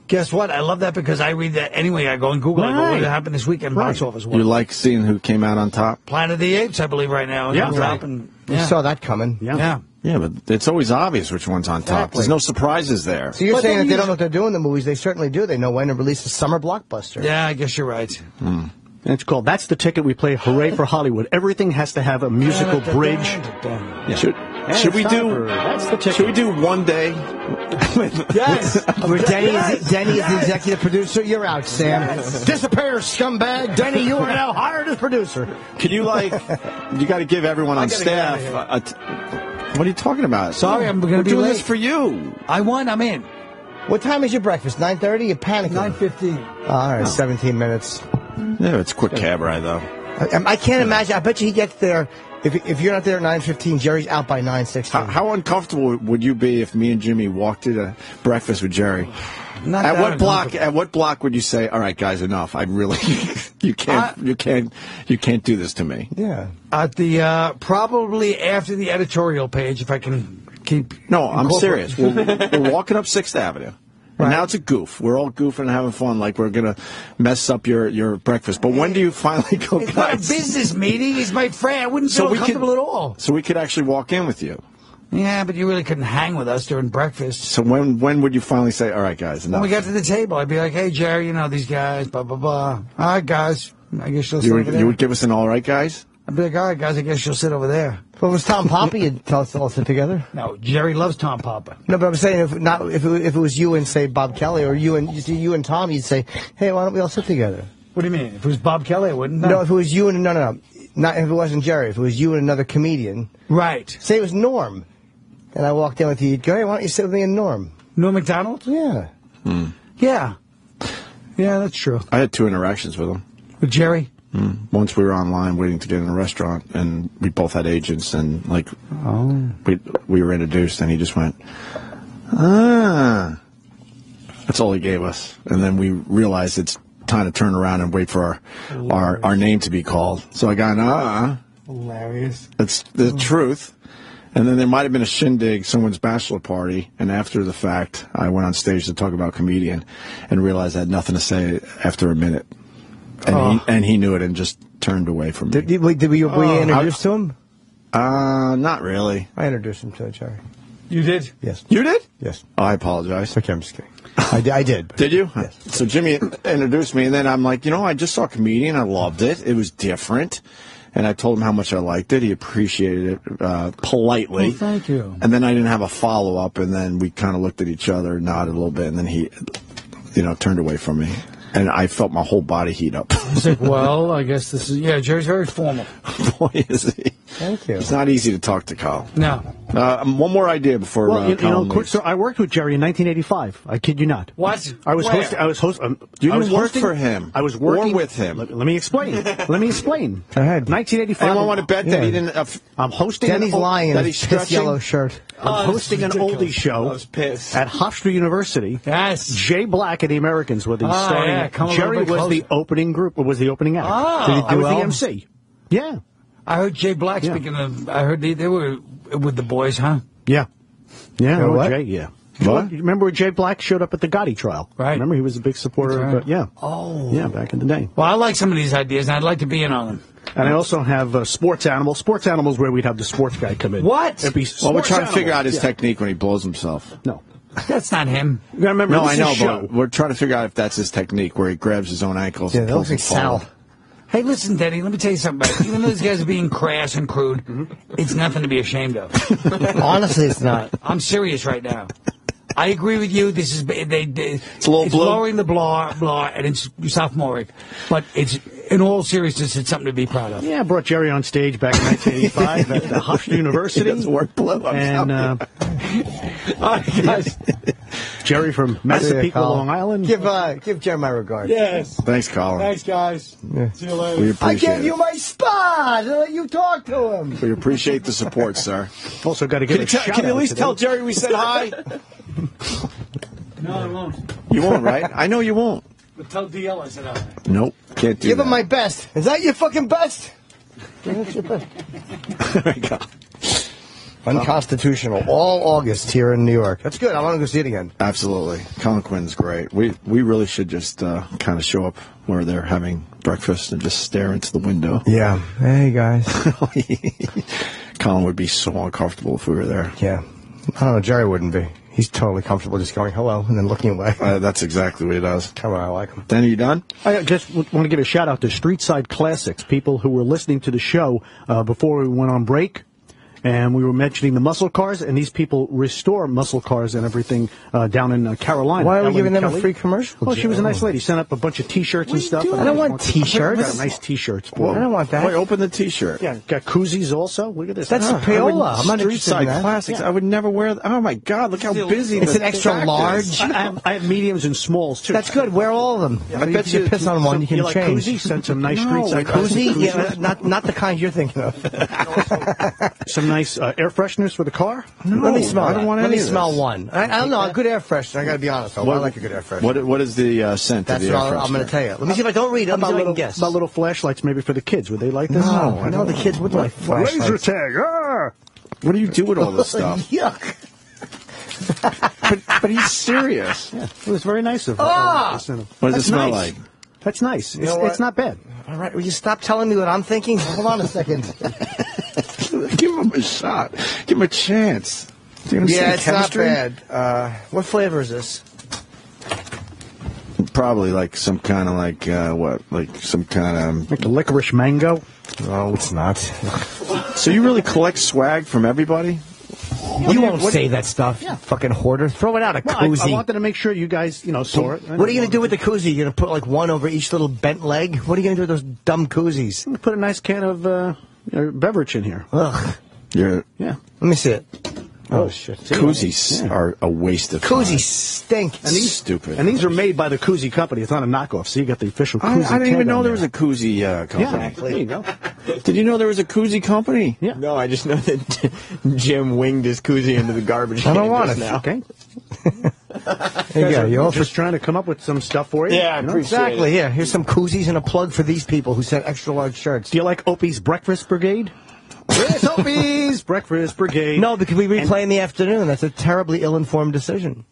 Guess what? I love that because I read that anyway. I go on Google. I go, what happened this weekend? Box office. You like seeing who came out on top? Planet of the Apes, I believe, right now. Yeah. On top and, We saw that coming. Yeah. Yeah, but it's always obvious which one's on top. Exactly. There's no surprises there. So you're saying that they don't know what they're doing in the movies. They certainly do. They know when to release a summer blockbuster. Yeah, I guess you're right. And it's called That's the Ticket. We play Hooray for Hollywood. Everything has to have a musical bridge. Should we do? Should we do one day? Yes. Where Denny is the executive producer. You're out, Sam. Disappear, scumbag. Denny, you are now hired as producer. Can you you got to give everyone on staff? What are you talking about? Sorry, I'm going to be doing late. This for you. I won. I'm in. What time is your breakfast? 9:30? You're panicking. 9:15. All right, 17 minutes. Yeah, it's a quick cab ride though. I can't imagine. I bet you he gets there. If you're not there at 9:15, Jerry's out by 9:16. How uncomfortable would you be if me and Jimmy walked to breakfast with Jerry? At what block would you say, "All right, guys, enough. I really, you can't do this to me." Yeah. At the probably after the editorial page, if I can keep. No, I'm serious. We're walking up 6th Avenue. And now it's a goof. We're all goofing and having fun, like we're going to mess up your breakfast. But when do you finally go, It's guys? not a business meeting. He's my friend. I wouldn't feel comfortable at all. So we could actually walk in with you. Yeah, but you really couldn't hang with us during breakfast. So when would you finally say, all right, guys, enough? When we got to the table, I'd be like, hey, Jerry, you know these guys, blah, blah, blah. All right, guys. I guess you'll sit over there. You would give us an all right, guys? I'd be like, all right, guys, I guess you'll sit over there. Well, was Tom Papa? You'd tell us to all sit together? No, Jerry loves Tom Papa. No, but I'm saying if it was you and, say, Bob Kelly, or you and Tom, you'd say, hey, why don't we all sit together? What do you mean? If it was Bob Kelly, I wouldn't. No, if it was you and, no. Not if it wasn't Jerry. If it was you and another comedian. Right. Say it was Norm. And I walked in with you, you'd go, hey, why don't you sit with me and Norm? Norm MacDonald? Yeah. Yeah. Yeah, that's true. I had 2 interactions with him. With Jerry? Once we were online waiting to get in a restaurant, and we both had agents, and we were introduced, and he just went, that's all he gave us. And then we realized it's time to turn around and wait for our name to be called. So I got Hilarious. It's the truth. And then there might have been a shindig, someone's bachelor party, and after the fact, I went on stage to talk about comedian and realized I had nothing to say after a minute. And he knew it and just turned away from me. Were you introduced to him? Not really. I introduced him to Jerry. You did? Yes. You did? Yes. Oh, I apologize. Okay, I'm just kidding. I did. Did you? Yes. So Jimmy introduced me, and then I'm like, I just saw Comedian. I loved it. It was different. And I told him how much I liked it. He appreciated it politely. Oh, thank you. And then I didn't have a follow-up, and then we kind of looked at each other, nodded a little bit, and then he, turned away from me. And I felt my whole body heat up. He's like, well, I guess this is... Yeah, Jerry's very formal. Boy, is he. Thank you. It's not easy to talk to Carl. No. One more idea before Colin quick, so I worked with Jerry in 1985. I kid you not. What? I was hosting. You didn't work for him. I was working with him. Let me explain. Go ahead. 1985. Anyone want to bet that he didn't? I'm hosting. Denny's lying in his piss yellow shirt. I'm hosting an oldie show at Hofstra University. Yes. Jay Black and the Americans were the starting. Yeah, Jerry was the opening group. Was the opening act. Oh. I was the MC. Yeah. I heard Jay Black speaking of... I heard they were with the boys, huh? Yeah. Yeah. What? Jay, yeah. What? You remember when Jay Black showed up at the Gotti trial? Right. Remember, he was a big supporter of yeah. Oh. Yeah, back in the day. Well, I like some of these ideas, and I'd like to be in on them. And I also have Sports Animal. Sports Animals where we'd have the sports guy come in. What? We're trying to figure out his technique when he blows himself. No. That's not him. You gotta remember, I know, but we're trying to figure out if that's his technique, where he grabs his own ankles and pulls them forward. Hey, listen, Denny, let me tell you something about it. Even though these guys are being crass and crude, it's nothing to be ashamed of. Honestly, it's not. I'm serious right now. I agree with you. This is it's lowering the blah, and it's sophomoric. But it's, in all seriousness, it's something to be proud of. Yeah, I brought Jerry on stage back in 1985 at the Hofstra University. He doesn't work blue. And guys. Jerry from Massapequa, Long Island. Give Jerry my regard. Yes. Thanks, Colin. Thanks, guys. Yeah. See you later. We appreciate I gave you my spot. I'll let you talk to him. We appreciate the support, sir. Also got to give a shout out. Can you at least tell Jerry we said hi? No, I won't. You won't, right? I know you won't. But tell DL I said hi. Nope, can't do Give that. him my best. Is that your fucking best? That's your best. There we go. Unconstitutional. All August here in New York. That's good. I want to go see it again. Absolutely. Colin Quinn's great. We really should just kind of show up where they're having breakfast and just stare into the window. Yeah. Hey, guys. Colin would be so uncomfortable if we were there. Yeah. I don't know. Jerry wouldn't be. He's totally comfortable just going hello and then looking away. That's exactly what he does. Come on, I like him. Then are you done? I just want to give a shout out to Streetside Classics, people who were listening to the show before we went on break. and we were mentioning the muscle cars, and these people restore muscle cars and everything down in Carolina. Why are we giving them a free commercial? Oh, she was a nice lady. Sent up a bunch of T-shirts and stuff. I don't want T-shirts. Got nice T-shirts. I don't want that. Wait, open the T-shirt. Yeah, got koozies also. Look at this. That's a payola. I'm not interested in that. Classics. I would never wear that. Oh, my God. Look how busy it's an extra large. I have mediums and smalls, too. That's good. Wear all of them. I bet you piss on one, you can like change. Koozie? Sent some nice streets. A koozie? Yeah, not the kind you're thinking of. Some nice air fresheners for the car? No, let me smell. I don't want Let any me of smell this. one. I don't know. A good air freshener. I got to be honest. I like a good air freshener. What is the scent of That's the air what freshener? I'm going to tell you. Let me see if I don't read it. Let me see if I can guess. About little flashlights maybe for the kids. Would they like this? No, I know the kids would like flashlights. Laser tag. What do you do with all this stuff? Yuck. but he's serious. Yeah, it was very nice of her. What does it smell like? That's nice. It's not bad. All right, will you stop telling me what I'm thinking? Hold on a second. Give him a shot. Give him a chance. Yeah, it's chemistry? Not bad. What flavor is this? Probably like some kind of like some kind of like a licorice mango. No, it's not. So you really collect swag from everybody? You won't say that stuff, you fucking hoarder. Throw it out, a koozie. I wanted to make make sure you guys, saw it. What are you going to do with the koozie? You're going to put like one over each little bent leg? What are you going to do with those dumb koozies? Put a nice can of beverage in here. Ugh. Yeah. Let me see it. Oh, shit. Koozies are a waste of time. Koozies stink. And these, stupid. And these are made by the koozie company. It's not a knockoff. So you got the official koozie. I didn't even know there was a koozie company. Yeah, there you go. Did you know there was a koozie company? Yeah. No, I just know that Jim winged his koozie into the garbage. I don't want it now. Okay. There you go. You're just trying to come up with some stuff for you. Yeah, exactly. Here, here's some koozies and a plug for these people who sent extra large shirts. Do you like Opie's Breakfast Brigade? It's Opie's Breakfast Brigade. No, because we replay in the afternoon. That's a terribly ill-informed decision.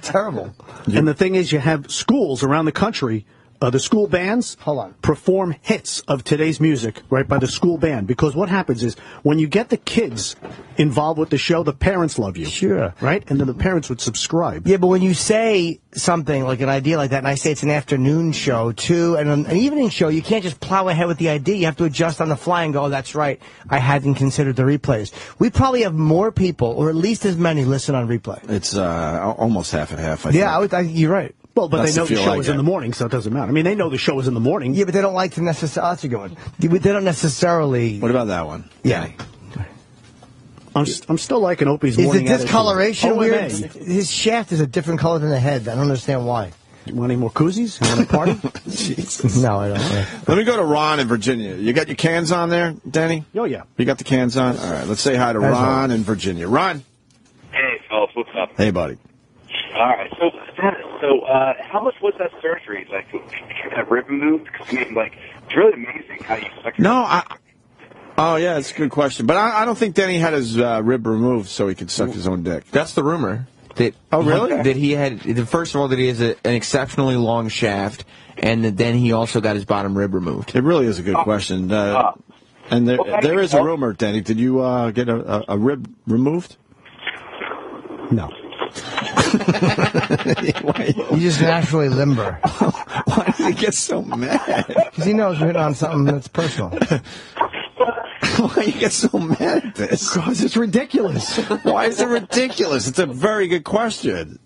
Terrible. And the thing is, you have schools around the country. The school bands perform hits of today's music, right, by the school band. Because what happens is, when you get the kids involved with the show, the parents love you. Sure. Right? And then the parents would subscribe. Yeah, but when you say something, like an idea like that, and I say it's an afternoon show, too, and an evening show, you can't just plow ahead with the idea. You have to adjust on the fly and go, oh, that's right, I hadn't considered the replays. We probably have more people, or at least as many, listen on replay. It's almost half and half, I think. You're right. Well, but they know the show is in the morning, so it doesn't matter. I mean, they know the show is in the morning. Yeah, but they don't like to necessarily... that's a good one. They don't necessarily... What about that one? Yeah. I'm still liking Opie's morning. Is the discoloration OMA. weird? His shaft is a different color than the head. I don't understand why. You want any more koozies? You want a party? Jesus. No, I don't. Yeah. Let me go to Ron in Virginia. You got your cans on there, Denny? Oh, yeah. You got the cans on? All right, let's say hi to Ron in Virginia. Ron. Hey, fellas, what's up? Hey, buddy. All right, so how much was that surgery? Like, to get that rib removed? Because, I mean, like, it's really amazing how you suck your... Oh, yeah, it's a good question. But I don't think Denny had his rib removed so he could suck his own dick. That's the rumor. Really? That he had, first of all, that he has an exceptionally long shaft, and that then he also got his bottom rib removed. It really is a good question. And there is a rumor, Denny. Did you get a rib removed? No. He's just naturally limber. Why does he get so mad? Because he knows we're hitting on something that's personal. Why you get so mad at this? Because it's ridiculous. Why is it ridiculous? It's a very good question.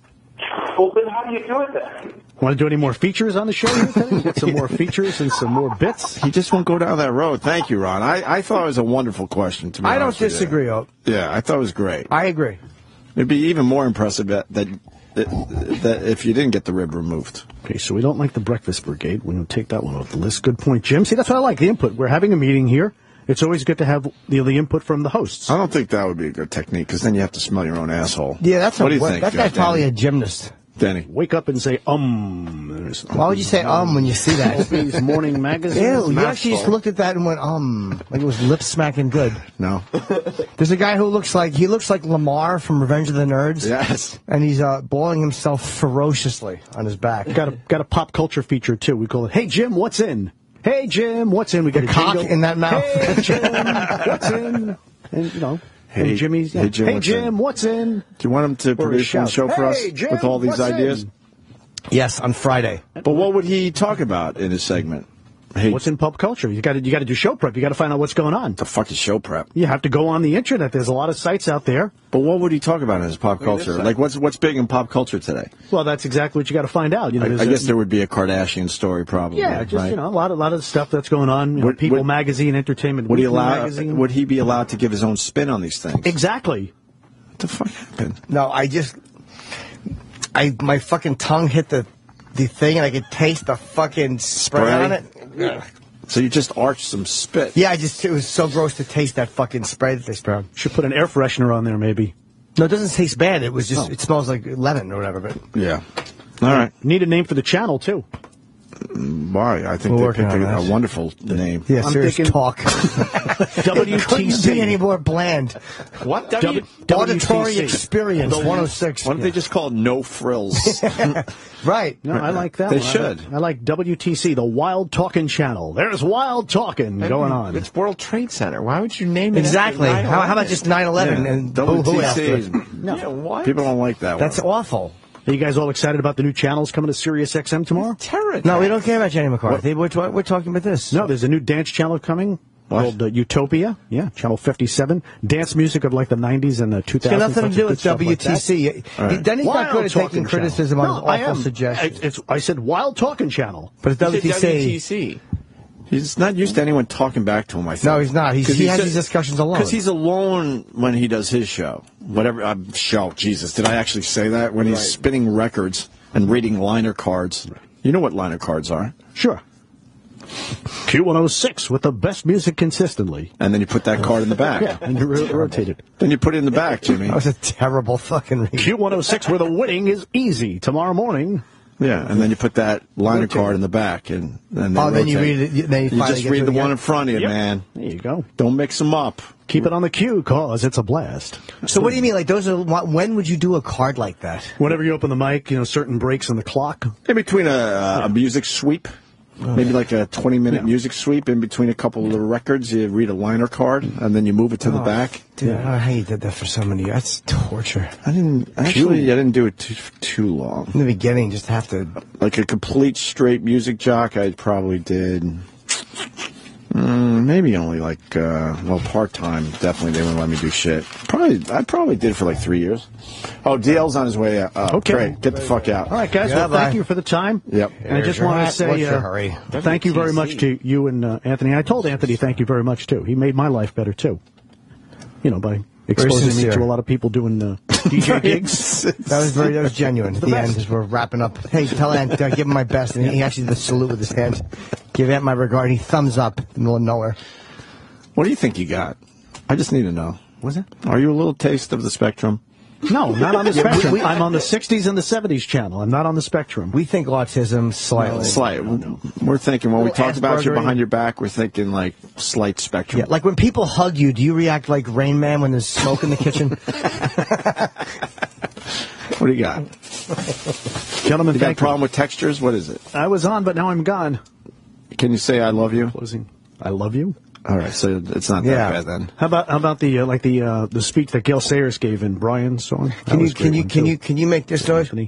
Well, then how do you do it then? Want to do any more features on the show here today? Get some more features and some more bits? He just won't go down that road. Thank you, Ron. I thought it was a wonderful question, to be I don't honest with you. disagree, Oak. Yeah, I thought it was great. I agree. It'd be even more impressive that if you didn't get the rib removed. Okay, so we don't like the Breakfast Brigade. We're going to take that one off the list. Good point, Jim. See, that's what I like, the input. We're having a meeting here. It's always good to have the input from the hosts. I don't think that would be a good technique, because then you have to smell your own asshole. Yeah, that's what do you think? That guy's probably a gymnast. Denny. Wake up and say, Why would you say when you see that? Opie's morning magazine. Ew, you actually just looked at that and went, like it was lip smacking good. No. There's a guy who looks like Lamar from Revenge of the Nerds. Yes. And he's boiling himself ferociously on his back. Got a pop culture feature, too. We call it, Hey, Jim, what's in? Hey, Jim, what's in? We got a cock in that mouth. Hey, Jim, what's in? And, Hey, Jimmy's. Hey, Jim, what's in? Do you want him to produce one show for us with all these ideas? Yes, on Friday. But what would he talk about in his segment? what's in pop culture. You got to do show prep. You got to find out what's going on. The fuck is show prep? You have to go on the internet. There's a lot of sites out there. But what would he talk about in his pop culture? Like what's big in pop culture today? Well, that's exactly what you got to find out. You know, I guess there would be a Kardashian story, probably. Yeah, just right? A lot of stuff that's going on. You know, People Magazine, Entertainment Weekly Magazine. Would he be allowed to give his own spin on these things? Exactly. What the fuck happened? No, my fucking tongue hit the thing, and I could taste the fucking spray on it. Yeah. So you just arched some spit. Yeah, it was so gross to taste that fucking spray that they spray on. Should put an air freshener on there, maybe. No, it doesn't taste bad. It was just, It smells like lemon or whatever. But yeah. All right. Need a name for the channel, too. Why? I think they picked a wonderful name. Yeah, serious talk. WTC. Couldn't be any more bland. What? Auditory Experience 106. Why don't they just call it No Frills? Right. No, I like that They one. should. I like WTC, the Wild Talking Channel. There's wild talking going on. It's World Trade Center. Why would you name it? Exactly. How about just 9/11 and boo-hoo after? No. Yeah, what? People don't like that one. That's awful. Are you guys all excited about the new channels coming to Sirius XM tomorrow? No, we don't care about Jenny McCarthy. We're talking about this. No, there's a new dance channel coming called Utopia. Yeah, channel 57. Dance music of like the 90s and the 2000s. It's got nothing to do with WTC. Right. Denny's not good at taking criticism on his awful I suggestions. I said Wild Talking Channel. But it's WTC. He's not used to anyone talking back to him, I think. No, he's not. He has these discussions alone. Because he's alone when he does his show. Whatever, show, Jesus, did I actually say that? When he's spinning records and reading liner cards. You know what liner cards are? Sure. Q106 with the best music consistently. And then you put that card in the back. Yeah, and you rotate it. Then you put it in the back, Jimmy. That was a terrible fucking read. Q106 where the winning is easy tomorrow morning. Yeah, and then you put that liner card in the back, and then you read it. Then you just read the one in front of you, man. There you go. Don't mix them up. Keep it on the queue, cause it's a blast. So what do you mean? Like those are? When would you do a card like that? Whenever you open the mic, certain breaks in the clock. In between a music sweep. Maybe like a 20-minute music sweep in between a couple of the records. You read a liner card, and then you move it to the back. Dude, I hate that for so many years. That's torture. I didn't do it too long. In the beginning, just have to... Like a complete straight music jock, I probably did... maybe only like, part-time. Definitely, they wouldn't let me do shit. I probably did for like 3 years. Oh, DL's on his way out. Okay. Great. Get the fuck out. All right, guys. Well, thank you for the time. Yep. And I just want to say thank you very much to you and Anthony. I told Anthony thank you very much, too. He made my life better, too. By exposing me to a lot of people doing DJ gigs. That was genuine. At the end, as we're wrapping up. Hey, tell Ant, give him my best. And he actually did the salute with his hand. Give Ant my regard. He thumbs up in the middle of nowhere. What do you think you got? I just need to know. What's that? Are you a little taste of the spectrum? No, not on the spectrum. I'm on the 60s and the 70s channel. I'm not on the spectrum. We think autism slightly. Slight. We're thinking, when we talk about you behind your back, we're thinking like slight spectrum. Yeah, like when people hug you, do you react like Rain Man when there's smoke in the kitchen? What do you got? Gentlemen, you got a problem with textures? What is it? I was on, but now I'm gone. Can you say I love you? Closing. I love you? All right, so it's not that bad then. How about the speech that Gail Sayers gave in Brian's song? Can you make this noise? No.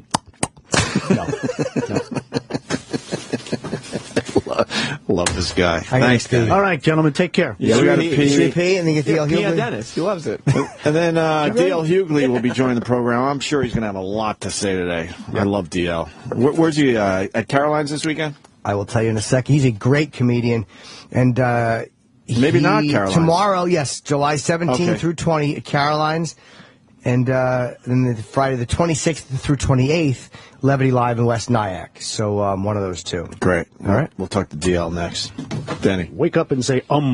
Love this guy. Thanks, guy. All right, gentlemen, take care. Yeah, we got to pee, and then get DL Hughley. Dennis, he loves it. And then DL Hughley will be joining the program. I'm sure he's going to have a lot to say today. I love DL. Where's he? At Caroline's this weekend? I will tell you in a second. He's a great comedian, and maybe not Caroline's. Tomorrow, yes, July 17th through 20 at Caroline's, and then Friday the 26th through 28th, Levity Live in West Nyack. So one of those two. Great. All right, we'll talk to DL next. Denny, wake up and say Opie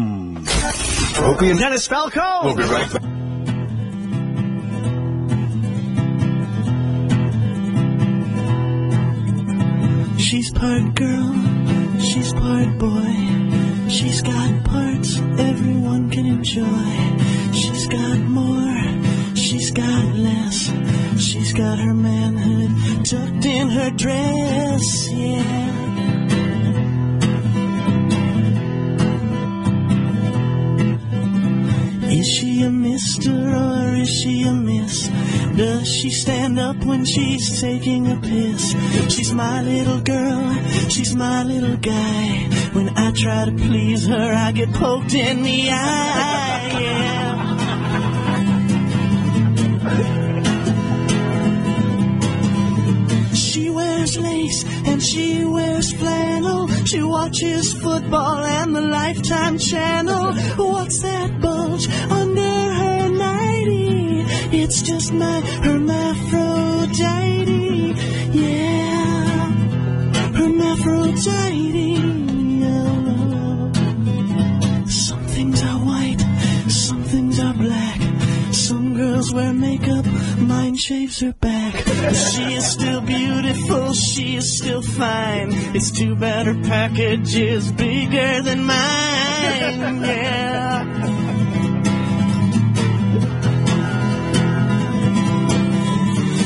and Dennis Falcone. We'll be right back. She's part girl, she's part boy. She's got parts everyone can enjoy. She's got more, she's got less. She's got her manhood tucked in her dress, yeah. Is she a mister or is she a miss? Does she stand up when she's taking a piss? She's my little girl, she's my little guy. When I try to please her, I get poked in the eye, yeah. She wears lace and she wears flannel. She watches football and the Lifetime channel. What's that bulge under her nightie? It's just my hermaphrodite, yeah, hermaphrodite. Oh. Some things are white, some things are black. Some girls wear makeup, mine shaves her back. She is still beautiful, she is still fine. It's too bad her package is bigger than mine, yeah.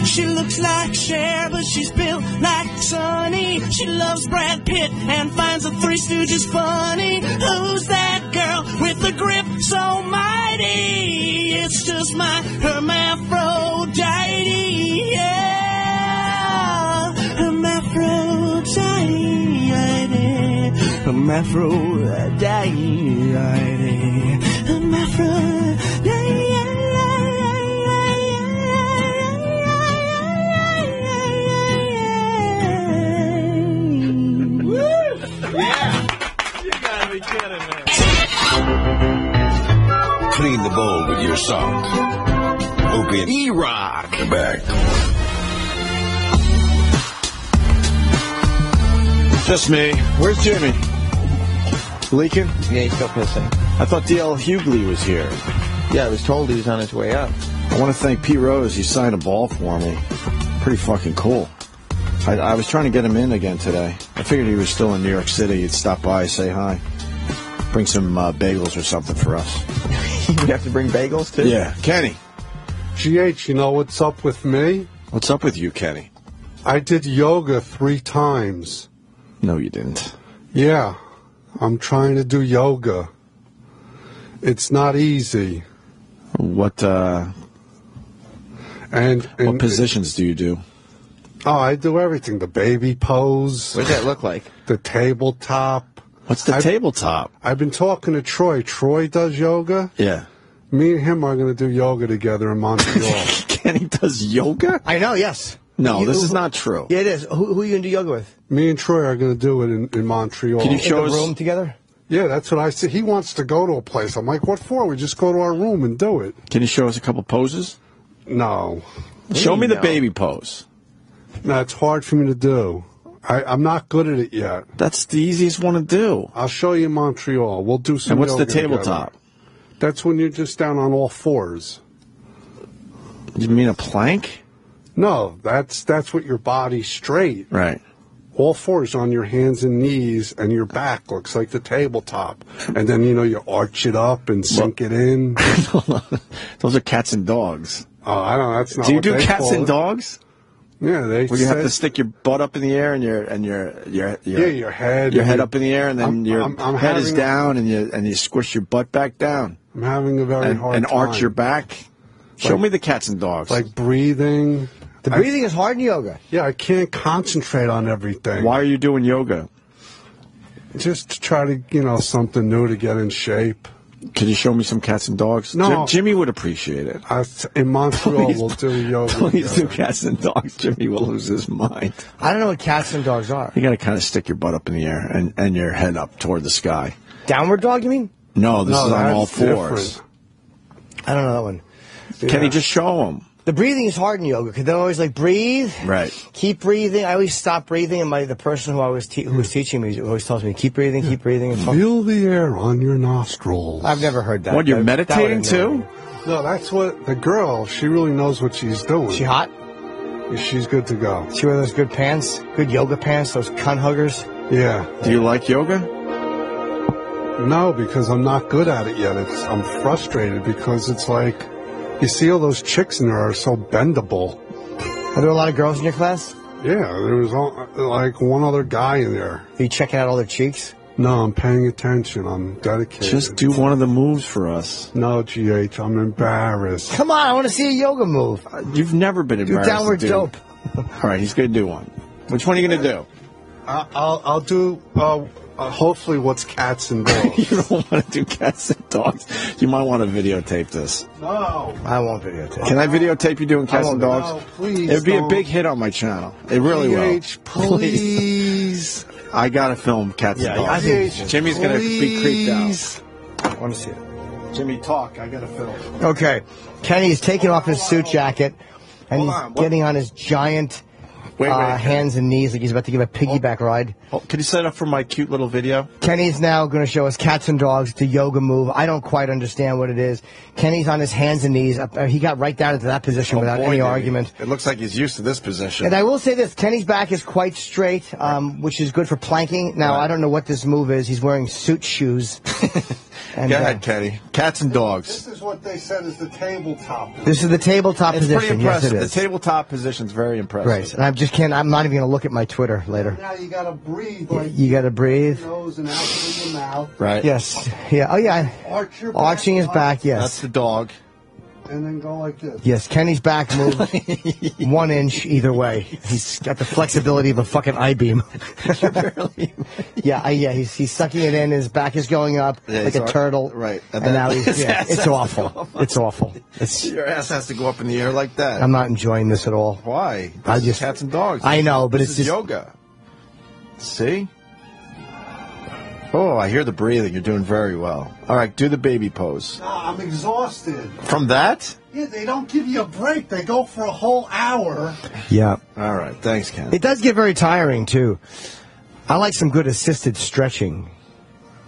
She looks like Cher, but she's built like Sonny. She loves Brad Pitt and finds the Three Stooges funny. Who's that girl with the grip so mighty? It's just my hermaphrodite, yeah. Hermaphrodite, hermaphrodite, hermaphrodite. Clean the bowl with your sock. Opie and E-Rock are back. Just me. Where's Jimmy? Leaking? Yeah, he's still pissing. I thought D.L. Hughley was here. Yeah, I was told he was on his way up. I want to thank Pete Rose. He signed a ball for me. Pretty fucking cool. I was trying to get him in again today. I figured he was still in New York City. He'd stop by, say hi. Bring some bagels or something for us. We have to bring bagels, too? Yeah. Kenny. GH, you know what's up with me? What's up with you, Kenny? I did yoga 3 times. No, you didn't. Yeah. I'm trying to do yoga. It's not easy. What positions do you do? Oh, I do everything. The baby pose. What does that look like? The tabletop. What's the tabletop? I've been talking to Troy. Troy does yoga. Yeah. Me and him are going to do yoga together in Montreal. Kenny does yoga? I know, yes. No, this is not true. Yeah, it is. Who are you going to do yoga with? Me and Troy are going to do it in Montreal. Can you show us? In the room together? Yeah, that's what I said. He wants to go to a place. I'm like, what for? We just go to our room and do it. Can you show us a couple poses? No. Show me the baby pose. No, it's hard for me to do. I'm not good at it yet. That's the easiest one to do. I'll show you in Montreal. We'll do some. And what's the yoga tabletop? together. That's when you're just down on all fours. You mean a plank? No, that's with your body straight. Right. All fours on your hands and knees, and your back looks like the tabletop. And then, you arch it up and sink it in. Those are cats and dogs. Oh, I don't know. That's not. Do you what do they cats call and it. dogs? Yeah, where you have to stick your butt up in the air and your head up in the air, and then your head is down, and you squish your butt back down. I'm having a very hard time. And arch your back. Show me the cats and dogs. Like breathing. The breathing is hard in yoga. Yeah, I can't concentrate on everything. Why are you doing yoga? Just to try to, something new to get in shape. Could you show me some cats and dogs? No. Jimmy would appreciate it. In Montreal, we'll do yoga. Please do cats and dogs. Jimmy will lose his mind. I don't know what cats and dogs are. You got to kind of stick your butt up in the air and your head up toward the sky. Downward dog, you mean? No, this is on all fours. Different. I don't know that one. Can you just show them? The breathing is hard in yoga because they're always like, breathe. Right. Keep breathing. I always stop breathing, and the person who was teaching me always tells me, keep breathing, keep breathing. And feel the air on your nostrils. I've never heard that. What, you're meditating too? No, that's what the girl, she really knows what she's doing. She hot? She's good to go. She wear those good pants, good yoga pants, those cunt huggers? Yeah. Do you like yoga? No, because I'm not good at it yet. I'm frustrated because it's like, you see all those chicks in there are so bendable. Are there a lot of girls in your class? Yeah, there was like one other guy in there. Are you checking out all their cheeks? No, I'm paying attention. I'm dedicated. Just do one of the moves for us. No, GH, I'm embarrassed. Come on, I want to see a yoga move. You've never been embarrassed. Do downward dope. All right, he's going to do one. Which one are you going to do? I'll do hopefully what's cats and dogs. You don't want to do cats and dogs. You might want to videotape this. No. I won't videotape. Can I videotape you doing cats and dogs? No, please. It'd be a big hit on my channel. It really will. Please. I gotta film cats and dogs. Jimmy's gonna be creeped out. I want to see it. Jimmy, talk. I gotta film. Okay. Kenny's taking off his suit jacket, and he's getting on his giant hands and knees like he's about to give a piggyback ride. Can you set it up for my cute little video? Kenny's now going to show us cats and dogs. It's a yoga move. I don't quite understand what it is. Kenny's on his hands and knees. He got right down into that position without any argument. It looks like he's used to this position. And I will say this, Kenny's back is quite straight, which is good for planking. Now, I don't know what this move is. He's wearing suit shoes. And, go ahead, Kenny. Cats and dogs. This is what they said is the tabletop. This is the tabletop position. It's pretty impressive. Yes, it is. The tabletop position's very impressive. Right. And I'm not even going to look at my Twitter later. Now you got to breathe. Like you got to breathe. Nose and out through your mouth. Right. Yes. Yeah. Oh, yeah. Arching his back, yes. That's the dog. And then go like this. Yes, Kenny's back moves 1 inch either way. He's got the flexibility of a fucking I-beam. He's sucking it in. His back is going up like a turtle. Right. And now it's awful. It's awful. Your ass has to go up in the air like that. I'm not enjoying this at all. Why? This is cats and dogs. I know, but this it's is just yoga. See? Oh, I hear the breathing. You're doing very well. All right, do the baby pose. I'm exhausted. From that? Yeah, they don't give you a break. They go for a whole hour. Yeah. All right, thanks, Ken. It does get very tiring, too. I like some good assisted stretching.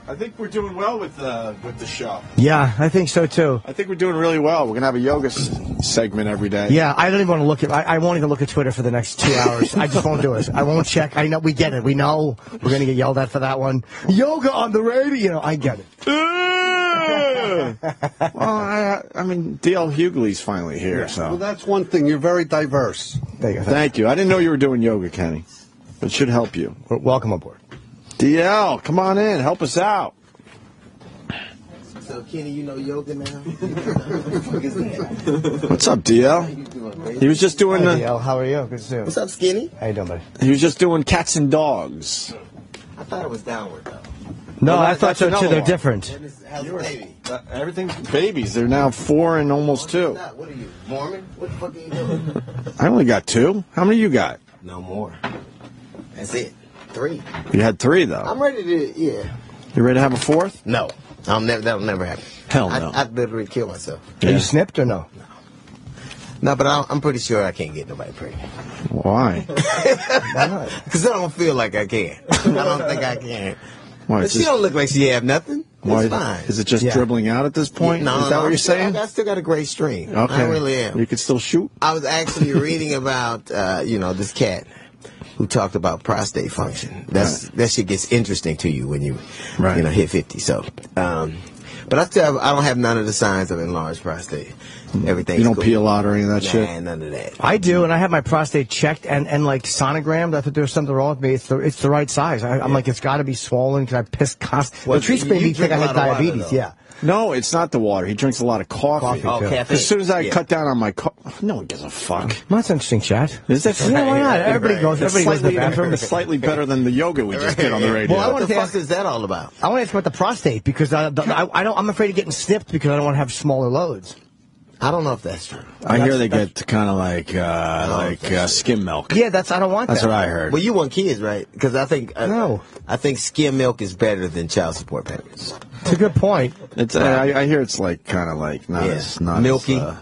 I think we're doing well with the show. Yeah, I think so, too. I think we're doing really well. We're going to have a yoga segment every day. Yeah, I don't even want to look at I won't even look at Twitter for the next 2 hours. I just won't do it. I won't check. I know. We get it. We know we're going to get yelled at for that one. Yoga on the radio. I get it. Well, I mean, D.L. Hughley's finally here. Yeah. So. Well, that's one thing. You're very diverse. Thank you. I didn't know you were doing yoga, Kenny. It should help you. Welcome aboard. DL, come on in. Help us out. So, Kenny, you know yoga now? What's up, DL? He was just doing DL, how are you? Good to see you. What's up, Skinny? How you doing, buddy? He was just doing cats and dogs. I thought it was downward, though. No, I thought so, too. They're different. How's the baby? Everything's babies. They're now 4 and almost 2. What are you, Mormon? What the fuck are you doing? I only got 2. How many you got? No more. That's it. 3. You had 3, though. I'm ready to, yeah. You ready to have a 4th? No. That'll never happen. Hell no. I'd literally kill myself. Are you snipped or no? No, but I'm pretty sure I can't get nobody pregnant. Why? Because I don't feel like I can. I don't think I can. Why, but she don't look like she have nothing. It's fine. Is it just dribbling out at this point? No, is that what you're saying? I still got a great string. Okay. I really am. You could still shoot? I was actually reading about, this cat who talked about prostate function. That shit gets interesting to you when you, hit 50. So, but I don't have none of the signs of enlarged prostate. Everything. You don't pee a lot or any of that shit? None of that. I do, and I have my prostate checked and like sonogrammed. I thought there was something wrong with me. It's the right size. I'm like, it's got to be swollen because I piss constantly. Well, Patrice made me think I had diabetes. Yeah. No, it's not the water. He drinks a lot of coffee. Caffeine. As soon as I cut down on my no one gives a fuck. Well, that's interesting, Chad. Is that yeah, why not? Everybody goes to the bathroom. It's slightly better than the yoga we just did on the radio. Well, what the fuck is that all about? I want to ask about the prostate because I'm afraid of getting snipped because I don't want to have smaller loads. I don't know if that's true. I hear they get kind of like skim milk. Yeah, I don't want that. That's what I heard. Well, you want kids, right? Because I think I think skim milk is better than child support payments. It's a good point. It's I hear it's like kind of like not milky. Yeah.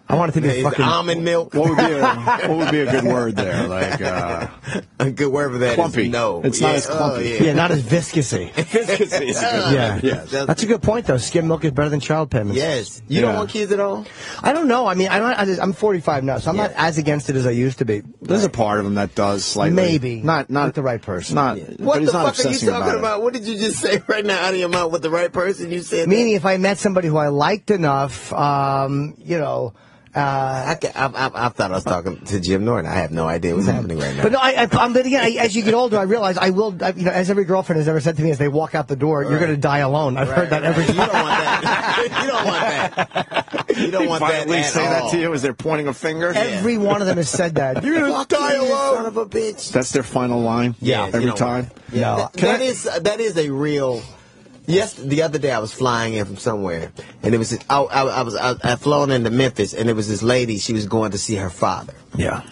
I want it to be fucking almond milk. What would be a good word there? Like a good word for that clumpy. Is no. It's not as clumpy. Yeah, not as viscousy. Viscousy is a good word. Yeah. That's a good point though. Skim milk is better than child payments. Yes. You don't want kids at all? I don't know. I mean, I'm 45 now, so I'm not as against it as I used to be. There's a part of him that does slightly. Maybe. Not with the right person. What the fuck are you talking about? What did you just say right now out of your mouth with the right person? You said meaning if I met somebody who I liked enough, I thought I was talking to Jim Norton. I have no idea what's happening right now. But no, but again, as you get older, I realize I will. As every girlfriend has ever said to me, as they walk out the door, you're going to die alone. I've heard that every time. You don't want that. You don't want that. You don't want that at say all. that to you as they're pointing a finger. Every one of them has said that. You're going to die alone, son of a bitch. That's their final line. Yeah, every time. Yeah, that is a real. Yes, the other day I was flying in from somewhere, and it was I flown into Memphis, and it was this lady. She was going to see her father. Yeah,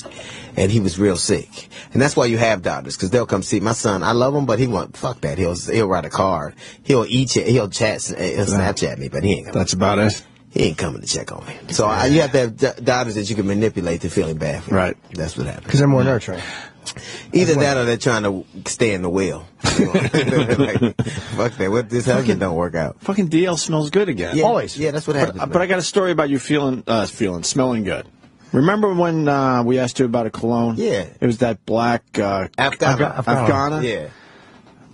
and he was real sick, and that's why you have doctors, because they'll come see my son. I love him, but he won't. Fuck that. He'll ride a car. He'll eat it. He'll Snapchat me, but he ain't. That's about it. He ain't coming to check on me. So you have to have doctors that you can manipulate to feeling bad for. Right. That's what happens. Because they're more nurturing. Either that or they're trying to stay in the wheel. Like, fuck that. What this husband don't work out. Fucking DL smells good again. Yeah, always. Yeah, that's what happens. But I got a story about you smelling good. Remember when we asked you about a cologne? Yeah. It was that black Afano. Yeah.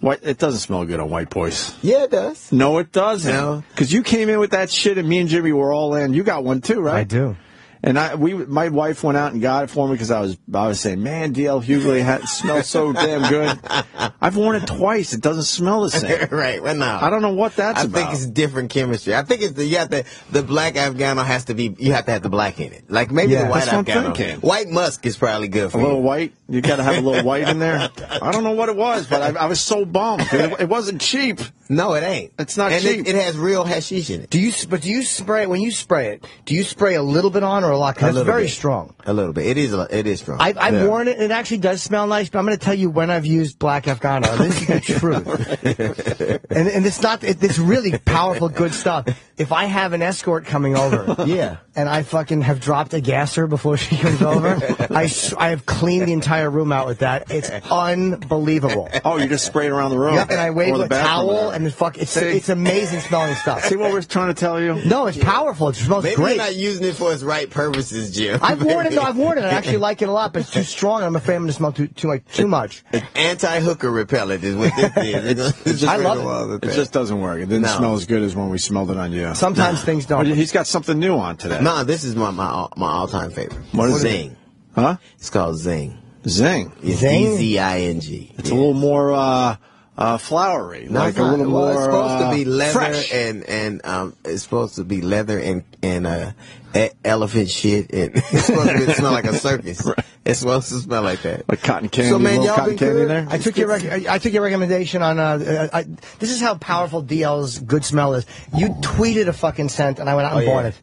White, it doesn't smell good on white boys. Yeah, it does. No, it doesn't. No. Because you came in with that shit, and me and Jimmy were all in. You got one too, right? I do. And my wife went out and got it for me because I was saying, man, DL Hughley smells so damn good. I've worn it twice. It doesn't smell the same. Right. Well, no. I don't know what that's about. I think it's different chemistry. I think it's the black Afgano has to be, you have to have the black in it. Like maybe the white Afgano. White musk is probably good for you. A little white? You got to have a little white in there? I don't know what it was, but I was so bummed. It wasn't cheap. No, it ain't. It's not cheap. It has real hashish in it. Do you spray it, when you spray it, do you spray a little bit on or a lot? Because it's very strong. A little bit. It is strong. I've worn it, and it actually does smell nice, but I'm going to tell you when I've used black Afgano. This is the truth. And it's really powerful, good stuff. If I have an escort coming over, and I fucking have dropped a gasser before she comes over, I have cleaned the entire room out with that. It's unbelievable. Oh, you just spray it around the room? Yep, and I wave a towel, and it's amazing smelling stuff. See what we're trying to tell you? No, it's powerful. It smells Maybe great. you're not using it for its right purposes, Jim. I've worn it. No, I've worn it. I actually like it a lot, but it's too strong. I'm afraid I'm going to smell too much. Anti-hooker repellent is what this is. I love it. It just doesn't work. It didn't smell as good as when we smelled it on you. Sometimes things don't. But he's got something new on today. No, this is my all-time favorite. What is Zing? Huh? It's called Zing. Zing? Zing? Z-I-N-G. It's a little more flowery. Like a little more it's supposed to be leather fresh. and it's supposed to be leather and elephant shit. And it's supposed to smell like a circus. Right. It's supposed to smell like that. Like cotton candy. So man, y'all cotton candy there. I took your recommendation on. This is how powerful DL's good smell is. You tweeted a fucking scent, and I went out and bought it.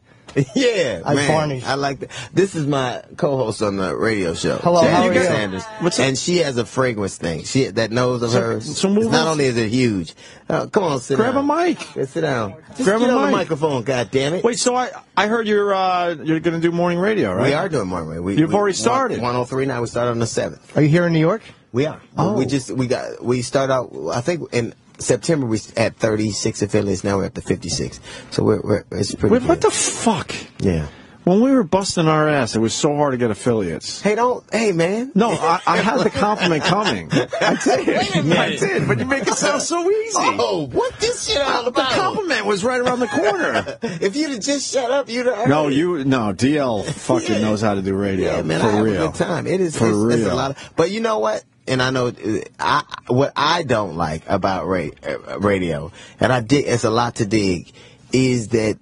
Yeah, man. I like that. This is my co-host on the radio show. Hello, how are you? Sanders. And she has a fragrance thing. That nose of hers. Not only is it huge. Come on, sit down. Grab a mic. Sit down. Just Grab get a on mic. the microphone, goddammit. Wait, so I heard you're going to do morning radio, right? We are doing morning radio. You've already started. 103 now. We started on the 7th. Are you here in New York? We are. Oh. We start out. I think in September we had 36 affiliates. Now we're up to 56. So it's pretty. Wait, what the fuck? Yeah. When we were busting our ass, it was so hard to get affiliates. Hey, man. No, I had the compliment coming. I did. I did, but you make it sound so easy. Oh, what this shit all about? The compliment was right around the corner. If you'd have just shut up, you'd have heard No, DL fucking knows how to do radio. Yeah, man, for I have real. a good time. It's real. a lot but you know what? And I know what I don't like about radio, and it's a lot to dig, is that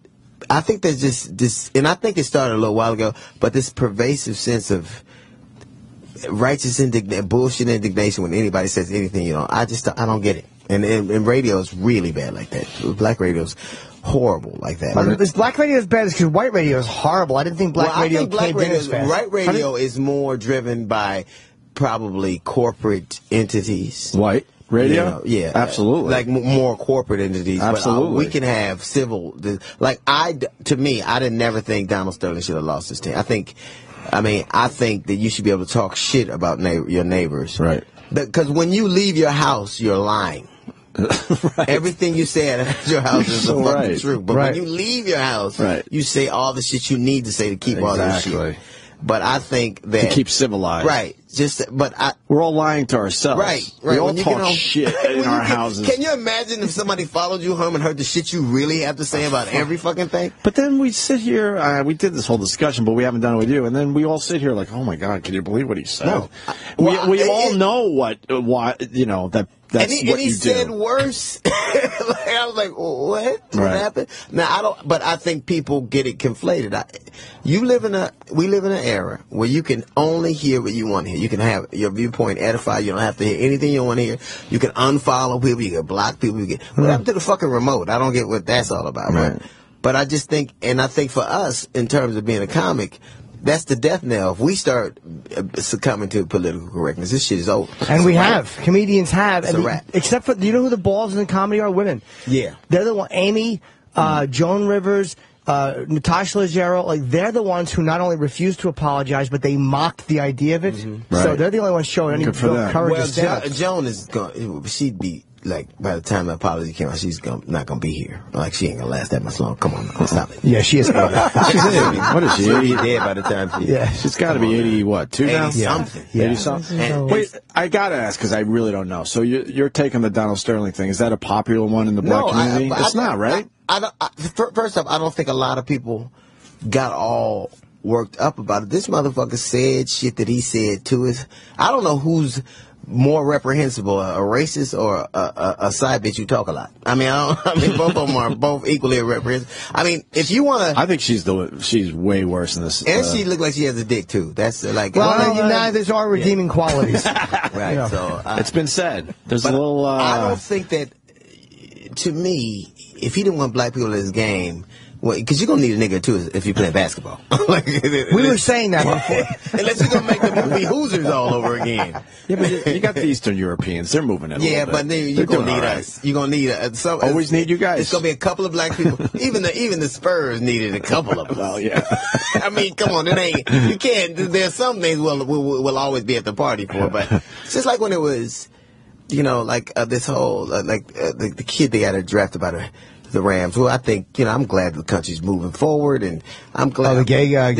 I think there's just this, and I think it started a little while ago, but this pervasive sense of righteous bullshit indignation when anybody says anything, I don't get it. And radio is really bad like that. Black radio is horrible like that. This black radio is bad because white radio is horrible. I didn't think black radio came in as fast. White radio is more driven by probably corporate entities. White radio? Yeah. Absolutely. Like more corporate entities. Absolutely. But we can have civil. To me, I didn't never think Donald Sterling should have lost his team. I think that you should be able to talk shit about your neighbors. Right. Because when you leave your house, you're lying. Right. Everything you say at your house is the fucking truth. But when you leave your house, you say all the shit you need to say to keep all that shit. But I think that to keep civilized, right? We're all lying to ourselves, right? We all When you talk get home- shit in our houses. Can you imagine if somebody followed you home and heard the shit you really have to say about every fucking thing? But then we sit here, we did this whole discussion, but we haven't done it with you, and then we all sit here like, oh my God, can you believe what he said? No. We all know what you know, that's and what he you said do. worse. I was like, what? What Right. happened? Now, but I think people get it conflated. We live in an era where you can only hear what you want to hear. You can have your viewpoint edified. You don't have to hear anything you want to hear. You can unfollow people. You can block people. What happened to the fucking remote? I don't get what that's all about. Right. But I just think, and I think for us, in terms of being a comic, that's the death knell. If we start succumbing to political correctness, this shit is over. And we have. Comedians have. It's a wrap. Except for, do you know who the balls in comedy are? Women. Yeah. They're the one. Amy, Joan Rivers, Natasha Leggero, like, they're the ones who not only refused to apologize, but they mocked the idea of it. Right. So they're the only ones showing any Good for them. courage. Well, to stand up. Joan is going. She'd be like, by the time the apology came out, she's not gonna be here. Like, she ain't gonna last that much long. Come on, stop it. Yeah, she is. She's 80. What is she? She'll be 80? dead by the time she. Yeah. She's got to be 80. What? 2 now? 80 something. Yeah. 80 something. And- Wait, I gotta ask because I really don't know. So you're taking the Donald Sterling thing. Is that a popular one in the black community? It's not, right? First off, I don't think a lot of people got all worked up about it. This motherfucker said shit that he said to us. I don't know who's more reprehensible, a racist or a side bitch who talk a lot. I mean, both of them are both equally reprehensible. I mean, if you want to, I think she's way worse than this. and she look like she has a dick too. That's like, there's our redeeming qualities. right. Yeah. So it's been said. There's a little. I don't think that. To me, if he didn't want black people in his game, well, because you're gonna need a nigga too if you play basketball. We were saying that before. Unless you're gonna make the movie Hoosiers all over again. Yeah, but you got the Eastern Europeans. They're moving it. Yeah, a little but bit. then you're They're gonna doing need all right. us. You're gonna need some. Always need you guys. It's gonna be a couple of black people. even the Spurs needed a couple of us. Well, yeah. I mean, come on, it ain't. You can't. There's some things we'll always be at the party for, but it's just like when it was, you know, like this whole the kid they got drafted by the Rams. Well, I think, you know, I'm glad the country's moving forward, and I'm glad. Oh, the gay guy.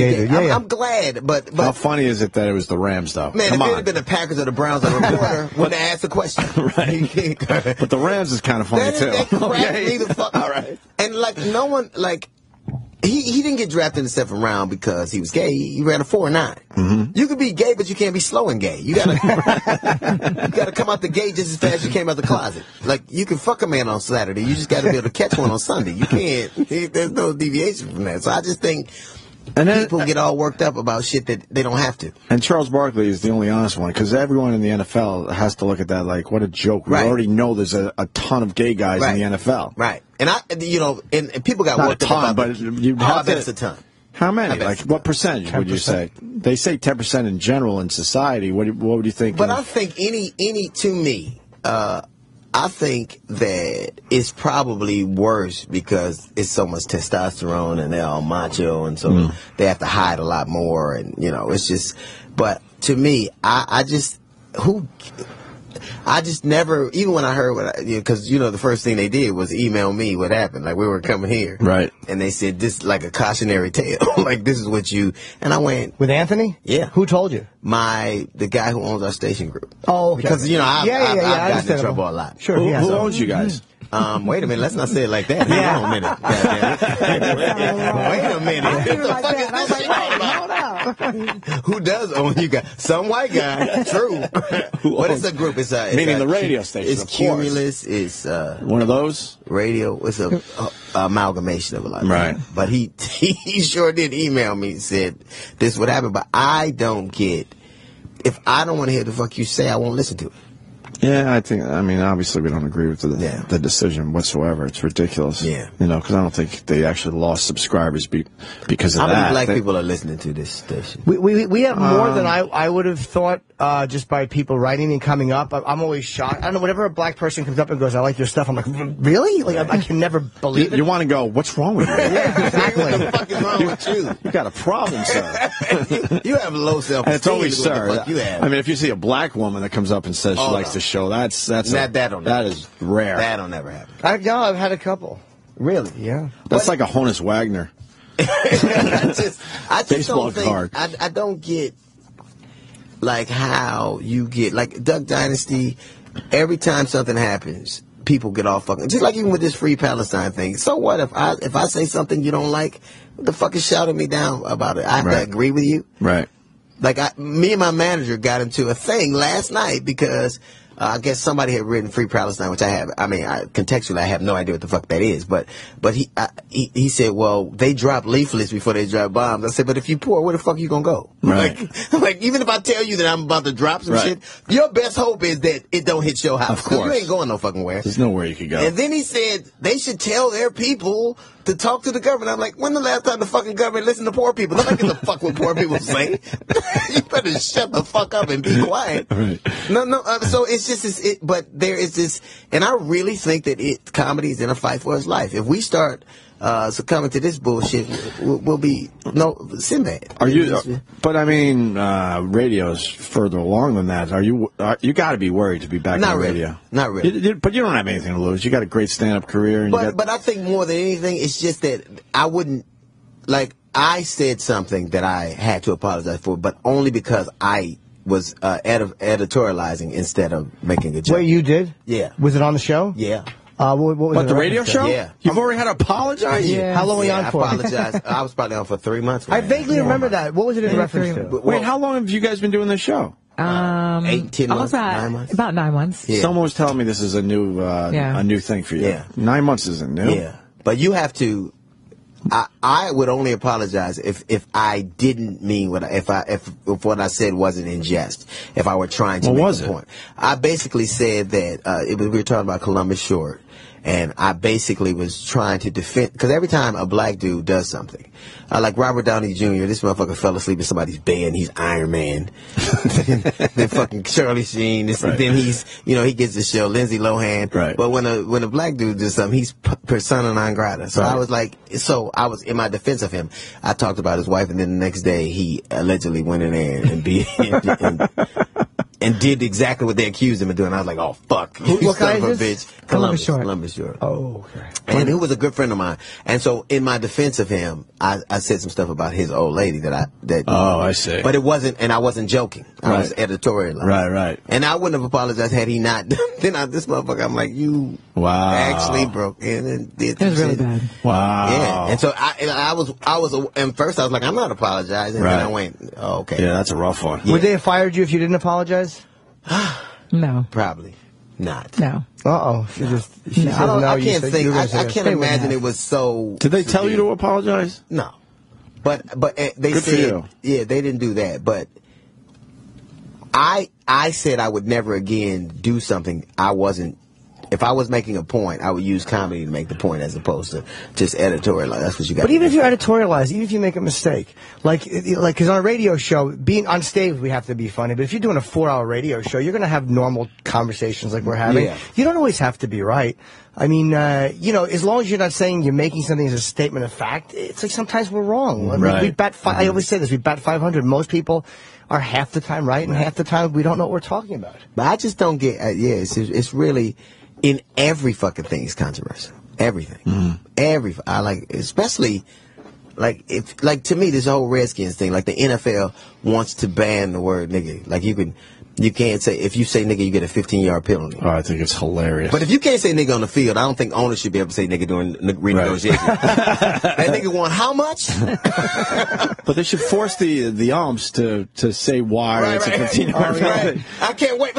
I'm glad, but how funny is it that it was the Rams, though? Man, Come if it on. had been the Packers or the Browns, a reporter wouldn't have asked the question. Right. But the Rams is kind of funny, too. That cracked me the fuck. All right. And, like, no one, like, he didn't get drafted in the 7th round because he was gay. He ran a 4.9. Mm-hmm. You could be gay, but you can't be slow and gay. You gotta come out the gate just as fast as you came out the closet. Like, you can fuck a man on Saturday. You just gotta be able to catch one on Sunday. You can't. There's no deviation from that. So I just think people get all worked up about shit that they don't have to. And Charles Barkley is the only honest one, because everyone in the NFL has to look at that like, what a joke. We Right. already know there's a ton of gay guys in the NFL. Right. And and people got Not worked a ton, up about but you I have bet to. it's a ton. How I many? bet Like, it's what percentage would you say? They say 10% in general in society. What would you think? But I think to me, I think that it's probably worse because it's so much testosterone and they're all macho, and so they have to hide a lot more, and you know, it's just. But to me, I just never, even when I heard because you know the first thing they did was email me what happened. Like, we were coming here, right? And they said this like a cautionary tale, like this is what you. And I went with Anthony. Yeah, who told you? The guy who owns our station group. Oh, okay. Because you know I've gotten in trouble a lot. Sure. Who owns you guys? Wait a minute. Let's not say it like that. Hang on a minute. Wait a minute. What the fuck is this shit all about? Who does own you guys? Some white guy. True. But it's a group. It's meaning the radio station. It's of Cumulus. It's one of those radio. It's a amalgamation of a lot. Right. But he sure did email me and said this would happen. But I don't get. If I don't want to hear the fuck you say, I won't listen to it. Yeah, I mean, obviously we don't agree with the decision whatsoever. It's ridiculous. Yeah. You know, because I don't think they actually lost subscribers because of How that. many black people are listening to this station? We have more than I would have thought just by people writing and coming up. I'm always shocked. I don't know, whenever a black person comes up and goes, I like your stuff, I'm like, really? Like, I can never believe it. You want to go, what's wrong with you? Yeah, exactly. What the fuck is wrong with you? You got a problem, sir. you have low self-esteem. And it's always, what the sir. fuck you have. I mean, if you see a black woman that comes up and says she likes the show, that is rare. That'll never happen. I've had a couple. Really? Yeah. That's like a Honus Wagner. I just Baseball don't think, card. I don't get, like, how you get, like, Duck Dynasty, every time something happens, people get all fucking, just like even with this Free Palestine thing. So what if I say something you don't like, what the fuck is shouting me down about it? I have to agree with you. Right. Like, me and my manager got into a thing last night because I guess somebody had written Free Palestine, which I have. I mean, contextually, I have no idea what the fuck that is. But he said, well, they drop leaflets before they drop bombs. I said, but if you poor, where the fuck you gonna go? Right. Like even if I tell you that I'm about to drop some shit, your best hope is that it don't hit your house. Of course. You ain't going no fucking where. There's nowhere you could go. And then he said they should tell their people to talk to the government. I'm like, when the last time the fucking government listened to poor people? Nobody gives a fuck what poor people say. You better shut the fuck up and be quiet. Right. No. So it's just but there is this, and I really think that comedy is in a fight for its life. If we start succumbing to this bullshit, we'll be Sinbad. Are you? But I mean, radio's further along than that. Are you? You got to be worried to be back on radio. Not really. But you don't have anything to lose. You got a great stand-up career. And but I think more than anything, it's just that I wouldn't, like, I said something that I had to apologize for, but only because I was editorializing instead of making a joke. Wait, you did? Yeah. Was it on the show? Yeah. What was the radio show? Yeah. You've already had to apologize? Yeah. How long were you on for? I apologize. I was probably on for 3 months. I vaguely remember that. What was it in reference to? Wait, how long have you guys been doing this show? 8, 10 months, 9 months. About 9 months. Yeah. Someone was telling me this is a new thing for you. Yeah. 9 months isn't new. Yeah. But you have to. I would only apologize if I didn't mean if what I said wasn't in jest. If I were trying to make a point. I basically said that we were talking about Columbus Short, and I basically was trying to defend, because every time a black dude does something, like Robert Downey Jr., this motherfucker fell asleep in somebody's bed and he's Iron Man. Then fucking Charlie Sheen. Then he's, he gets the show, Lindsay Lohan. Right. But when a black dude does something, he's persona non grata. So I was like, I was in my defense of him. I talked about his wife, and then the next day he allegedly went in there and did exactly what they accused him of doing. I was like, oh, fuck. What kind of a is bitch. Columbus Short. Columbus Short. Oh, okay. And he was a good friend of mine. And so in my defense of him, I said some stuff about his old lady I see. But it wasn't, and I wasn't joking. I was editorial. Right. And I wouldn't have apologized had he not. Then this motherfucker, I'm like, you actually broke in and did It was really bad. Wow. Yeah. And so I was, and first I was like, I'm not apologizing. And then I went, oh, okay. Yeah, that's a rough one. Yeah. Would they have fired you if you didn't apologize? No. Probably not. No. Uh-oh. I can't think. I can't imagine it was so. Did they tell you to apologize? No. But they Good said, for you. Yeah, they didn't do that. But I said I would never again do something I wasn't. If I was making a point, I would use comedy to make the point as opposed to just editorial. That's what you got. But even if you editorialize, even if you make a mistake, like, because on a radio show, being on stage, we have to be funny. But if you're doing a 4-hour radio show, you're going to have normal conversations like we're having. Yeah. You don't always have to be right. I mean, as long as you're not saying you're making something as a statement of fact, it's like sometimes we're wrong. Right. I always say this, we bat 500. Most people are half the time right, and half the time we don't know what we're talking about. But I just don't get, it's really, in every fucking thing is controversial. Everything. Especially, to me, this whole Redskins thing, like the NFL wants to ban the word nigga. Like you can't say, if you say nigga, you get a 15-yard penalty. Oh, I think it's hilarious. But if you can't say nigga on the field, I don't think owners should be able to say nigga during renegotiation. That nigga want how much? But they should force the umps to say why it's a 15-yard penalty. I can't wait.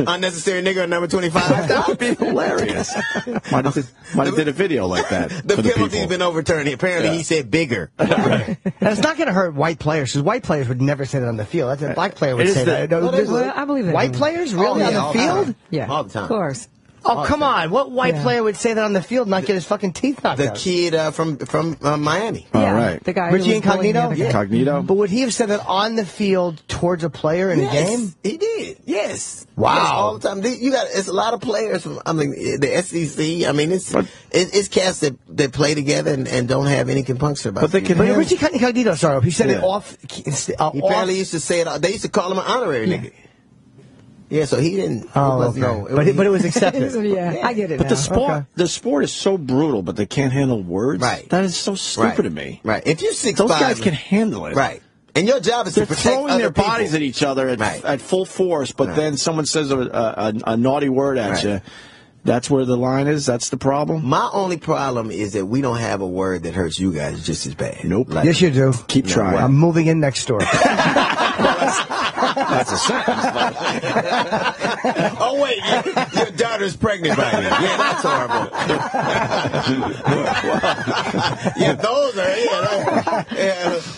Unnecessary nigga on number 25. That would be hilarious. Might have did a video like that. The penalty's been overturned. Apparently, he said bigger. And it's not going to hurt white players, because white players would never say that on the field. That's a black player would say that. I believe that. White players really on the field? Yeah, all the time. Of course. Oh, come on. What white player would say that on the field and not get his fucking teeth knocked out? The kid from Miami. Oh, right. The guy Richie Incognito? Incognito. But would he have said that on the field towards a player in a game? He did. Yes. Wow. Yes, all the time. It's a lot of players from, the SEC. I mean, it's cats that play together and don't have any compunction about it. But Richie Incognito, sorry, he said it off. He apparently used to say it. They used to call him an honorary nigga. Yeah, so he didn't. Oh, okay. But it was accepted. I get it. But now. the sport is so brutal, but they can't handle words. Right. That is so stupid to me. Right. If you're 6'5", those guys can handle it. Right. And your job is to protect throwing other their people. bodies at each other at full force, but then someone says a naughty word at you. That's where the line is? That's the problem? My only problem is that we don't have a word that hurts you guys just as bad. Nope. Yes, you do. Keep trying. I'm moving in next door. That's a sentence. Oh, wait. Your daughter's pregnant by you. Yeah, that's horrible. Yeah, those are,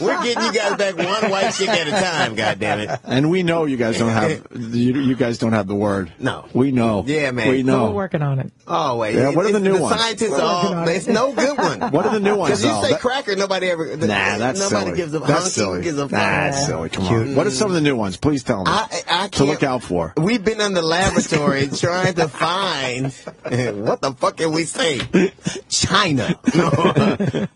we're getting you guys back one white chick at a time, goddammit. And we know you guys don't have, you guys don't have the word. No. We know. Yeah, man. We know. We're working on it. Oh, wait. Yeah, what are the new ones? ones? Scientists are it's no good one. What are the new ones, Because you say though? cracker, nobody ever. That's nobody silly. gives a That's silly. gives a That's silly. Come on. What are some of the new ones? Please tell me. I can't, to look out for. We've been in the laboratory trying to find what the fuck can we say? China.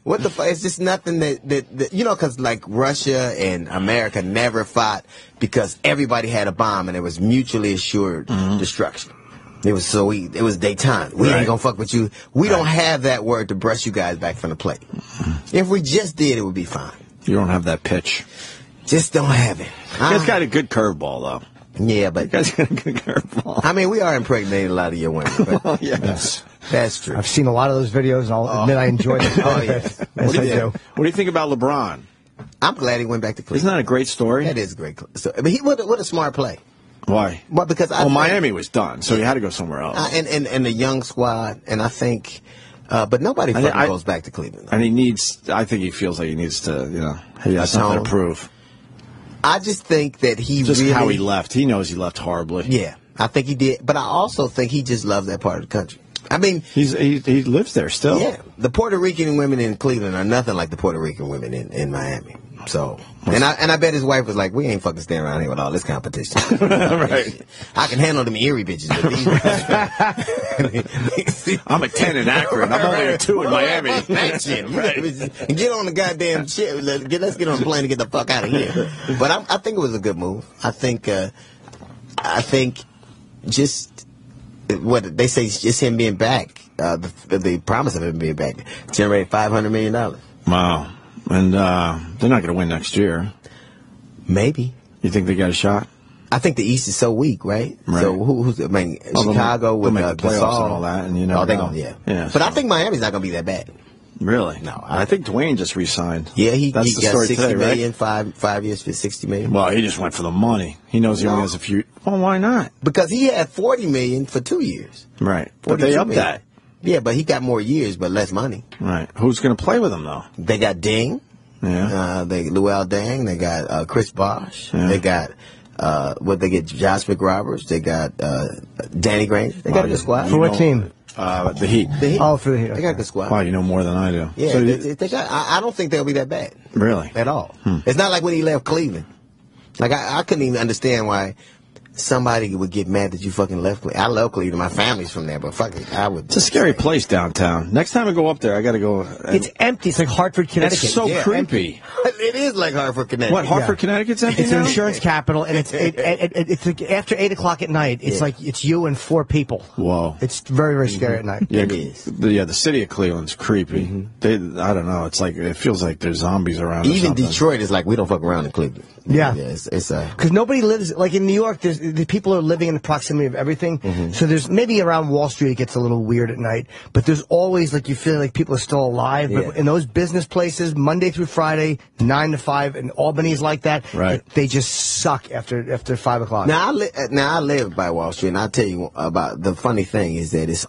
What the fuck? It's just nothing that because like Russia and America never fought because everybody had a bomb and it was mutually assured destruction. It was it was détente. We ain't gonna fuck with you. We don't have that word to brush you guys back from the plate. If we just did, it would be fine. You don't have that pitch. Just don't have it. You guys got a good curveball, though. Yeah, but you guys got a good curveball. I mean, we are impregnating a lot of your women. But yes, that's true. I've seen a lot of those videos, and I'll admit I enjoy them. Oh, yes. Yes, I do. What do you think about LeBron? I'm glad he went back to Cleveland. Isn't that a great story? That is a great story. But what a smart play. Why? Well, because Miami was done, so he had to go somewhere else. And the young squad, and I think, but nobody fucking goes back to Cleveland. And I think he feels like he needs to, he has something to prove. I just think that just how he left. He knows he left horribly. Yeah, I think he did. But I also think he just loves that part of the country. I mean, he lives there still. Yeah, the Puerto Rican women in Cleveland are nothing like the Puerto Rican women in Miami. So, and I bet his wife was like, "We ain't fucking staying around here with all this competition." Right. I can handle them Erie bitches, but these. I'm a 10 in Akron. I'm only a 2 in Miami. That shit, right? Get on the goddamn shit. Let's get on the plane and get the fuck out of here. But I think it was a good move. I think just what they say, just him being back. The promise of him being back generated $500 million. Wow. And they're not going to win next year. Maybe. You think they got a shot? I think the East is so weak, right? So Chicago with the playoffs and all that, and they're going, yeah. But I think Miami's not going to be that bad. Really? No. I think Dwayne just re-signed. Yeah, he got story 60 today, million, right? 5 years for $60 million. Well, he just went for the money. He knows he only has a few. Well, why not? Because he had $40 million for 2 years. Right. But they upped that. Yeah, but he got more years, but less money. Right. Who's going to play with him, though? They got Ding. Yeah. Luol Deng. They got Chris Bosh. Yeah. They got they get Josh McRoberts. They got Danny Granger. They got a good squad. For what team? The Heat. Oh, for the Heat. They got a good squad. Wow, you know more than I do. Yeah, so they got. I don't think they'll be that bad. Really? At all. It's not like when he left Cleveland. Like I couldn't even understand why somebody would get mad that you fucking left Cleveland. I love Cleveland. My family's from there, but fuck it, I would. It's a scary place downtown. Next time I go up there, I got to go. It's empty. It's like Hartford, Connecticut. It's so creepy. Empty. It is like Hartford, Connecticut. What, Hartford, Connecticut's empty It's now? an insurance capital, and it's like after 8 o'clock at night, it's like it's you and 4 people. Whoa. It's very, very scary at night. Yeah, it is. The city of Cleveland's creepy. I don't know. It's like, it feels like there's zombies around. Even Detroit is like, we don't fuck around in Cleveland. Yeah. It's because nobody lives, like in New York, the people are living in the proximity of everything. So there's maybe around Wall Street it gets a little weird at night, but there's always like you feel like people are still alive. But in those business places, Monday through Friday, 9 to 5, and Albany's like that. Right. They just suck after 5 o'clock. Now I live by Wall Street, and I'll tell you about the funny thing is that it's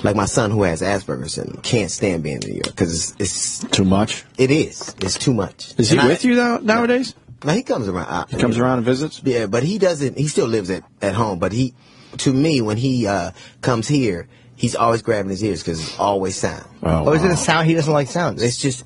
like my son who has Asperger's and can't stand being in New York because it's too much. It is. It's too much. Is he with you nowadays? No, he comes around. He comes around and visits? Yeah, but he doesn't. He still lives at home. But to me, when he comes here, he's always grabbing his ears because it's always sound. Oh, is it a sound? He doesn't like sounds. It's just,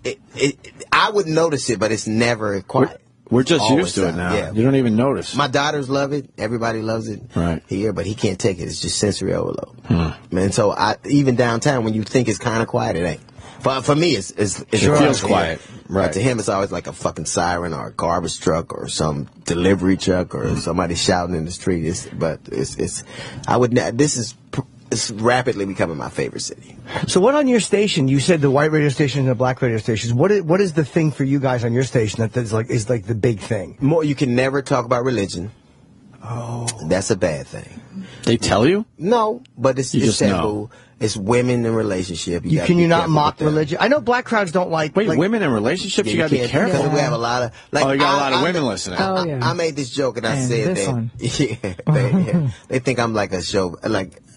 I would notice it, but it's never quiet. We're just used to it now. Yeah. You don't even notice. My daughters love it. Everybody loves it here, but he can't take it. It's just sensory overload. And so even downtown, when you think it's kind of quiet, it ain't. For me, it feels quiet. Right. To him, it's always like a fucking siren or a garbage truck or some delivery truck or somebody shouting in the street. It's rapidly becoming my favorite city. So what on your station? You said the white radio station and the black radio stations. What is the thing for you guys on your station that is like the big thing? You can never talk about religion. Oh, that's a bad thing. They tell you? No, but it's taboo. It's women in relationship. Can you not mock religion? I know black crowds don't like. Wait, women in relationships? you got to be careful. Because we have a lot of. you got a lot of women listening. Oh, yeah. I made this joke and I said that. They think I'm like a show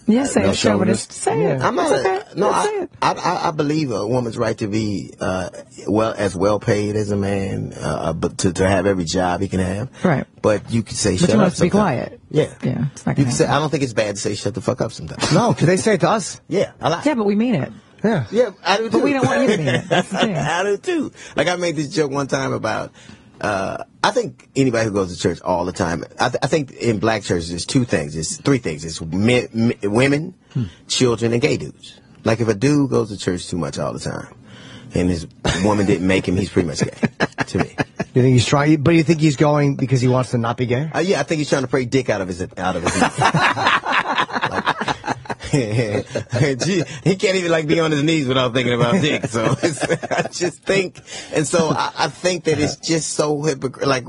Yes, say chauvinist. Say it. I'm not. I believe a woman's right to be well paid as a man, but to have every job he can have. Right. But you can say shut up. But you must be quiet. Yeah. Yeah. You can say. I don't think it's bad to say shut the fuck up sometimes. No, because they say it to us. Yeah. Yeah, but we mean it. Yeah. Yeah, I do too. But we don't want you to mean it. That's the thing. I do too. Like I made this joke one time about. I think anybody who goes to church all the time, I think in black churches there's three things. It's women, children, and gay dudes. Like if a dude goes to church too much all the time, and his woman didn't make him, he's pretty much gay, to me. You think he's trying? But you think he's going because he wants to not be gay? Yeah, I think he's trying to pray dick out of his he can't even be on his knees without thinking about dick. So I just think, and so I think that it's just so hypocritical. Like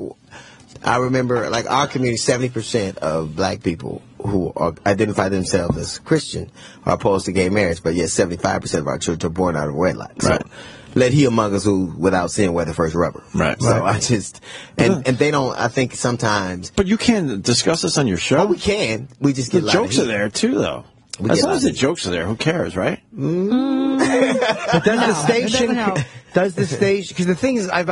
I remember, our community, 70% of black people who identify themselves as Christian are opposed to gay marriage, but yet 75% of our children are born out of wedlock. So let he among us who without sin wear the first rubber. Right. So I just and they don't. I think sometimes. But you can discuss this on your show. Oh, we can. We just get the jokes are there too, though. As long as the jokes are there, who cares, right? But does the station? Because the thing is, I've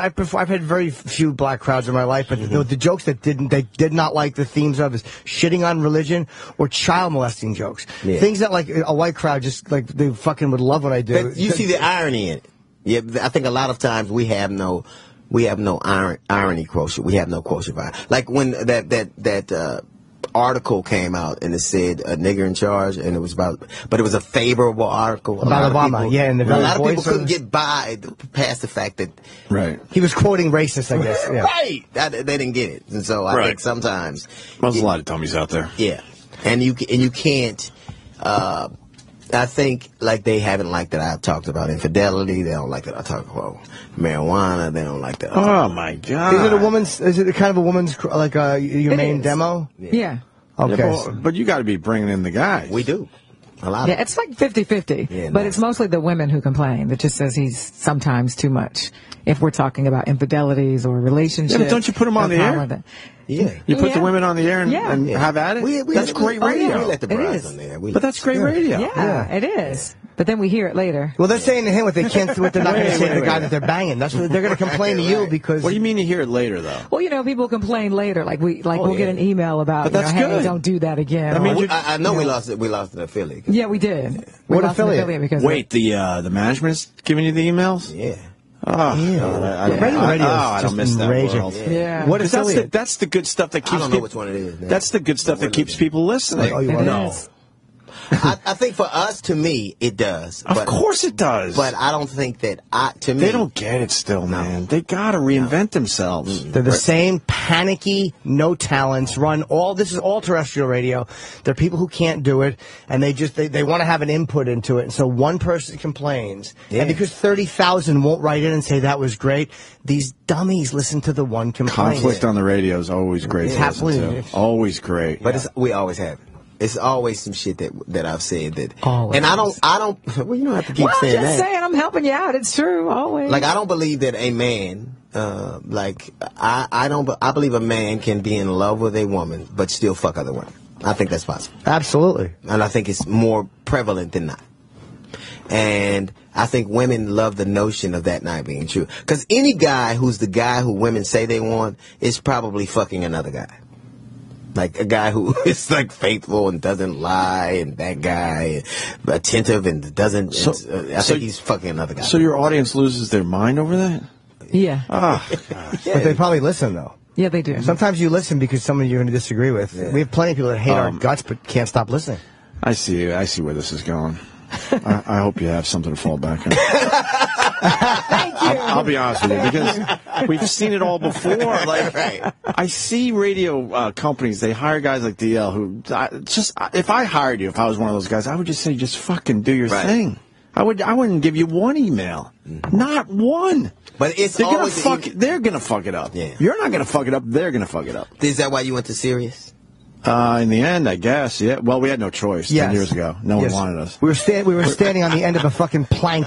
had very few black crowds in my life, but the jokes that they did not like the themes of is shitting on religion or child molesting jokes. Yeah. Things that a white crowd just they fucking would love what I do. But you see the irony in it. Yeah, I think a lot of times we have no irony quotient. We have no quotient of irony. Like when that article came out and it said a nigger in charge, and it was a favorable article about Obama. And a lot of people couldn't get by past the fact that he was quoting racist, I guess. Yeah. Right, they didn't get it, and so I think sometimes there's a lot of dummies out there. Yeah, and you can't. I think they haven't liked that I've talked about infidelity. They don't like that I talk about marijuana. They don't like that. Oh my God! Is it kind of a woman's your main demo? Yeah. Okay. Yeah, but you got to be bringing in the guys. We do. A lot. Yeah, it's like 50-50. But it's mostly the women who complain. That just says he's sometimes too much. If we're talking about infidelities or relationships. Yeah, but don't you put them on the air? Yeah. You put the women on the air and have at it? That's great radio. We let the brides on there. But that's great radio. Yeah, it is. But then we hear it later. Well, they're saying to him what they're not going to say to the guy that they're banging. That's what they're going to complain to you because. What do you mean you hear it later, though? Well, people complain later. We'll get an email about, hey, don't do that again. I know we lost an affiliate. Yeah, we did. What affiliate? Because wait, the management's giving you the emails? Yeah. Oh, I don't miss that world. Yeah. What is that? That's the good stuff that keeps. I don't know which one it is. That's the good stuff that keeps people listening. No. I think for us, to me, it does. Of course it does. But I don't think that to me. They don't get it still, man. They got to reinvent themselves. They're the same panicky, no talents, this is all terrestrial radio. There are people who can't do it, and they want to have an input into it. And so one person complains. Yeah. And because 30,000 won't write in and say that was great, these dummies listen to the one complaint. Conflict on the radio is always great. Always great. But we always have it. It's always some shit that I've said that, always. And I don't. Well, you don't have to keep saying that. I'm just saying, I'm helping you out. It's true, always. I don't believe that a man, I believe a man can be in love with a woman but still fuck other women. I think that's possible. Absolutely. And I think it's more prevalent than not. And I think women love the notion of that not being true. Because any guy who's the guy who women say they want is probably fucking another guy. Like a guy who is faithful and doesn't lie, and that guy attentive and doesn't. I think he's fucking another guy. So your audience loses their mind over that? Yeah. Oh, but they probably listen though. Yeah, they do. Sometimes you listen because someone you're going to disagree with. Yeah. We have plenty of people that hate our guts but can't stop listening. I see where this is going. I hope you have something to fall back on. I'll be honest with you, because we've seen it all before. Like, I see radio companies, they hire guys like DL who if I hired you, if I was one of those guys, I would just say, just fucking do your thing. I wouldn't give you one email, not one. But it's they're gonna fuck it up. Yeah. You're not gonna fuck it up. They're gonna fuck it up. Is that why you went to Sirius? In the end, I guess, yeah. Well, we had no choice 10 years ago. No one wanted us. We were standing on the end of a fucking plank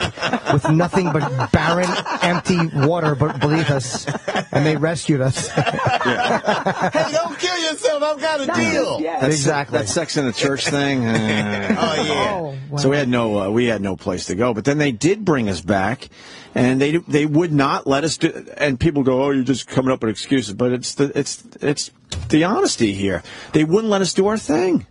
with nothing but barren, empty water beneath us, and they rescued us. Hey, don't kill yourself. I've got a deal. Exactly. That sex in the church thing. Oh, yeah. Wow. So we had no place to go. But then they did bring us back. And they would not let us do. And people go, "Oh, you're just coming up with excuses." But it's the honesty here. They wouldn't let us do our thing.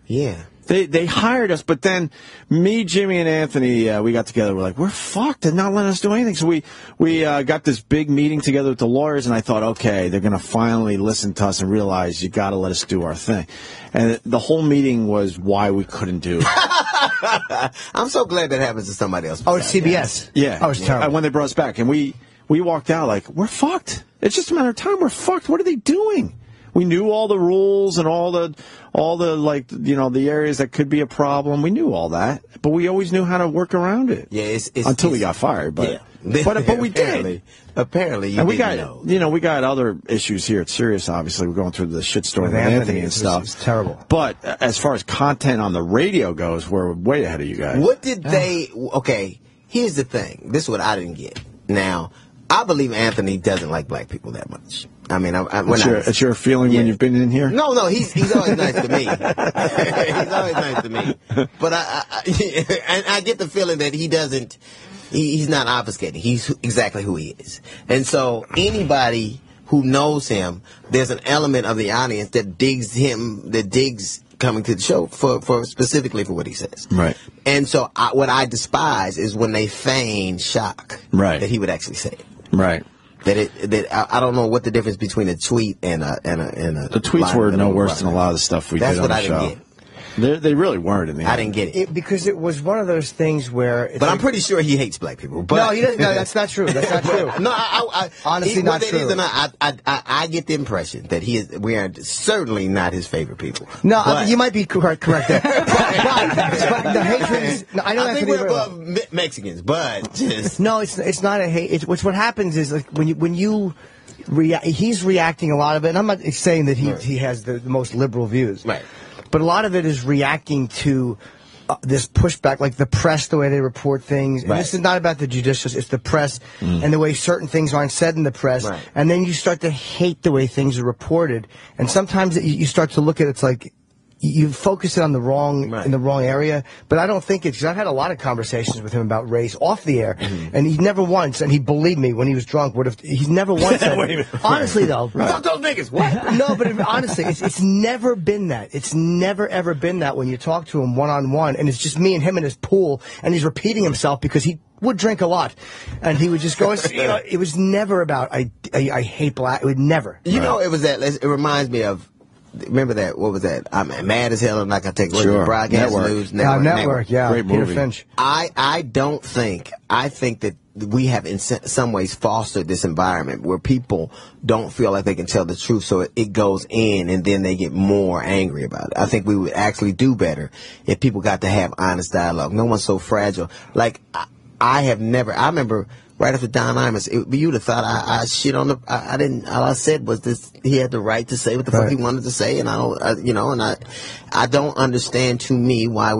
Yeah. They hired us, but then me, Jimmy, and Anthony, we got together. We're like, we're fucked. They're not letting us do anything. So we got this big meeting together with the lawyers, and I thought, okay, they're going to finally listen to us and realize you got to let us do our thing. And the whole meeting was why we couldn't do it. I'm so glad that happens to somebody else. Oh, it's CBS. Yeah. Oh, it's terrible. When they brought us back, and we walked out like, we're fucked. It's just a matter of time. We're fucked. What are they doing? We knew all the rules and all the like, you know, the areas that could be a problem. We knew all that, but we always knew how to work around it. Yeah, until we got fired. But but we did. Apparently, you and we got we got other issues here at Sirius. Obviously, we're going through the shitstorm with Anthony and stuff. It's terrible. But as far as content on the radio goes, we're way ahead of you guys. What did they? Okay, here's the thing. This is what I didn't get. Now, I believe Anthony doesn't like black people that much. I mean, it's your feeling when you've been in here? No, he's always nice to me. He's always nice to me. But I get the feeling that he doesn't. He's not obfuscating. He's exactly who he is. And so anybody who knows him, there's an element of the audience that digs him, that digs coming to the show for specifically for what he says. Right. And so what I despise is when they feign shock. Right. That he would actually say it. Right. That I don't know what the difference between a tweet and a the tweets were no worse than a lot of the stuff we did on the show. That's what I didn't get. They really weren't in the end. I didn't get it. Because it was one of those things where... But I'm pretty sure he hates black people. But no, he doesn't. No, that's not true. That's not true. No, honestly, not true. I get the impression that we are certainly not his favorite people. No, you might be correct there. but the hatred is... No, I think we're above Mexicans, but just... No, it's not a hate. It's what happens is like when you he's reacting a lot of it, and I'm not saying that he has the most liberal views. Right. But a lot of it is reacting to this pushback, like the press, the way they report things. And this is not about the judicials, it's the press and the way certain things aren't said in the press. Right. And then you start to hate the way things are reported. And sometimes you start to look at it's like you focus it on the wrong in the wrong area. But I don't think it's because I've had a lot of conversations with him about race off the air, and he never once, and he believed me when he was drunk. He's never once said. Honestly, though, fuck those niggas. What? No, but honestly, it's never been that. It's never ever been that when you talk to him one on one, and it's just me and him in his pool, and he's repeating himself because he would drink a lot, and he would just go. It was never about I hate black. It would never. You know, it was that. It reminds me of. Remember that? What was that? I'm mad as hell. I'm not gonna take away broadcast news network. Yeah, great movie. Peter Finch. I don't think. I think that we have in some ways fostered this environment where people don't feel like they can tell the truth, so it goes in, and then they get more angry about it. I think we would actually do better if people got to have honest dialogue. No one's so fragile. Like I have never. I remember. Right after Don Imus, you'd have thought I shit on the. I didn't. All I said was this: he had the right to say what the fuck he wanted to say, and I don't. I don't understand. To me, why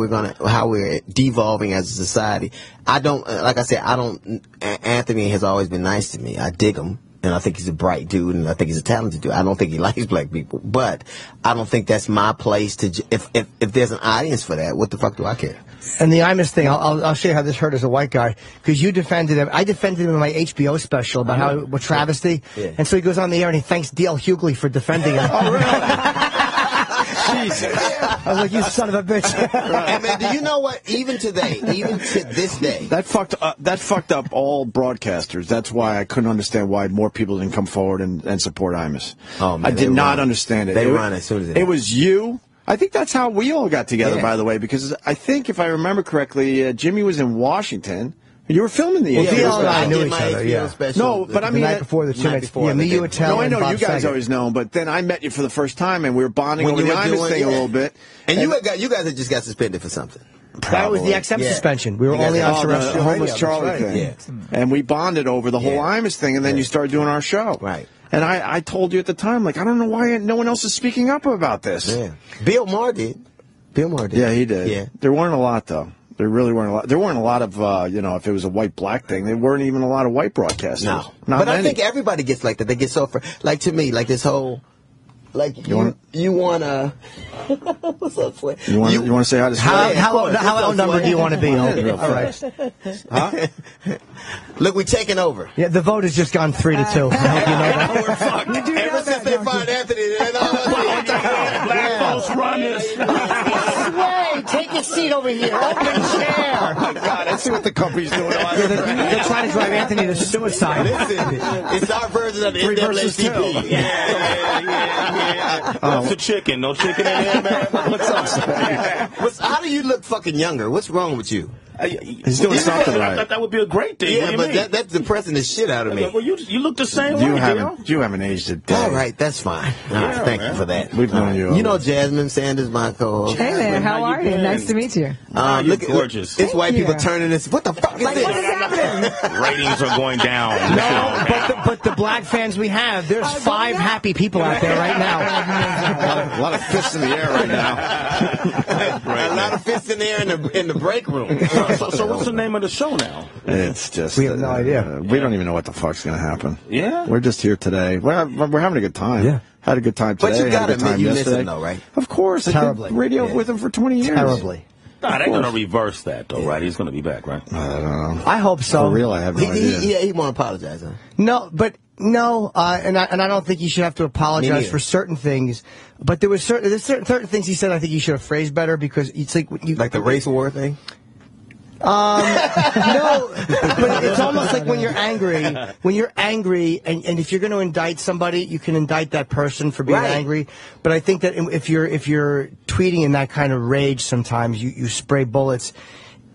how we're devolving as a society. I don't. Like I said, I don't. Anthony has always been nice to me. I dig him. And I think he's a bright dude, and I think he's a talented dude. I don't think he likes black people, but I don't think that's my place to. If there's an audience for that, what the fuck do I care? And the Imus thing, I'll show you how this hurt as a white guy, because you defended him. I defended him in my HBO special about how what travesty, and so he goes on the air and he thanks D.L. Hughley for defending him. Oh, really? Jesus. I was like, you son of a bitch. And man, do you know what? Even to this day, that fucked up all broadcasters. That's why I couldn't understand why more people didn't come forward and support Imus. Oh man, I did not understand it. They run as soon as it was you. I think that's how we all got together, by the way, because I think, if I remember correctly, Jimmy was in Washington. You were filming the HBO. Well, I knew each other, yeah. No, but I mean... The night before the two nights. Yeah, me, you, and Tell. No, I know Bob you guys Saget. always know, but then I met you for the first time, and we were bonding over the Imus thing a little bit. And you guys had just got suspended for something. That was the XM suspension. We were only on terrestrial the Homeless radio. Charlie thing. Yeah. And we bonded over the whole Imus thing, and then you started doing our show. Right. And I told you at the time, like, I don't know why no one else is speaking up about this. Yeah. Bill Maher did. Yeah, he did. Yeah. There weren't a lot, though. There really weren't a lot. There weren't a lot of, if it was a white-black thing, there weren't even a lot of white broadcasters. No. Not but many. I think everybody gets like that. They get so... Like, to me, like this whole... Like, you want to... What's up, Flynn? You want to say hi to Flynn? How outnumbered do you want to be? All right. Huh? Look, we're taking over. Yeah, the vote has just gone 3-2. I hope you know that. We're fucked. Ever since they find Anthony, they're not... What the hell? Black folks run this. Sway, take a seat over here. Open chair. Oh, my God. I see what the company's doing. They're trying to drive Anthony to suicide. Listen, it's our version of the NAACP. Yeah. What's the chicken? No chicken in there, man? What's up, How do you look fucking younger? What's wrong with you? He's doing something right. I thought that would be a great thing. Yeah, but that's depressing the shit out of me. Well, you look the same way, Dale. You haven't aged a day. All right, that's fine. Thank you for that. We've known you. You know Jasmine Sanders, my co-host. Hey there, how are you? Nice to meet you. Look, gorgeous. It's white people turning this. What the fuck is this? What is happening? Ratings are going down. No, but the black fans we have, there's 5 happy people out there right now. A lot of fists in the air right now. A lot of fists in the air in the break room. So what's the name of the show now? It's just... We have no idea. We don't even know what the fuck's going to happen. Yeah? We're just here today. We're having a good time. Yeah. Had a good time today. But you got to admit, you miss him, though, right? Of course. Terribly. I did radio with him for 20 years. Terribly. Nah, they're going to reverse that, though, right? He's going to be back, right? I don't know. I hope so. For real, I have no idea. He won't apologize, huh? No, but... No, and I don't think you should have to apologize for certain things. But there's certain things he said I think you should have phrased better, because it's like the race war thing. No, but it's almost like when you're angry, and if you're going to indict somebody, you can indict that person for being angry. But I think that if you're tweeting in that kind of rage, sometimes you spray bullets.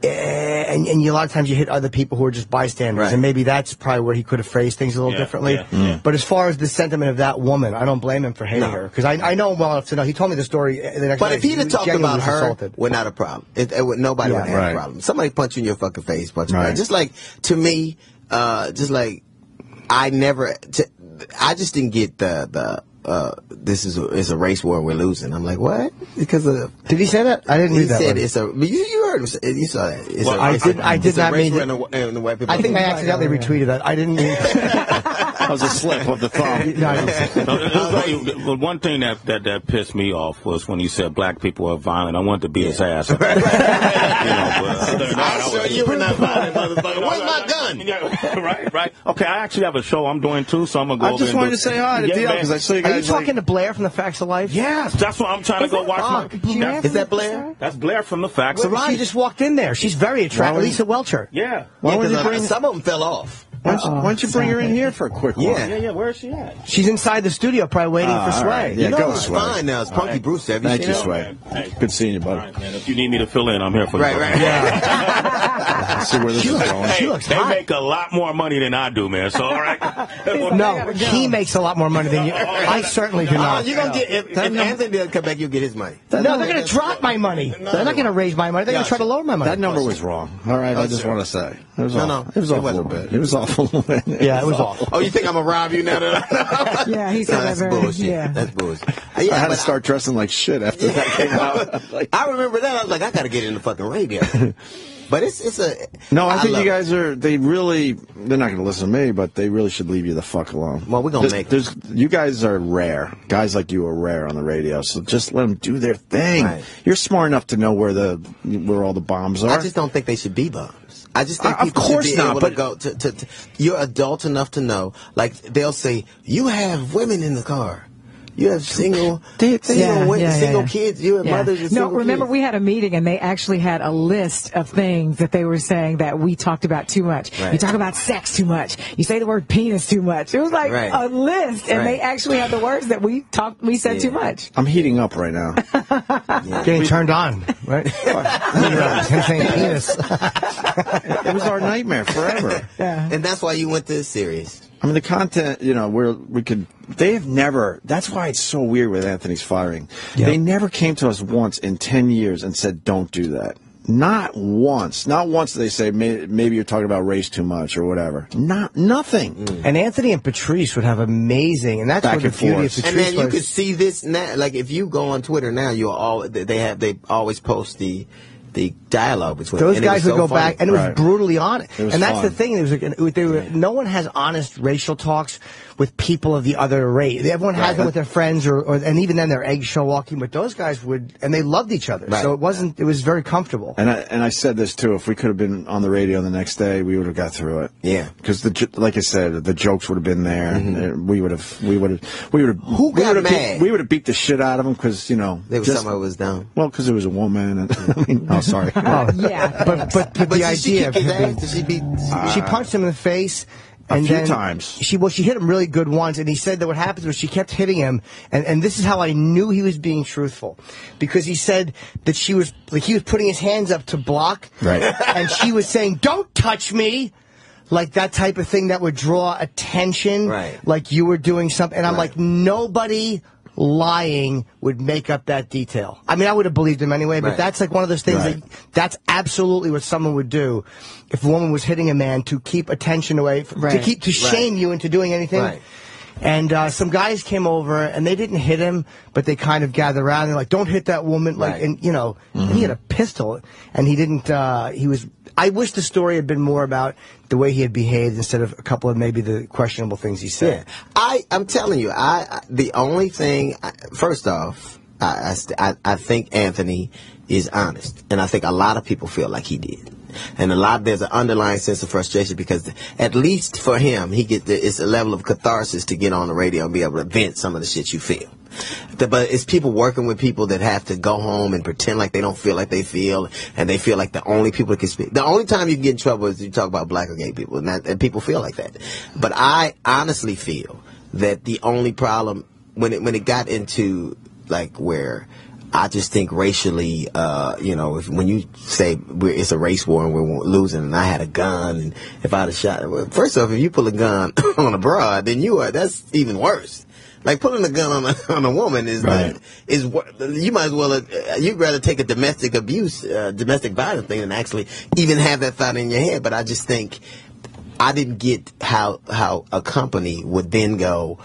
And a lot of times you hit other people who are just bystanders, and maybe that's probably where he could have phrased things a little differently. Yeah. But as far as the sentiment of that woman, I don't blame him for hating her, because I know him well enough to know. He told me the story the next day. But if he'd have talked about her, assaulted. we're not a problem. Nobody would have a problem. Somebody punch you in your fucking face, just like, to me, just like, I just didn't get this is a race war, we're losing. I'm like, what? Because of... Did he say that? I didn't read that. He said it's a... You heard him. You saw that. I did not mean... And the white people. I think I accidentally retweeted that. I didn't mean... That was a slip of the thumb. Well, one thing that pissed me off was when he said black people are violent. I wanted to beat his ass. I'm sure you were not violent, motherfucker. Where's my gun? Right. Okay, I actually have a show I'm doing, too, so I'm going to go over I just wanted to say hi to Dale, because I saw you guys... Are you talking to Blair from The Facts of Life? Yes, that's what I'm trying to go watch. Is that Blair? That's Blair from The Facts of Life. She just walked in there. She's very attractive. Lisa Welcher. Yeah. Some of them fell off. Why don't you bring her in here for a quick one? Yeah. Where is she at? She's inside the studio, probably waiting for Sway. Right. Yeah, go Sway. Fine now. It's Punky Bruce. Thank you, Sway. Good seeing you, buddy. All right, man. If you need me to fill in, I'm here for you. Right. Yeah. Let's see where this is going. She looks they hot. make a lot more money than I do, man. So, all right. No, he makes a lot more money than you. I certainly do not. You're gonna get if Anthony doesn't come back, you'll get his money. No, they're going to drop my money. They're not going to raise my money. They're going to try to lower my money. That number was wrong. All right, I just want to say. It was off. It was off a little bit. It was off a little bit. Yeah, it was off. Oh, you think I'm gonna rob you now? Yeah, he said that's bullshit. Yeah. That's bullshit. I had to start dressing like shit after that came out. I remember that. I was like, I gotta get in the fucking radio. But it's a... No, I think you guys are... they're not going to listen to me, but they really should leave you the fuck alone. Well, we're going to make... You guys are rare. Guys like you are rare on the radio, so just let them do their thing. Right. You're smart enough to know where all the bombs are. I just don't think they should be bombs. I just think people should be able to go to... You're adult enough to know. Like, they'll say, you have women in the car. You have single kids. You have mothers of single remember kids. we had a meeting and they actually had a list of things that they were saying that we talked about too much. Right. You talk about sex too much. You say the word penis too much. It was like a list, and they actually had the words that we said too much. I'm heating up right now. Getting turned on, right? Him saying penis. It was our nightmare forever. And that's why you went to the series. I mean, the content, they have never, that's why it's so weird with Anthony's firing. Yep. They never came to us once in 10 years and said, don't do that. Not once. Not once did they say, maybe you're talking about race too much or whatever. Nothing. And Anthony and Patrice would have amazing, and that's what the beauty of Patrice and then you was. could see this now. Like, if you go on Twitter now, they always post the dialogue between those guys would go funny. back, and it was brutally honest. It was and that's fun. the thing. No one has honest racial talks with people of the other race. Everyone has them with their friends, and even then they're eggshell walking. But those guys would, and they loved each other. So it wasn't. It was very comfortable. And I said this too. If we could have been on the radio the next day, we would have got through it. Yeah, because like I said, the jokes would have been there. Mm-hmm. We would have. Who got mad? We would have beat the shit out of them because there was somebody was down. Well, because it was a woman. And I mean, oh, sorry. Yeah, but the idea of she punched him in the face. A And few then times. She hit him really good once, and he said that what happened was she kept hitting him, and this is how I knew he was being truthful, because he said that he was putting his hands up to block, and she was saying, "Don't touch me," like that type of thing that would draw attention, like you were doing something, and I'm like, nobody lying would make up that detail. I mean, I would have believed him anyway, but that's like one of those things that's absolutely what someone would do if a woman was hitting a man to keep attention away, to shame you into doing anything. And some guys came over, and they didn't hit him, but they kind of gathered around. They're like, "Don't hit that woman!" And he had a pistol, and he didn't. I wish the story had been more about the way he had behaved instead of a couple of maybe the questionable things he said. I'm telling you, the only thing. First off, I think Anthony is honest, and I think a lot of people feel like he did. And there's an underlying sense of frustration because at least for him, it's a level of catharsis to get on the radio and be able to vent some of the shit you feel. But it's people working with people that have to go home and pretend like they don't feel like they feel, and they feel like the only people that can speak. The only time you can get in trouble is you talk about black or gay people, and people feel like that. But I honestly feel that the only problem when it got into like where I just think racially, when you say it's a race war and we're losing, and I had a gun, and if I'd have shot, first off, if you pull a gun on a broad, then that's even worse. Like pulling a gun on a woman is you might as well you'd rather take a domestic violence thing than actually even have that thought in your head. But I just think I didn't get how a company would then go,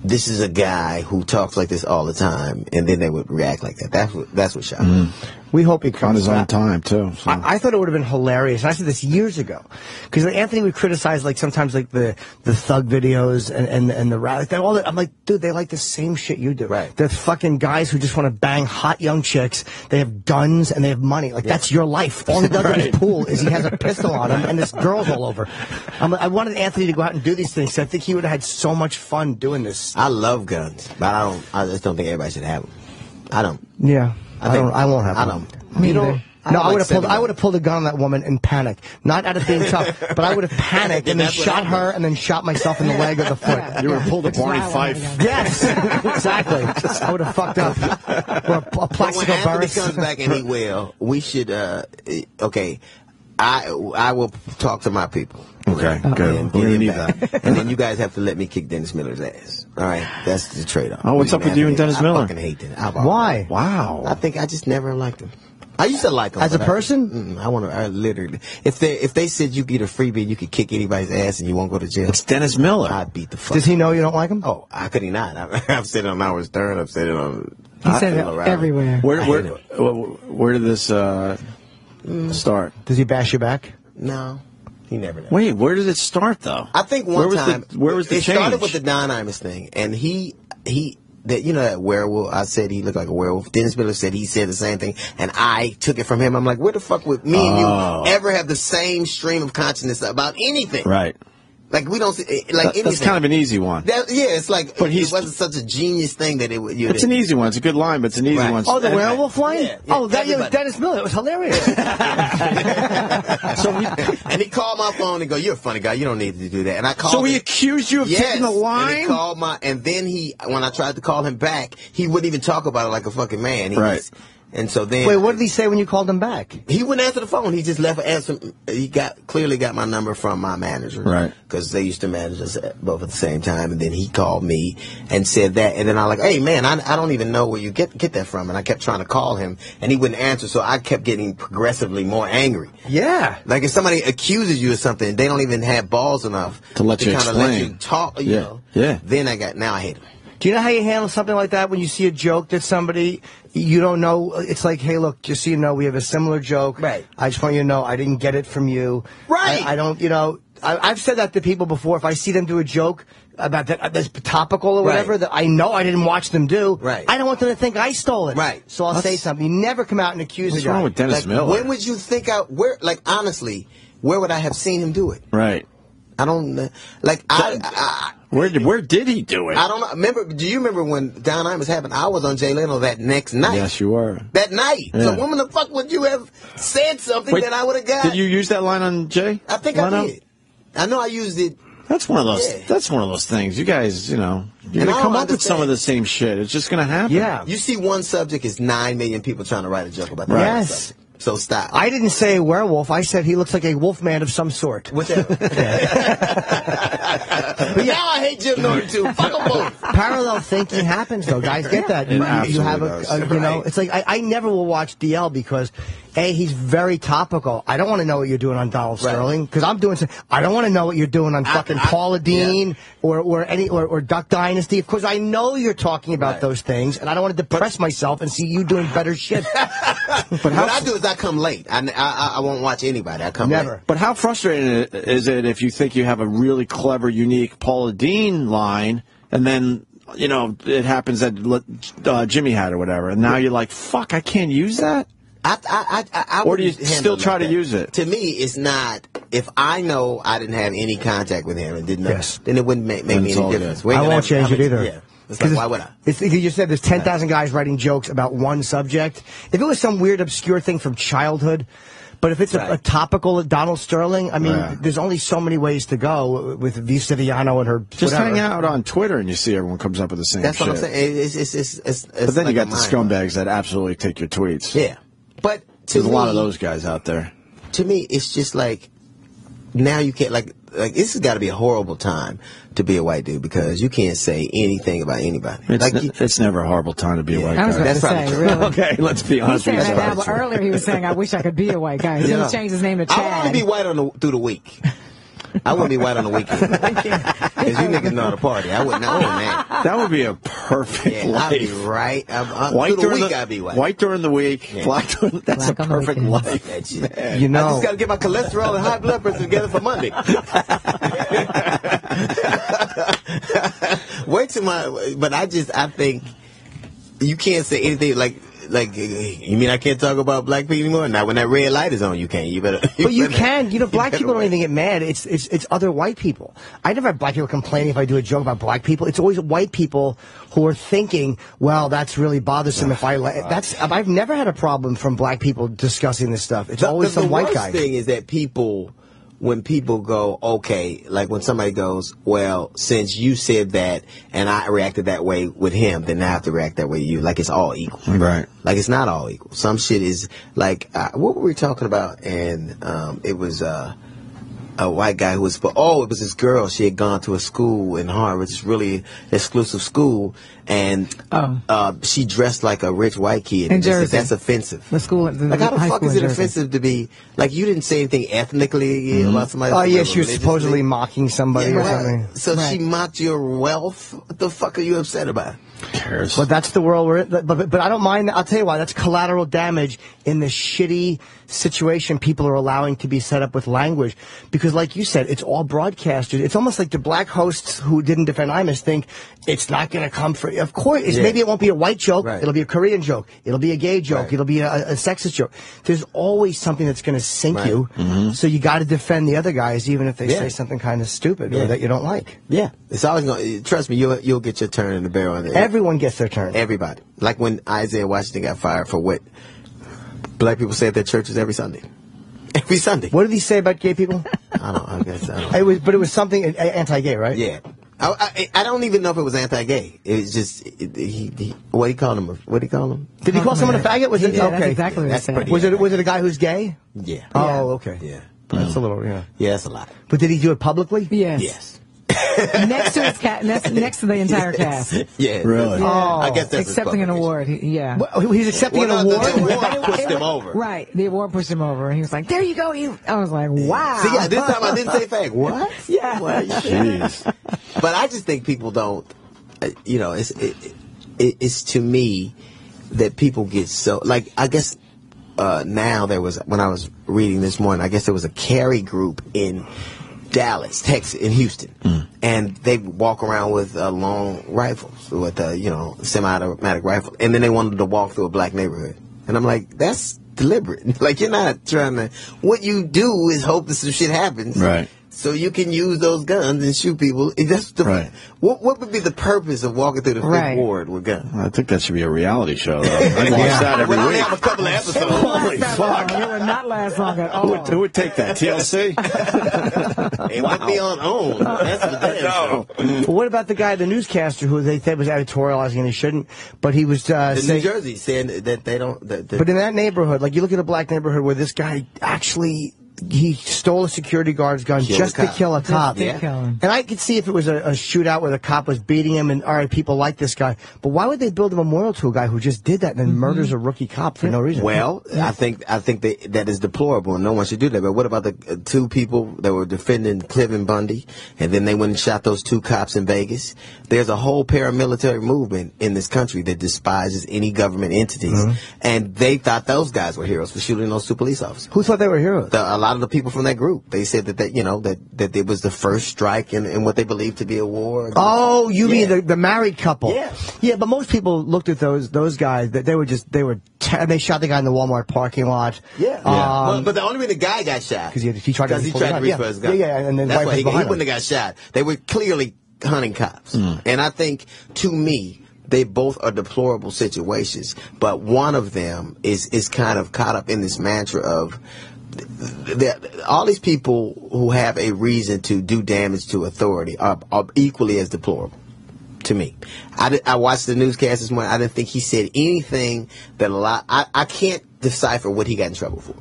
this is a guy who talks like this all the time, and then they would react like that. That's what shocked me. We hope he comes on his own back. time too. So. I thought it would have been hilarious, and I said this years ago, because Anthony would criticize like sometimes like the thug videos and the rap. I'm like, dude, they like the same shit you do. Right? They're fucking guys who just want to bang hot young chicks. They have guns and they have money. Like that's your life. All he does in his pool is he has a pistol on him, and there's girls all over. I wanted Anthony to go out and do these things. So I think he would have had so much fun doing this. I love guns, but I just don't think everybody should have them. I don't. Yeah. I won't have one. I don't. You don't. No, I would have pulled a gun on that woman in panic. Not out of being tough, but I would have panicked and then shot her and then shot myself in the leg or the foot. You would have pulled a Barney Fife. Yes, exactly. I would have fucked up. Or a Plaxico Burress. When Anthony comes back, and he will, we should, I will talk to my people. Okay, good. We're gonna need that. And then you guys have to let me kick Dennis Miller's ass. All right, that's the trade-off. Oh, what's up with you and Dennis Miller? I fucking hate Dennis. Why? Wow. I think I just never liked him. I used to like him as a person. I literally, if they said you get a freebie, you could kick anybody's ass and you won't go to jail. It's Dennis Miller. I'd beat the fuck. Does he know you don't like him? Oh, how could he not? I've said it on Howard Stern. I've said it on. He said it everywhere. Where did this start? Does he bash you back? No. He never does. Wait, where did it start, though? I think where was the change? It started with the Don Imus thing, and that werewolf. I said he looked like a werewolf. Dennis Miller said he said the same thing, and I took it from him. I'm like, where the fuck would me and you ever have the same stream of consciousness about anything? Right. Like we don't see, like that's kind of an easy one. It's like, but it wasn't such a genius thing that it would. It's an easy one. It's a good line, but it's an easy one. Oh, the werewolf line? Yeah, oh, that was Dennis Miller. It was hilarious. And he called my phone and go, "You're a funny guy. You don't need to do that." And I called. So he accused you of taking the line. And he called and then when I tried to call him back, he wouldn't even talk about it like a fucking man. And so then... Wait, what did he say when you called him back? He wouldn't answer the phone. He just left an answer. He clearly got my number from my manager. Right. Because they used to manage us both at the same time. And then he called me and said that. And then I was like, hey, man, I don't even know where you get that from. And I kept trying to call him, and he wouldn't answer. So I kept getting progressively more angry. Yeah. Like if somebody accuses you of something, they don't even have balls enough to let you explain. Let you talk, you know. Yeah. Then now I hate him. Do you know how you handle something like that when you see a joke that somebody you don't know? It's like, hey, look, just so you know, we have a similar joke. Right. I just want you to know I didn't get it from you. Right. I don't, I've said that to people before. If I see them do a joke about that's topical or whatever that I know I didn't watch them do, I don't want them to think I stole it. Right. So I'll say something. You never come out and accuse What's the guy. wrong with Dennis Miller? When would you think honestly, where would I have seen him do it? Right. I don't Where did he do it? I don't know. Do you remember when Don Imus happened? I was on Jay Leno that next night. Yes, you were. That night. Yeah. So when the fuck would you have said something that I would have got? Did you use that line on Jay? I think I did. I know I used it. That's one of those. Yeah. That's one of those things. You guys, you're gonna come up with some of the same shit. It's just gonna happen. Yeah. You see, one subject is 9 million people trying to write a joke about that. Yes. Subject. So stop. I didn't say werewolf. I said he looks like a wolf man of some sort. Whatever. But now I hate Jim Norton too. Fuck them both. Parallel thinking happens, though, guys. Get that? You have it's like I never will watch DL because he's very topical. I don't want to know what you're doing on Donald Sterling because I'm doing. I don't want to know what you're doing on fucking Paula Deen or Duck Dynasty. Of course, I know you're talking about those things, and I don't want to depress myself and see you doing better shit. But what I do is I come late. I won't watch anybody. I come late. But how frustrating is it if you think you have a really clever, unique Paula Deen line, and then it happens that Jimmy had or whatever, and now you're like, fuck, I can't use that? Or do you still try to use it? To me, it's not. If I know I didn't have any contact with him and didn't know, then it wouldn't make me any difference. I won't change it either. Yeah. It's like, why would I? You said there's 10,000 guys writing jokes about one subject. If it was some weird, obscure thing from childhood, but if it's a topical Donald Sterling, I mean, there's only so many ways to go with V. Civiano and her. Just hang out on Twitter and you see everyone comes up with the same shit. That's what I'm saying. It's but then you got the scumbags that absolutely take your tweets. Yeah. But there's a lot of those guys out there. To me, it's just like, now you can't, like this has got to be a horrible time to be a white dude because you can't say anything about anybody. It's never a horrible time to be a white guy. I was going to say, really. Okay, let's be honest. He's saying that now, but earlier he was saying, I wish I could be a white guy. He changed his name to Chad. I want to be white through the week. I wouldn't be white on the weekend. Because you niggas know how to party. I wouldn't know, man. That would be a perfect life. I'd be right. White through the week, I'd be white. White during the week, black during That's a perfect life. I just got to get my cholesterol and high blood pressure together for Monday. I think you can't say anything like, you mean I can't talk about black people anymore? Now, when that red light is on, you can't. But you can. Black people don't even get mad. It's other white people. I never have black people complaining if I do a joke about black people. It's always white people who are thinking, well, that's really bothersome if I... I've never had a problem from black people discussing this stuff. It's always some white guy. The worst thing is that when people go, okay, like when somebody goes, well, since you said that and I reacted that way with him, then I have to react that way to you. Like it's all equal. Right. Like it's not all equal. Some shit is like, what were we talking about? And it was a white guy who was, it was this girl. She had gone to a school in Harvard, this really exclusive school, and she dressed like a rich white kid. And that's offensive. The school, like how the fuck is it offensive to be like you didn't say anything ethnically about somebody? Oh yeah, she was supposedly mocking somebody or something. So she mocked your wealth. What the fuck are you upset about? cares? But that's the world we're in. But I don't mind. I'll tell you why. That's collateral damage in the shitty situation people are allowing to be set up with language. Because, like you said, it's all broadcasters. It's almost like the black hosts who didn't defend Imus think it's not going to come for. Of course, maybe it won't be a white joke. Right. It'll be a Korean joke. It'll be a gay joke. Right. It'll be a sexist joke. There's always something that's going to sink you. So you got to defend the other guys, even if they say something kind of stupid or that you don't like. Yeah, it's always going. Trust me, you'll get your turn in the barrel. Everyone gets their turn. Everybody. Like when Isaiah Washington got fired for what black people say at their churches every Sunday. Every Sunday. What did he say about gay people? I guess I don't know. But it was something anti-gay, right? Yeah. I don't even know if it was anti-gay. It was just what he called him. What did he call him? Did he call someone a faggot? Was it okay? That's exactly what he said. Was it a guy who's gay? Yeah. Oh, okay. Yeah. That's a little. Yeah. Yeah, that's a lot. But did he do it publicly? Yes. Yes. Next to next to the entire cast. Yeah, really. Yeah. I guess that's accepting an award. He's accepting an award. The award pushed him over. Right, the award pushed him over, and he was like, "There you go." I was like, "Wow." See, yeah, this time I didn't say fag. What? Yeah. Well, jeez. But I just think people don't. It's to me that people get so like. I guess now there was when I was reading this morning. I guess there was a carry group in Dallas, Texas, in Houston, and they walk around with long rifles, with semi-automatic rifle, and then they wanted to walk through a black neighborhood, and I'm like, that's deliberate. Like you're not trying to. What you do is hope that some shit happens, right? So you can use those guns and shoot people. That's the, right. What would be the purpose of walking through the Fifth Ward with guns? I think that should be a reality show, though. I'd watch that every week. We have a couple of episodes. Holy fuck. It would not last long at all. Who would take that? TLC? It would be on OWN. That's the damn show. What about the guy, the newscaster, who they said was editorializing and he shouldn't, but he was New Jersey saying that they don't. But in that neighborhood, like you look at a black neighborhood where this guy actually. He stole a security guard's gun just to kill a cop. And I could see if it was a shootout where the cop was beating him and, all right, people like this guy. But why would they build a memorial to a guy who just did that and then murders a rookie cop for no reason? Well, I think that is deplorable and no one should do that. But what about the two people that were defending Cliven Bundy and then they went and shot those two cops in Vegas? There's a whole paramilitary movement in this country that despises any government entities. And they thought those guys were heroes for shooting those two police officers. Who thought they were heroes? A lot of the people from that group. They said that it was the first strike in what they believed to be a war. Oh, you mean the married couple? Yeah, but most people looked at those guys that they shot the guy in the Walmart parking lot. But the only reason the guy got shot because he tried to reach for his gun. And then that's why he wouldn't have got shot. They were clearly hunting cops, and I think to me. They both are deplorable situations, but one of them is kind of caught up in this mantra of all these people who have a reason to do damage to authority are equally as deplorable to me. I watched the newscast this morning. I didn't think he said anything that I can't decipher what he got in trouble for.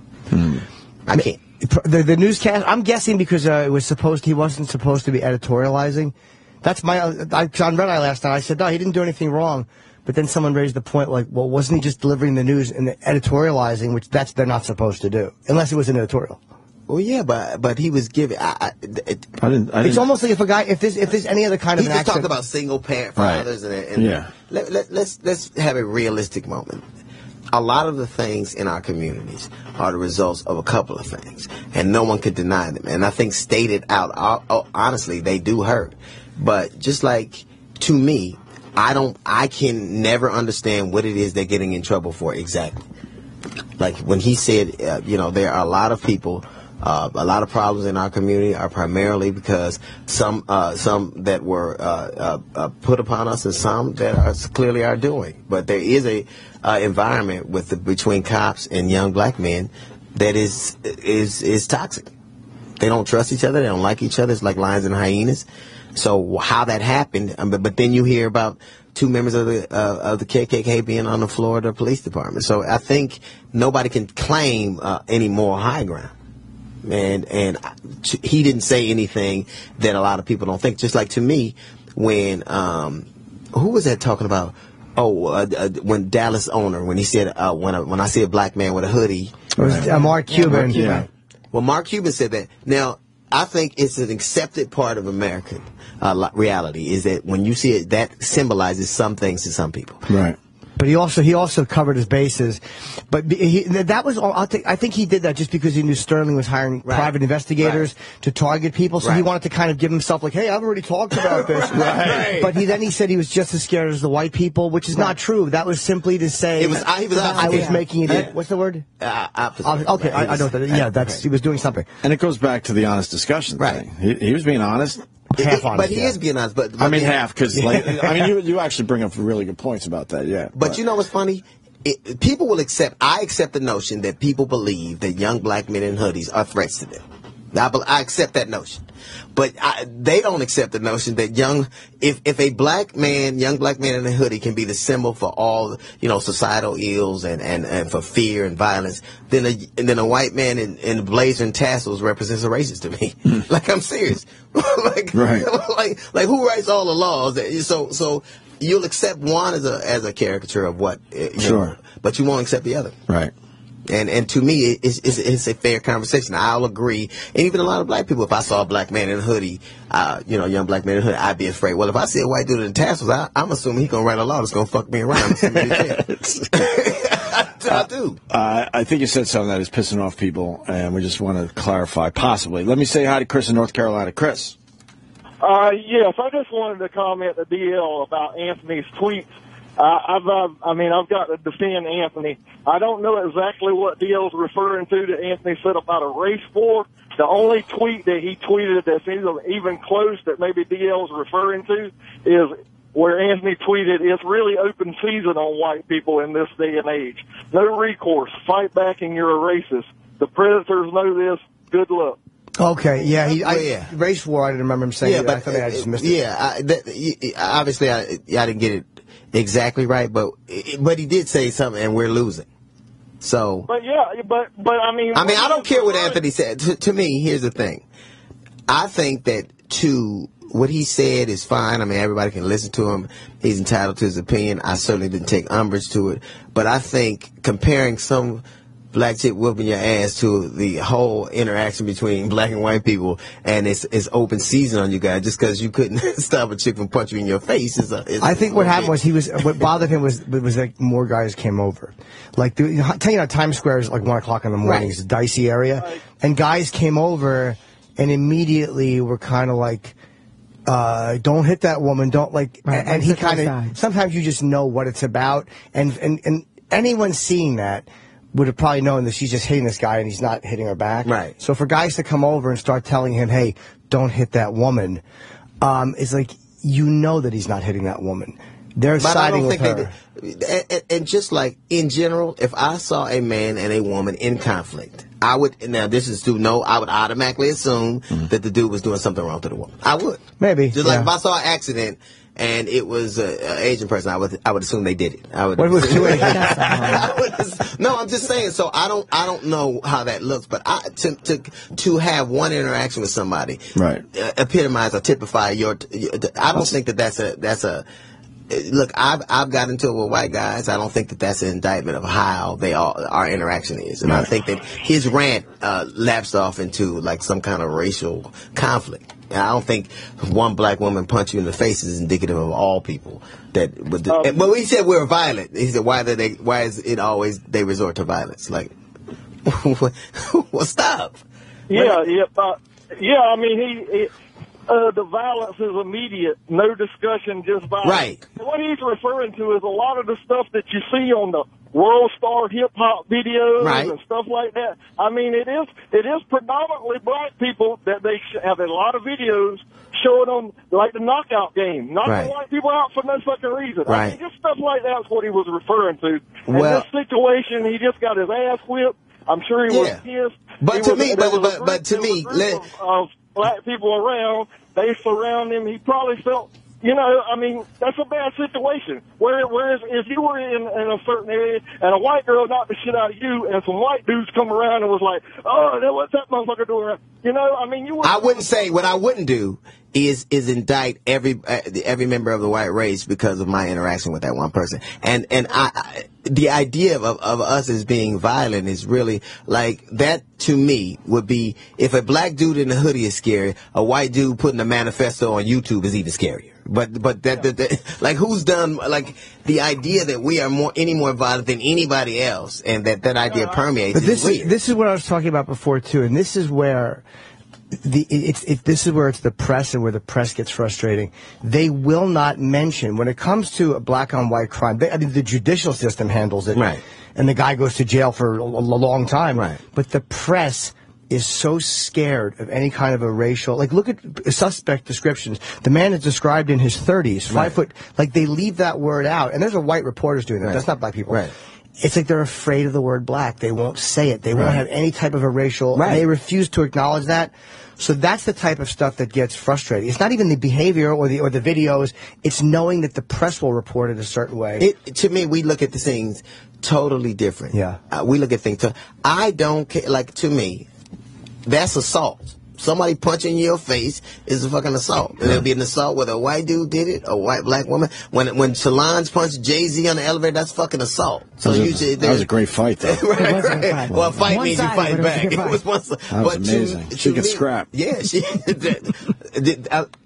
I can't. The newscast, I'm guessing because he wasn't supposed to be editorializing. That's on Red Eye last night. I said, no, he didn't do anything wrong. But then someone raised the point, like, well, wasn't he just delivering the news and editorializing, which they're not supposed to do, unless it was an editorial. Well, yeah, but he was giving. It's almost like if there's any other kind of. He just talked about single parent fathers, and let's have a realistic moment. A lot of the things in our communities are the results of a couple of things, and no one could deny them. And I think stated out, honestly, they do hurt. But just like, to me, I can never understand what it is they're getting in trouble for exactly. Like when he said, there are a lot of people, a lot of problems in our community are primarily because some that were put upon us and some that are clearly our doing. But there is a environment between cops and young black men that is toxic. They don't trust each other. They don't like each other. It's like lions and hyenas. So how that happened, but then you hear about two members of the KKK being on the floor of the police department. So I think nobody can claim any moral high ground. And he didn't say anything that a lot of people don't think. Just like to me, when who was that talking about? When Dallas owner, when he said when I see a black man with a hoodie, it was Mark Cuban. Well, Mark Cuban said that. Now, I think it's an accepted part of American reality is that when you see it, that symbolizes some things to some people. Right. But he also covered his bases. But that was all. I think he did that just because he knew Sterling was hiring private investigators to target people. So he wanted to kind of give himself like, hey, I've already talked about this. But then he said he was just as scared as the white people, which is not true. That was simply to say I was making it. What's the word? Opposite. Okay, I know that. Yeah, he was doing something. And it goes back to the honest discussion thing. He was being honest. Half honest, but he is being honest. But I mean half because you actually bring up really good points about that. Yeah. But you know what's funny? People will accept. I accept the notion that people believe that young black men in hoodies are threats to them. I accept that notion, but they don't accept the notion that if a young black man in a hoodie can be the symbol for all societal ills and for fear and violence, then a white man in blazer and tassels represents a racist to me. Like I'm serious. like who writes all the laws? So you'll accept one as a caricature of what, but you won't accept the other. Right. And to me, it's a fair conversation. I'll agree. And even a lot of black people, if I saw a black man in a hoodie, young black man in a hoodie, I'd be afraid. Well, if I see a white dude in tassels, I'm assuming he's going to write a law that's going to fuck me around. I do. I think you said something that is pissing off people, and we just want to clarify, possibly. Let me say hi to Chris in North Carolina. Chris. Yes, I just wanted to comment to DL about Anthony's tweets. I've got to defend Anthony. I don't know exactly what DL's referring to that Anthony said about a race war. The only tweet that he tweeted that's even close that maybe DL's referring to is where Anthony tweeted, "It's really open season on white people in this day and age. No recourse. Fight back and you're a racist. The predators know this. Good luck." Okay, race war, I didn't remember him saying it. But I just missed it. Yeah, obviously I didn't get it exactly right, but he did say something, and we're losing. So, but I mean, I don't care what Anthony said. To me, here's the thing. I think that what he said is fine. I mean, everybody can listen to him. He's entitled to his opinion. I certainly didn't take umbrage to it, but I think comparing some black chick whooping your ass to the whole interaction between black and white people, and it's open season on you guys just because you couldn't stop a chick from punching you in your face. I think what happened was what bothered him was like more guys came over. Like Times Square is like 1 o'clock in the morning. It's a dicey area, and guys came over and immediately were kind of like, don't hit that woman, don't like, and he kind of, sometimes you just know what it's about, and anyone seeing that would have probably known that she's just hitting this guy and he's not hitting her back. Right. So for guys to come over and start telling him, hey, don't hit that woman, it's like, you know that he's not hitting that woman. They're siding with her. And just like, in general, if I saw a man and a woman in conflict, I would automatically assume that the dude was doing something wrong to the woman. I would. Maybe. Just like if I saw an accident and it was an Asian person, I would assume they did it. What was doing? No, I'm just saying. So I don't know how that looks, but to have one interaction with somebody, epitomize or typify your. I don't think that's a. Look, I've got into it with white guys. I don't think that that's an indictment of how our interaction is, and I think that his rant lapsed off into like some kind of racial conflict. And I don't think one black woman punch you in the face is indicative of all people. But he said we're violent. He said why is it always they resort to violence? Like, well, stop. Yeah. I mean, he the violence is immediate, no discussion, just violence. Right. What he's referring to is a lot of the stuff that you see on the World Star hip hop videos and stuff like that. I mean, it is predominantly black people that they have a lot of videos showing them, like the knockout game, knocking white people out for no fucking reason. I mean, just stuff like that's what he was referring to. In this situation, he just got his ass whipped. I'm sure he was pissed. But to me, of black people around, they surround him. He probably felt, I mean, that's a bad situation. Whereas if you were in a certain area and a white girl knocked the shit out of you and some white dudes come around and was like, oh, what's that motherfucker doing? I mean, I wouldn't say, what I wouldn't do is indict every member of the white race because of my interaction with that one person. And the idea of us as being violent is really like that. To me, would be if a black dude in a hoodie is scary, a white dude putting a manifesto on YouTube is even scarier. But like who's done like the idea that we are any more violent than anybody else, and that idea permeates. But this is what I was talking about before too, and this is where. This is where it's the press and where the press gets frustrating. They will not mention, when it comes to a black on white crime, the judicial system handles it. Right. And the guy goes to jail for a long time. Right. But the press is so scared of any kind of a racial, like look at suspect descriptions. The man is described in his 30s, 5 foot, like they leave that word out. And there's a white reporters doing that. That's not black people. Right. It's like they're afraid of the word black. They won't say it. They won't have any type of a racial, they refuse to acknowledge that. So that's the type of stuff that gets frustrating. It's not even the behavior or the videos. It's knowing that the press will report it a certain way. To me, we look at the things totally different. Yeah. We look at things. I don't care. Like, to me, that's assault. Somebody punching your face is a fucking assault. And it'll be an assault whether a white dude did it, a white black woman. When Solange punched Jay-Z on the elevator, that's fucking assault. So that was a great fight, though. right. Well, fight means you fight back. It was one side. That was amazing. She could scrap. Yeah, she.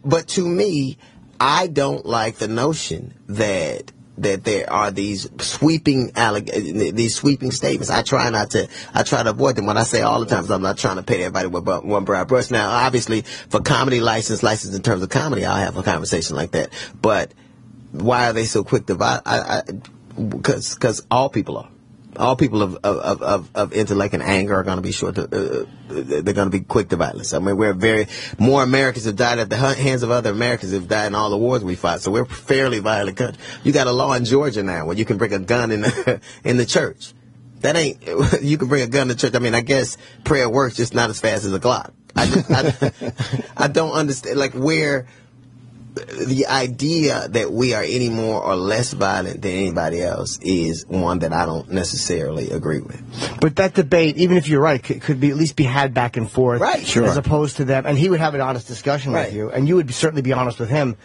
But to me, I don't like the notion that there are these sweeping statements. I try to avoid them. When I say all the time, I'm not trying to paint everybody with one broad brush. Now, obviously, for comedy license in terms of comedy, I'll have a conversation like that. But why are they so quick to because all people are. All people of intellect and anger are going to be they're going to be quick to violence. I mean, more Americans have died at the hands of other Americans have died in all the wars we fought. So we're a fairly violent country. You got a law in Georgia now where you can bring a gun in the church. You can bring a gun to church. I mean, I guess prayer works, just not as fast as a Glock. I don't understand, like, where the idea that we are any more or less violent than anybody else is one that I don't necessarily agree with. But that debate, even if you're right, could be at least be had back and forth, right? Sure. As opposed to them, and he would have an honest discussion with you, and you would certainly be honest with him.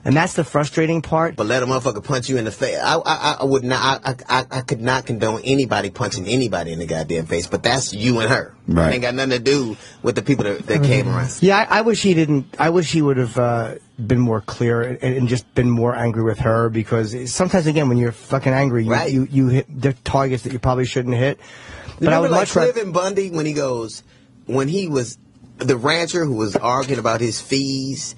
And that's the frustrating part. But let a motherfucker punch you in the face. I would not. I could not condone anybody punching anybody in the goddamn face. But that's you and her. Right. It ain't got nothing to do with the people that came around. Yeah, I wish he didn't. I wish he would have been more clear and just been more angry with her, because sometimes, again, when you're fucking angry, you hit the targets that you probably shouldn't hit. But I would like Cliven Bundy when he was the rancher who was arguing about his fees.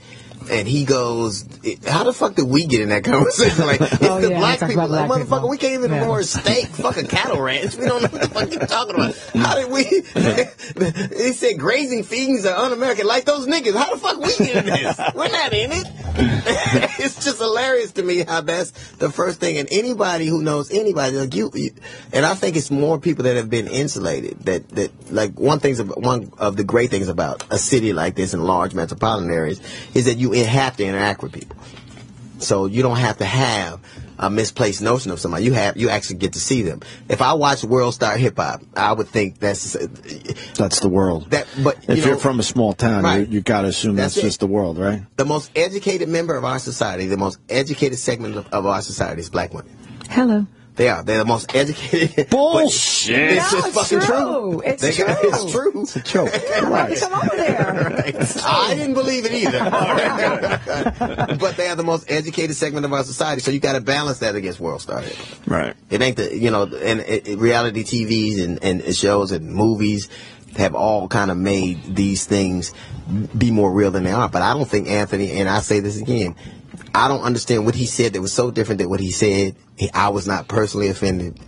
And he goes, how the fuck did we get in that conversation? Like, it's the black people. Like, motherfucker, we can't even afford steak, fucking cattle ranch. We don't know what the fuck you're talking about. How did we? He said grazing fees are un-American. Like those niggas. How the fuck we get in this? We're not in it. It's just hilarious to me how that's the first thing. And anybody who knows anybody, like you, and I think it's more people that have been insulated. That like one of the great things about a city like this in large metropolitan areas is that you have to interact with people. So you don't have to have a misplaced notion of somebody. You actually get to see them. If I watch World Star Hip Hop, I would think that's the world. But if you're from a small town, you got to assume that's just the world, right? The most educated member of our society, the most educated segment of our society is black women. Hello. They are. They're the most educated. Bullshit. It's just fucking true. It's true. It's true. It's a joke. Right. Come over there. Right. I didn't believe it either. But they are the most educated segment of our society, so you got to balance that against World Star. Right. It ain't and reality TVs and shows and movies have all kind of made these things be more real than they are. But I don't think Anthony, and I say this again, I don't understand what he said that was so different than what he said. I was not personally offended.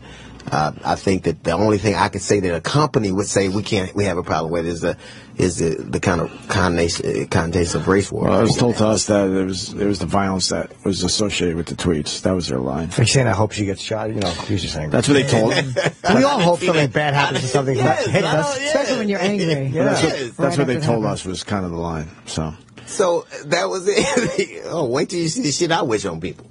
I think that the only thing I could say that a company would say we have a problem with is the kind of connotation of race war. Well, it was told to us that it was the violence that was associated with the tweets. That was their line. They're saying, I hope she gets shot. He's just saying. That's what they told him. We all hope something bad happens to something that hits us. Especially when you're angry. Yeah. That's what they told us was kind of the line. So So that was it. Oh, wait till you see the shit I wish on people.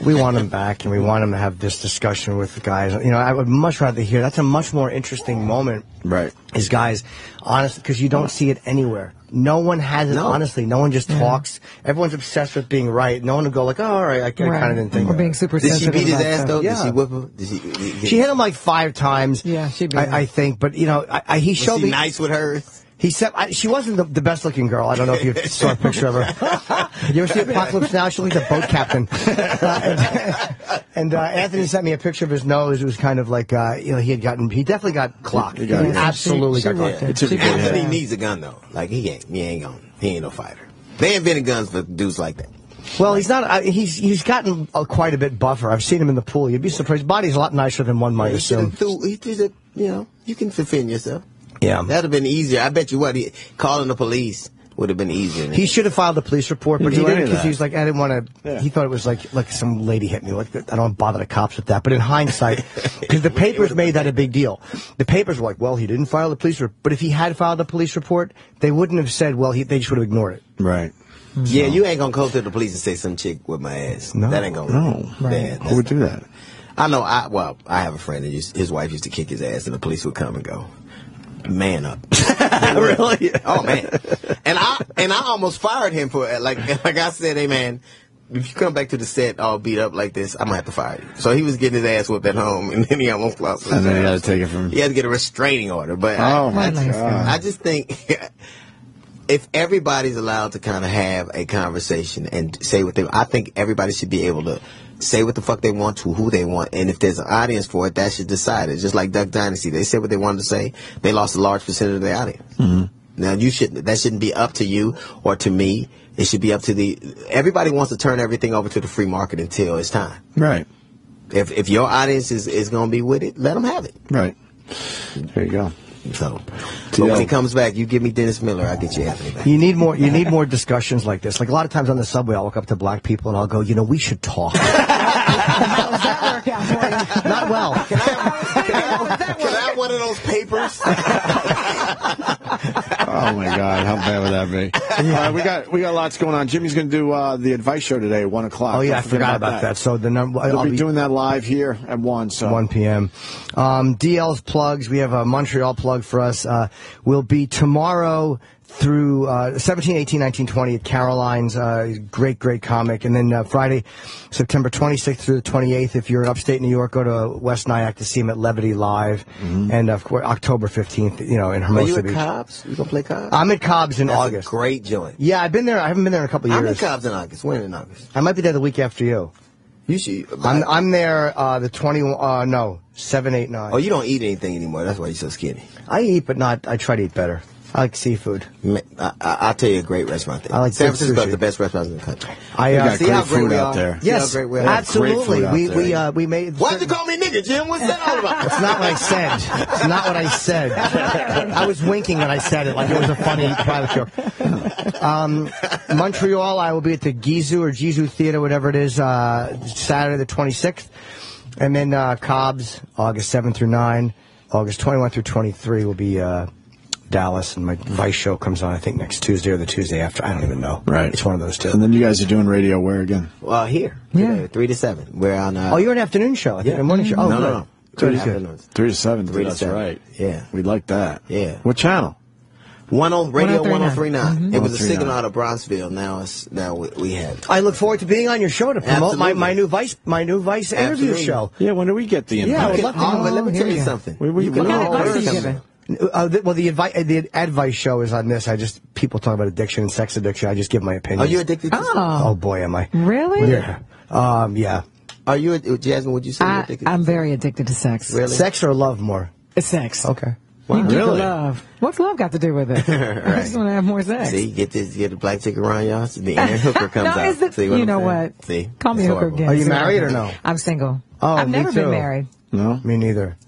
We want him back, and we want him to have this discussion with the guys. You know, I would much rather hear. That's a much more interesting moment. Right. Is guys, honestly, because you don't see it anywhere. No one has it, honestly. No one just talks. Everyone's obsessed with being right. No one will go like, oh, all right, I kind of didn't think Or being super Did she sensitive beat his about ass, stuff. though? Yeah. Did she whip him? She hit him like 5 times. Yeah, she beat him. I think. But, you know, he showed Was me. she nice with her? He said she wasn't the best looking girl. I don't know if you saw a picture of her. You ever see Apocalypse Now? She looked like a boat captain. And Anthony sent me a picture of his nose. It was kind of like you know, he definitely got clocked. He absolutely got clocked. Anthony needs a gun though. Like he ain't no fighter. They invented guns for dudes like that. Well, he's not. He's gotten quite a bit buffer. I've seen him in the pool. You'd be surprised. His body's a lot nicer than one might assume. You know, you can defend yourself. Yeah. That'd have been easier. I bet you calling the police would have been easier. He should have filed a police report, but he didn't because he was like, I didn't want to. Yeah. He thought it was like some lady hit me. Like, I don't bother the cops with that. But in hindsight, because the papers made that a big deal. The papers were like, well, he didn't file a police report. But if he had filed a police report, they wouldn't have said, well, they just would have ignored it. Right. Yeah, you ain't gonna go to the police and say some chick with my ass. No, that ain't gonna work. Right. Who would do that? I know. I have a friend that his wife used to kick his ass, and the police would come and go, "Man up." Really? Oh man. And I almost fired him for it. Like I said, hey man, if you come back to the set all beat up like this, I'm gonna have to fire you. So he was getting his ass whipped at home, and then he almost lost his And then ass. he had to take it from. He had to get a restraining order. But I just think if everybody's allowed to kind of have a conversation and say what I think everybody should be able to say what the fuck they want to who they want, and if there's an audience for it, that should decide it. Just like Duck Dynasty, they said what they wanted to say. They lost a large percentage of their audience. Mm-hmm. Now that shouldn't be up to you or to me. It should be up to everybody wants to turn everything over to the free market until it's time. Right. If your audience is going to be with it, let them have it. Right. There you go. So, but when he comes back, you give me Dennis Miller, I'll get you Anthony back. You need more discussions like this. Like a lot of times on the subway, I'll look up to black people and I'll go, you know, we should talk. How does that work out for you? Not well. Can I have one of those papers? Oh my God, how bad would that be? We got lots going on. Jimmy's going to do the advice show today at 1 o'clock. Oh yeah, I forgot about that. So the number I'll be doing that live here at 1. So 1 p.m. DL's plugs. We have a Montreal plug for us. Will be tomorrow through 17, 18, 19, 20 at Caroline's. Great comic. And then Friday, September 26th through the 28th. If you're in upstate New York, go to West Nyack to see him at Levity Live. Mm-hmm. And of course, October 15th, in Hermosa Are you at Beach. Cobb's? You going to play Cobb's? I'm at Cobb's in That's August. A great joint. Yeah, I've been there. I haven't been there in a couple of years. I'm at Cobb's in August. When in August? I might be there the week after you. You should. I'm there the 7, 8, 9. Oh, you don't eat anything anymore. That's why you're so skinny. I eat, but I try to eat better. I like seafood. I'll tell you a great restaurant there. I like San Francisco sushi. is the best restaurant in the country. We got great food out there. Yes, absolutely. We made. Why'd you call me nigga, Jim? What's that all about? That's not what I said. It's not what I said. I was winking when I said it, like it was a funny private joke. Montreal, I will be at the Gizu Theater, whatever it is, Saturday the 26th. And then Cobb's, August 7 through 9. August 21 through 23 will be Dallas, and my Vice show comes on, I think, next Tuesday or the Tuesday after. I don't even know. Right. It's one of those two. And then you guys are doing radio where again? Here. Yeah. Today, 3 to 7. We're on. Oh, you're an afternoon show. I think a morning show. Oh, No. 3 to 7. 3 to That's 7. right. Yeah. We'd like that. Yeah. What channel? Radio 103.9. Mm-hmm. It was a signal out of Bronxville. Now we have. I look forward to being on your show to promote my new Vice interview show. Yeah, when do we get the invite? Yeah, I would love to. But let me tell you something. What kind of advice are you giving? The advice show is on this. People talk about addiction and sex addiction. I just give my opinion. Are you addicted to Oh boy, am I. Really? Yeah. Yeah. Are you, Jasmine, would you say you're addicted? I'm very addicted to sex. Really? Sex or love more? It's sex. Okay. You get Really? the love. What's love got to do with it? I just want to have more sex. See, get the black chick around y'all. So the inner hooker comes No, out. is it- See you I'm know saying? what? See, Call me It's hooker horrible. again. Are you See what married or happens. no? I'm single. Oh, I've me never too. been married. No? Me neither.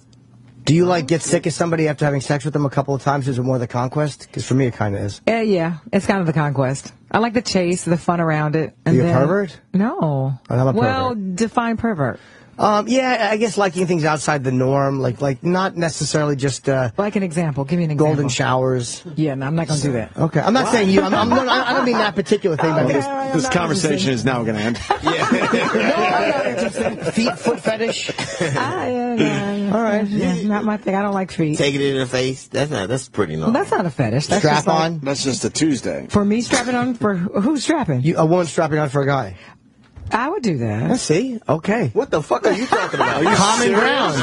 Do you get sick of somebody after having sex with them a couple of times? Is it more the conquest? Because for me, it kind of is. Yeah, it's kind of the conquest. I like the chase, the fun around it. Are you a pervert? No. I'm a pervert. Well, define pervert. Yeah, I guess liking things outside the norm, like not necessarily just like an example. Give me an example. Golden showers. Yeah, no, I'm not going to do that. Okay, I'm not saying you. I don't mean that particular thing. But this conversation is now going to end. Feet, foot fetish. All right, not my thing. I don't like feet. Taking it in the face. That's pretty normal. That's not a fetish. That's strap on. That's just a Tuesday. For me, strapping on for who's strapping? A woman strapping on for a guy. I would do that. Let's see. Okay. What the fuck are you talking about? Common ground.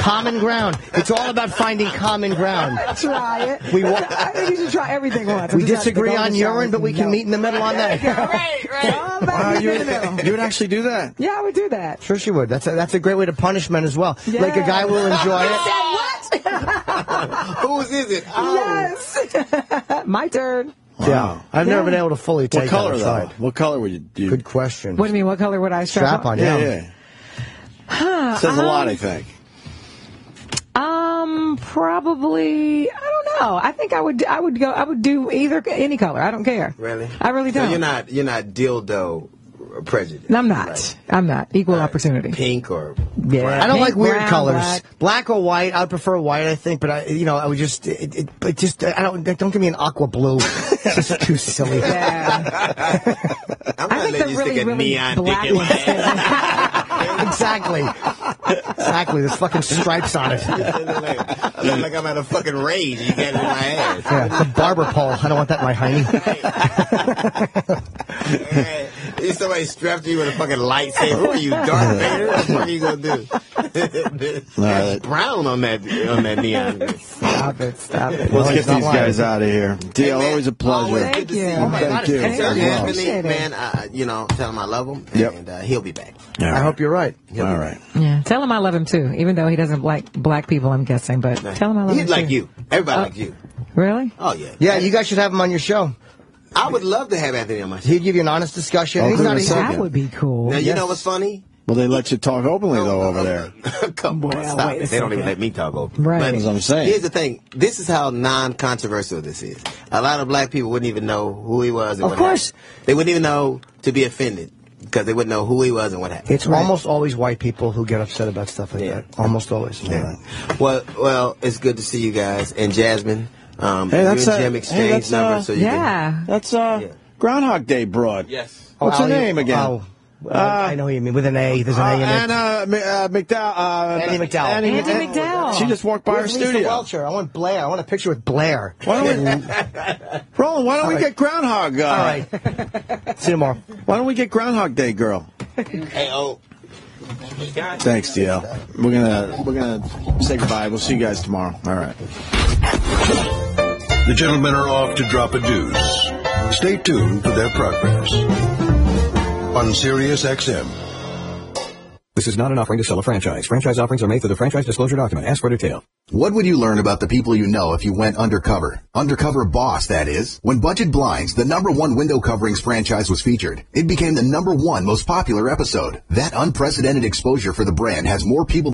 Common ground. It's all about finding common ground. Try it. I think you should try everything once. We disagree on urine, but we can meet in the middle on that. Right. You would actually do that? Yeah, I would do that. Sure she would. That's a great way to punish men as well. Yeah. Like a guy will enjoy it. Whose is it? Yes. My turn. Wow. Yeah, I've never been able to fully take What color, though? What color would you do? Good question. What do you mean, what color would I strap on? Yeah. Says a lot, I think. Probably, I don't know. I think I would do any color. I don't care. Really? I really don't. So you're not dildo prejudiced. I'm not. Right. I'm not. Equal opportunity. Pink or brown. I don't like weird brown, colors. Black or white. I would prefer white, I think, but I would just don't give me an aqua blue. It's just too silly. Yeah. I think the really neon black ones. Exactly. There's fucking stripes on it. I look like I'm at a fucking rage. You got it in my ass. Yeah, the barber pole. I don't want that in my hiney. If somebody strapped you with a fucking lightsaber, who are you, Darth Vader? What the fuck are you gonna do? That's brown on that neon. Stop it. Let's get these guys out of here. DL, always a pleasure. Thank you. Thank you. Man, tell him I love him, and he'll be back. I hope you're right. All right. Yeah, tell him I love him too, even though he doesn't like black people, I'm guessing, but tell him I love him He'd like too. you. Everybody likes you. Really? Oh, yeah. Yeah, you guys should have him on your show. I would love to have Anthony on my show. He'd give you an honest discussion. That would be cool. Now, you know what's funny? Well, they let you talk openly, though, over there. Come on, stop it. They don't even let me talk openly. Right. That's what I'm saying. Here's the thing. This is how non-controversial this is. A lot of black people wouldn't even know who he was. And of course. They wouldn't even know to be offended because they wouldn't know who he was and what happened. It's almost always white people who get upset about stuff like that. Almost always. Yeah. Well, it's good to see you guys. And Jasmine, hey, that's you and Jim exchanged numbers. So you that's Groundhog Day broad. Yes. What's her name again? I know who you mean. With an A. There's an A in it. Anna McDowell. Andy McDowell. Andy McDowell. She just walked by our studio. Lisa Welcher. I want Blair. I want a picture with Blair. Roland, why don't we get Groundhog? All right. See you tomorrow. Why don't we get Groundhog Day, girl? Hey, Thanks, DL. We're gonna say goodbye. We'll see you guys tomorrow. All right. The gentlemen are off to drop a deuce. Stay tuned for their progress. On Sirius XM. This is not an offering to sell a franchise. Franchise offerings are made through the franchise disclosure document. Ask for detail. What would you learn about the people you know if you went undercover? Undercover Boss, that is. When Budget Blinds, the #1 window coverings franchise, was featured, it became the #1 most popular episode. That unprecedented exposure for the brand has more people